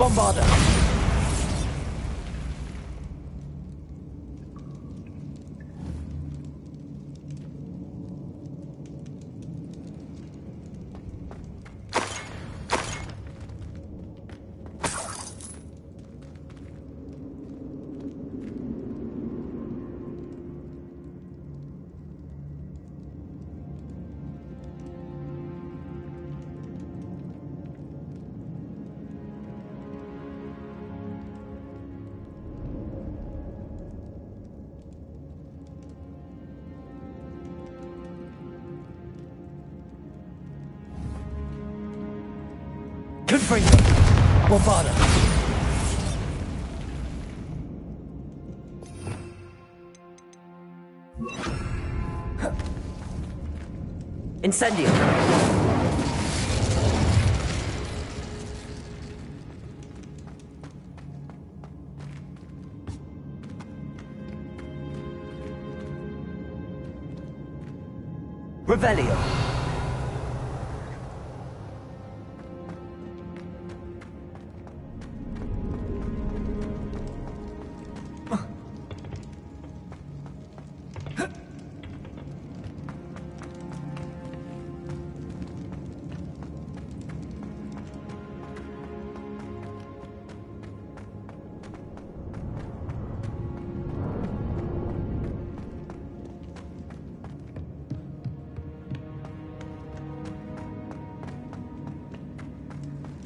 Bombarda! Confringo! Bombarda! Incendio! Revelio!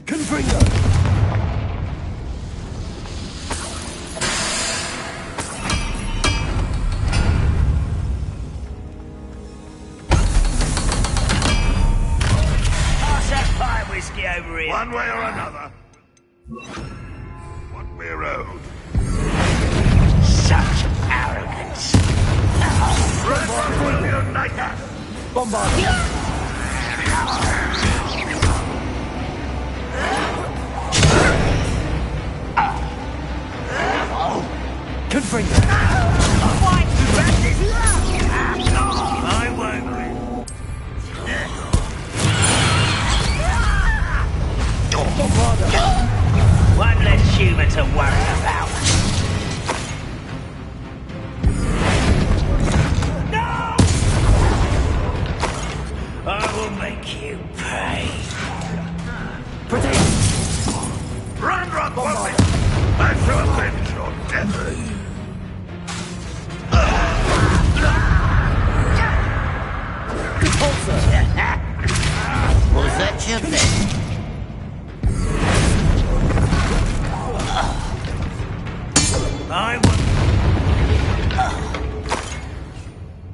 Confringo! Pass that pie whiskey over here. One way or another. What we're owed. Such arrogance. Red will unite us. Bombarda! Confringo! I won't win. One less human to worry about. No! I will make you pay. Ranrock will be back to avenge your death. Was that your thing?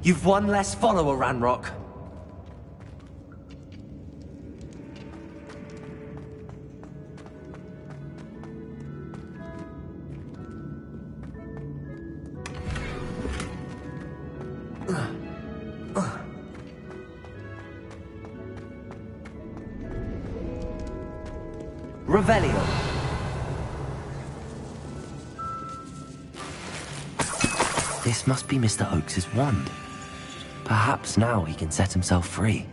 You've one less follower, Ranrock. Revelio. This must be Mr. Oakes's wand. Perhaps now he can set himself free.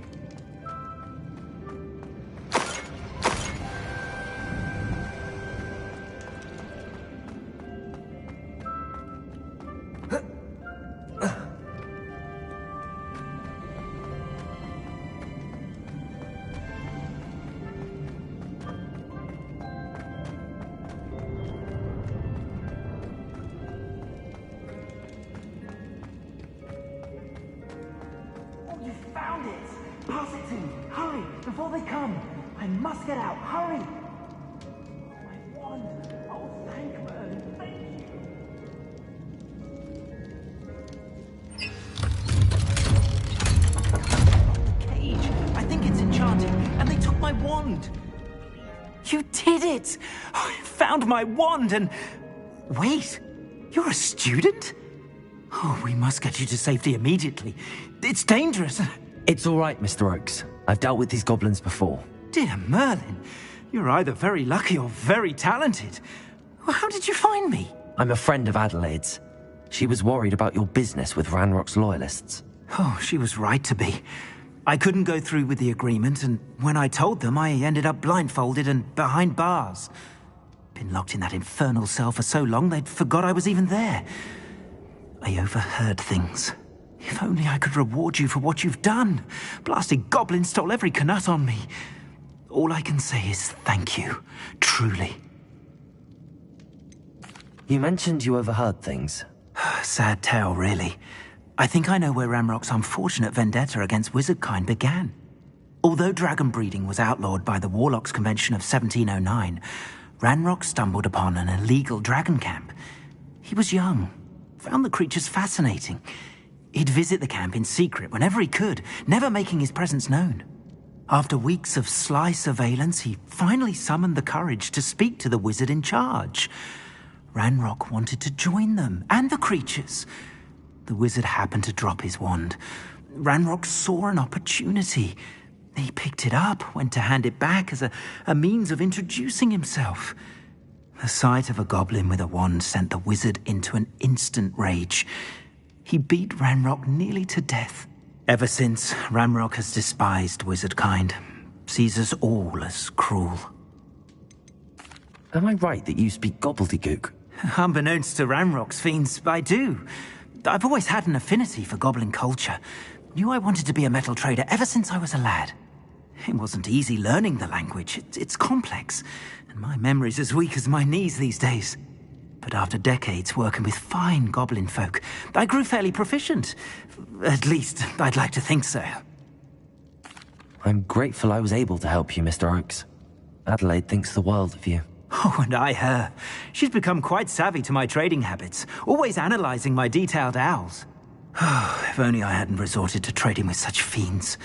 Found it! Pass it to me! Hurry! Before they come! I must get out! Hurry! My wand! Oh, thank Merlin! Thank you! Cage! I think it's enchanted, and they took my wand! You did it! I found my wand and... Wait! You're a student? Oh, we must get you to safety immediately. It's dangerous. It's all right, Mr. Oakes. I've dealt with these goblins before. Dear Merlin, you're either very lucky or very talented. Well, how did you find me? I'm a friend of Adelaide's. She was worried about your business with Ranrock's loyalists. Oh, she was right to be. I couldn't go through with the agreement, and when I told them, I ended up blindfolded and behind bars. Been locked in that infernal cell for so long they'd forgot I was even there. I overheard things. If only I could reward you for what you've done. Blasted goblin stole every canut on me. All I can say is thank you, truly. You mentioned you overheard things. Sad tale, really. I think I know where Ranrock's unfortunate vendetta against wizardkind began. Although dragon breeding was outlawed by the Warlocks Convention of 1709, Ranrock stumbled upon an illegal dragon camp. He was young, found the creatures fascinating. He'd visit the camp in secret whenever he could, never making his presence known. After weeks of sly surveillance, he finally summoned the courage to speak to the wizard in charge. Ranrock wanted to join them, and the creatures. The wizard happened to drop his wand. Ranrock saw an opportunity. He picked it up, went to hand it back as a means of introducing himself. The sight of a goblin with a wand sent the wizard into an instant rage. He beat Ranrock nearly to death. Ever since, Ranrock has despised wizardkind, sees us all as cruel. Am I right that you speak gobbledygook? Unbeknownst to Ranrock's fiends, I do. I've always had an affinity for goblin culture. Knew I wanted to be a metal trader ever since I was a lad. It wasn't easy learning the language. It's complex, and my memory's as weak as my knees these days. But after decades working with fine goblin folk, I grew fairly proficient. At least, I'd like to think so. I'm grateful I was able to help you, Mr. Oakes. Adelaide thinks the world of you. Oh, and I her. She's become quite savvy to my trading habits, always analyzing my detailed owls. If only I hadn't resorted to trading with such fiends.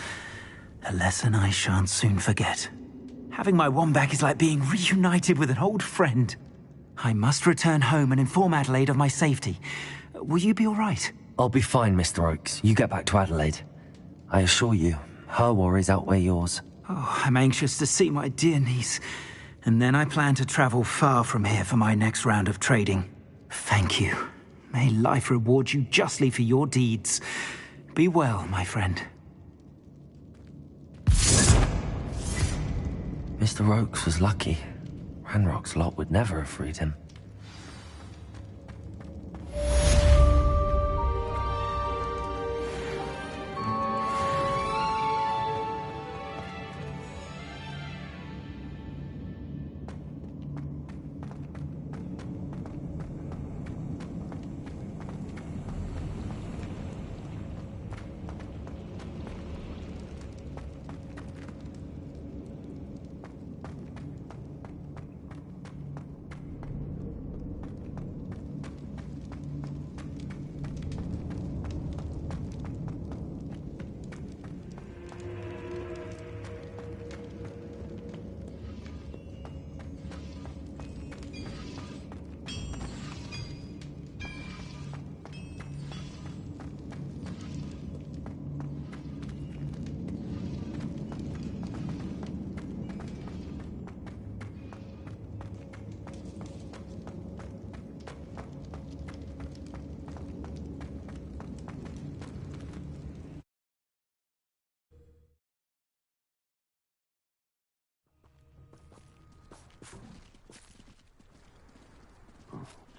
A lesson I shan't soon forget. Having my wand back is like being reunited with an old friend. I must return home and inform Adelaide of my safety. Will you be all right? I'll be fine, Mr. Oakes. You get back to Adelaide. I assure you, her worries outweigh yours. Oh, I'm anxious to see my dear niece. And then I plan to travel far from here for my next round of trading. Thank you. May life reward you justly for your deeds. Be well, my friend. Mr. Oakes was lucky. Ranrock's lot would never have freed him.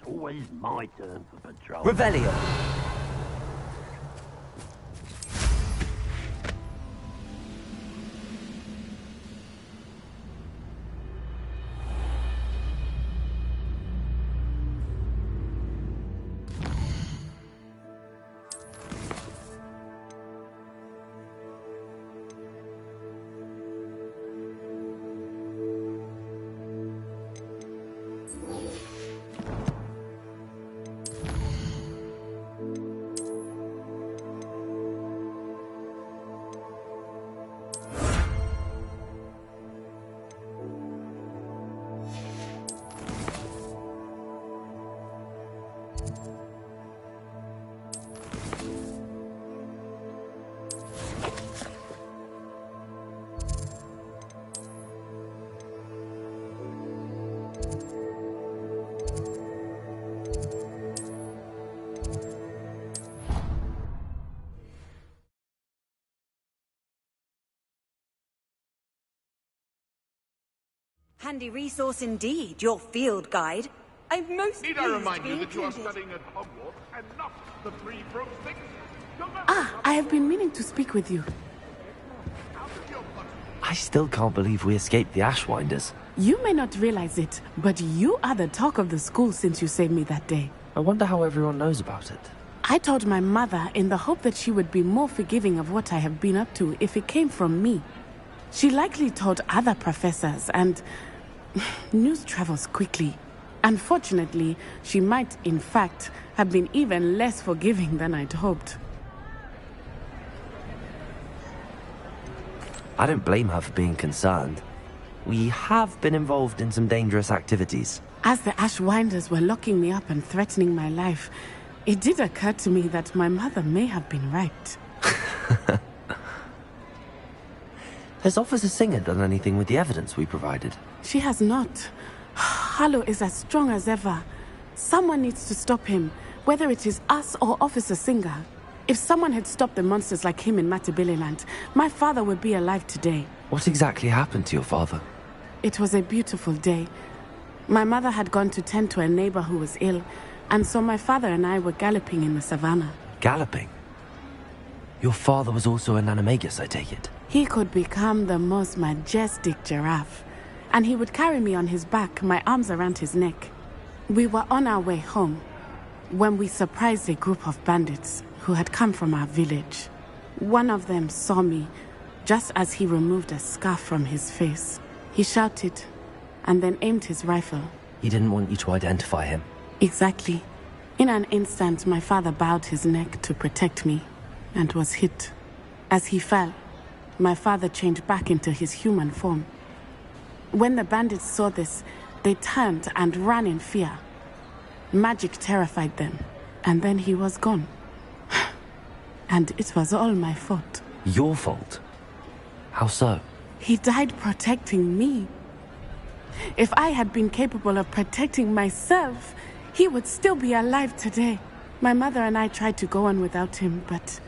Always my turn for patrol. Revelio. Handy resource indeed, your field guide. I'm most Need I remind you that you are studying at Hogwarts and not the Three Broomsticks? I have been meaning to speak with you. I still can't believe we escaped the Ashwinders. You may not realize it, but you are the talk of the school since you saved me that day. I wonder how everyone knows about it. I told my mother in the hope that she would be more forgiving of what I have been up to if it came from me. She likely told other professors, and news travels quickly. Unfortunately, she might, in fact, have been even less forgiving than I'd hoped. I don't blame her for being concerned. We have been involved in some dangerous activities. As the Ashwinders were locking me up and threatening my life, it did occur to me that my mother may have been right. Has Officer Singer done anything with the evidence we provided? She has not. Harlow is as strong as ever. Someone needs to stop him, whether it is us or Officer Singer. If someone had stopped the monsters like him in Matabeleland, my father would be alive today. What exactly happened to your father? It was a beautiful day. My mother had gone to tend to a neighbor who was ill, and so my father and I were galloping in the savannah. Galloping? Your father was also an animagus, I take it? He could become the most majestic giraffe, and he would carry me on his back, my arms around his neck. We were on our way home when we surprised a group of bandits who had come from our village. One of them saw me just as he removed a scarf from his face. He shouted and then aimed his rifle. He didn't want you to identify him. Exactly. In an instant, my father bowed his neck to protect me and was hit. As he fell, my father changed back into his human form. When the bandits saw this, they turned and ran in fear. Magic terrified them, and then he was gone. And it was all my fault. Your fault? How so? He died protecting me. If I had been capable of protecting myself, he would still be alive today. My mother and I tried to go on without him, but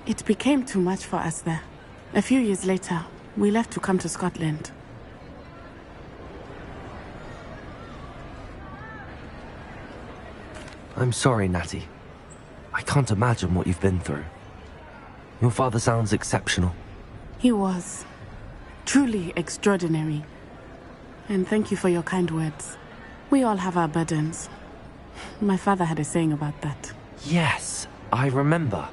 it became too much for us there. A few years later, we left to come to Scotland. I'm sorry, Natty. I can't imagine what you've been through. Your father sounds exceptional. He was. Truly extraordinary. And thank you for your kind words. We all have our burdens. My father had a saying about that. Yes, I remember.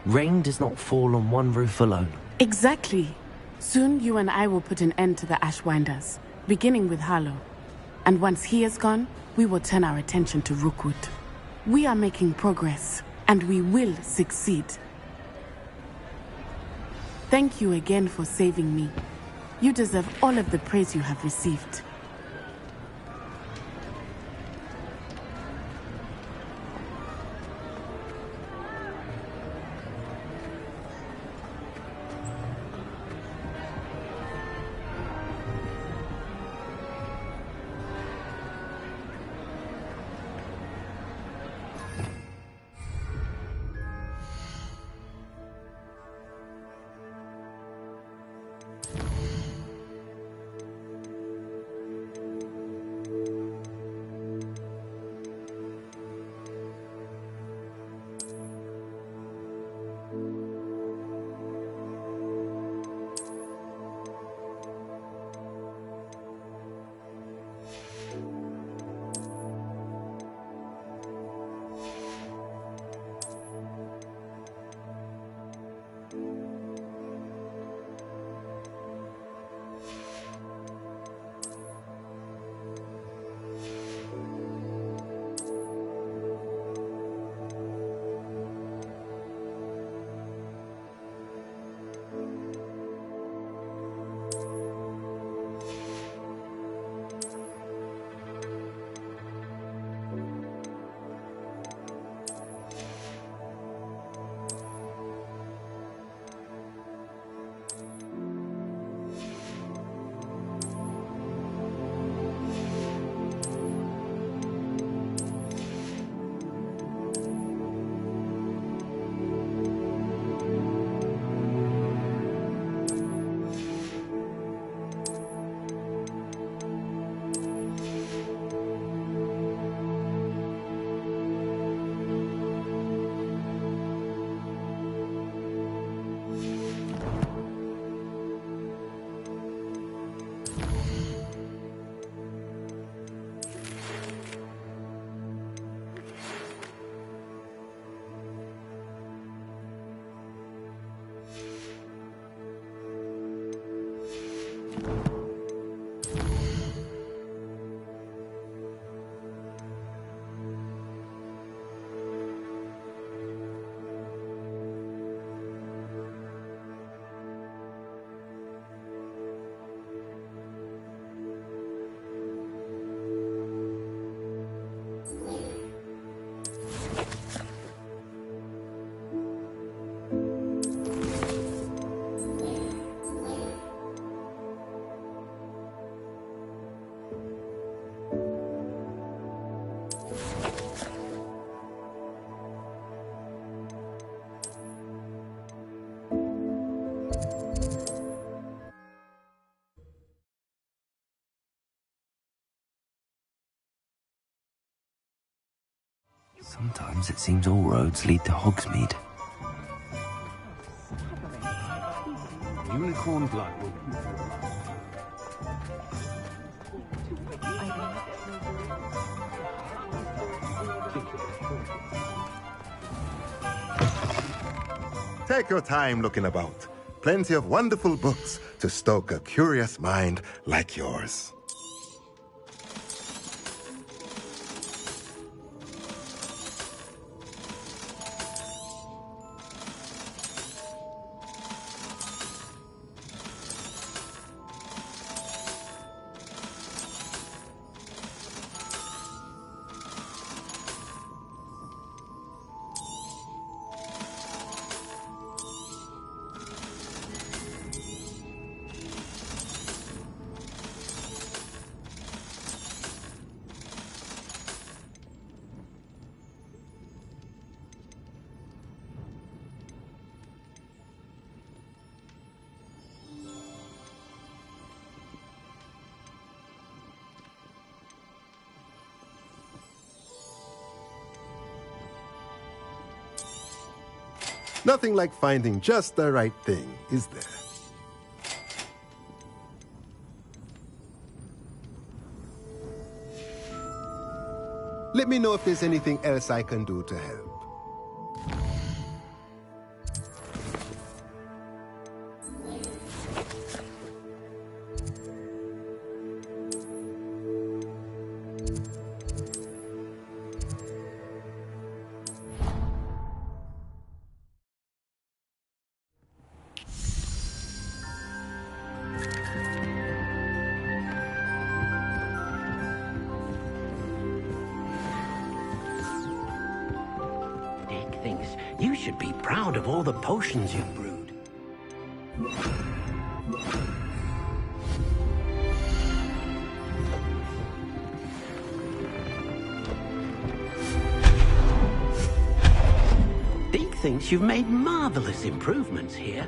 Rain does not fall on one roof alone. Exactly. Soon you and I will put an end to the Ashwinders, beginning with Harlow. And once he is gone, we will turn our attention to Rookwood. We are making progress, and we will succeed. Thank you again for saving me. You deserve all of the praise you have received. sometimes it seems all roads lead to Hogsmeade. Unicorn blood will purify. Take your time looking about. Plenty of wonderful books to stoke a curious mind like yours. Nothing like finding just the right thing, is there? Let me know if there's anything else I can do to help. You should be proud of all the potions you've brewed. Deke thinks you've made marvelous improvements here.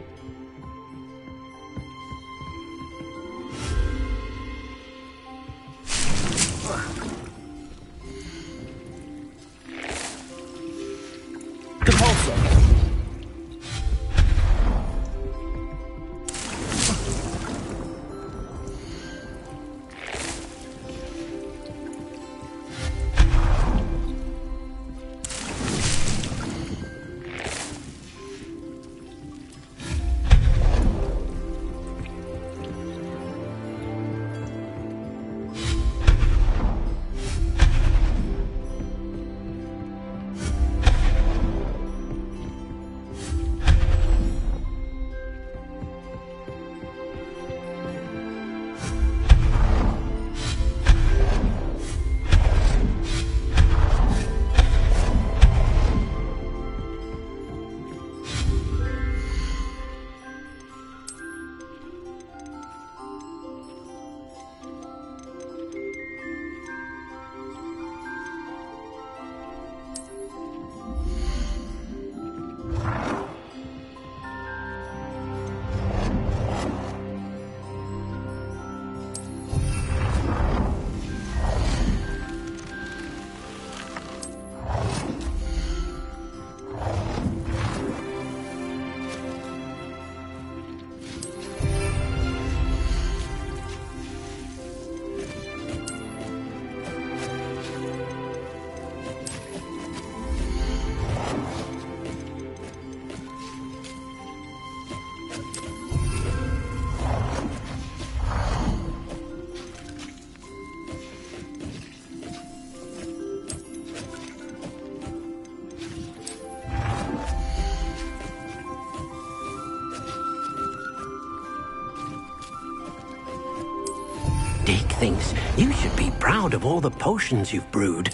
Deke thinks you should be proud of all the potions you've brewed.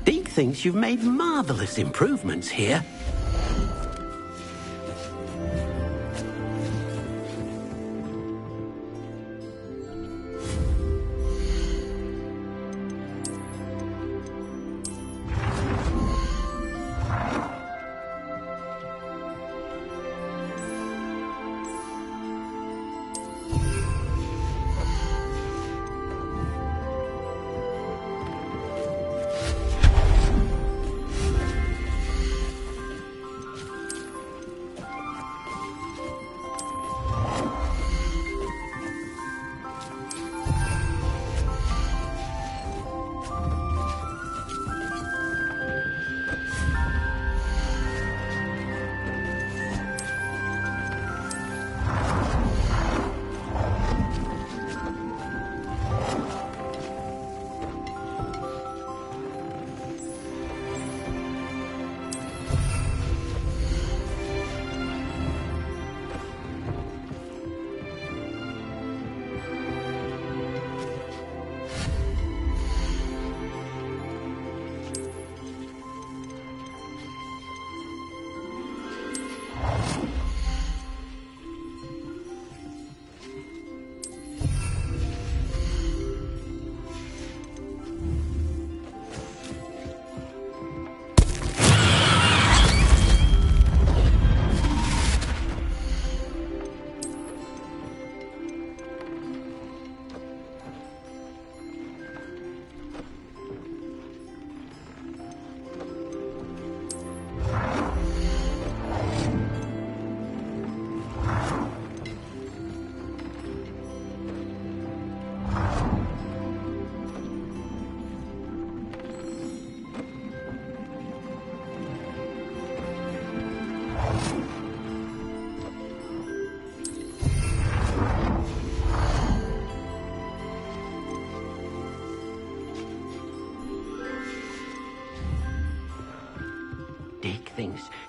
Deke thinks you've made marvelous improvements here.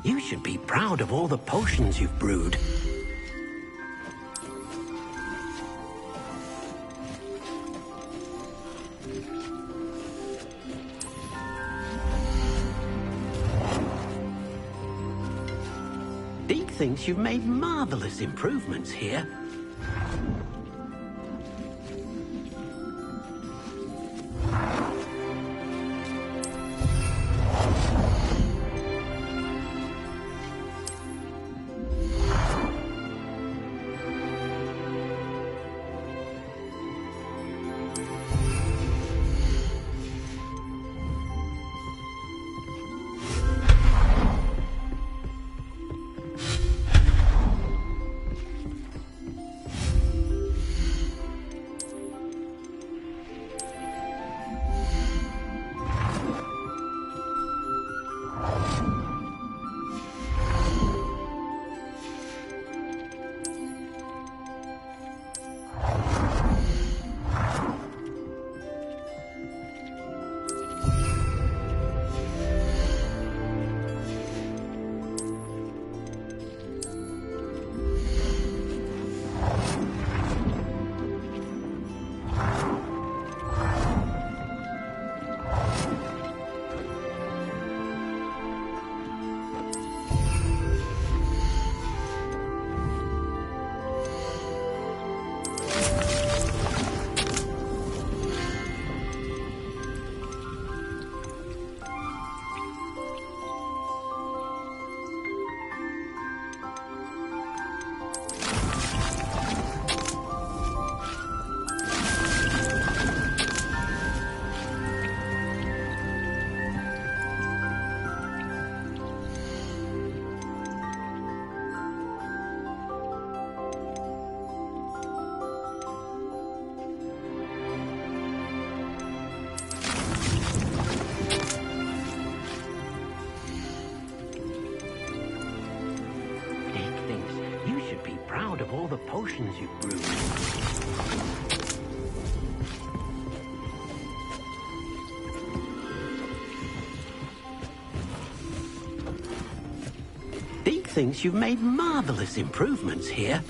you should be proud of all the potions you've brewed. Deke thinks you've made marvelous improvements here. Proud of all the potions you've brewed. Deke thinks you've made marvelous improvements here.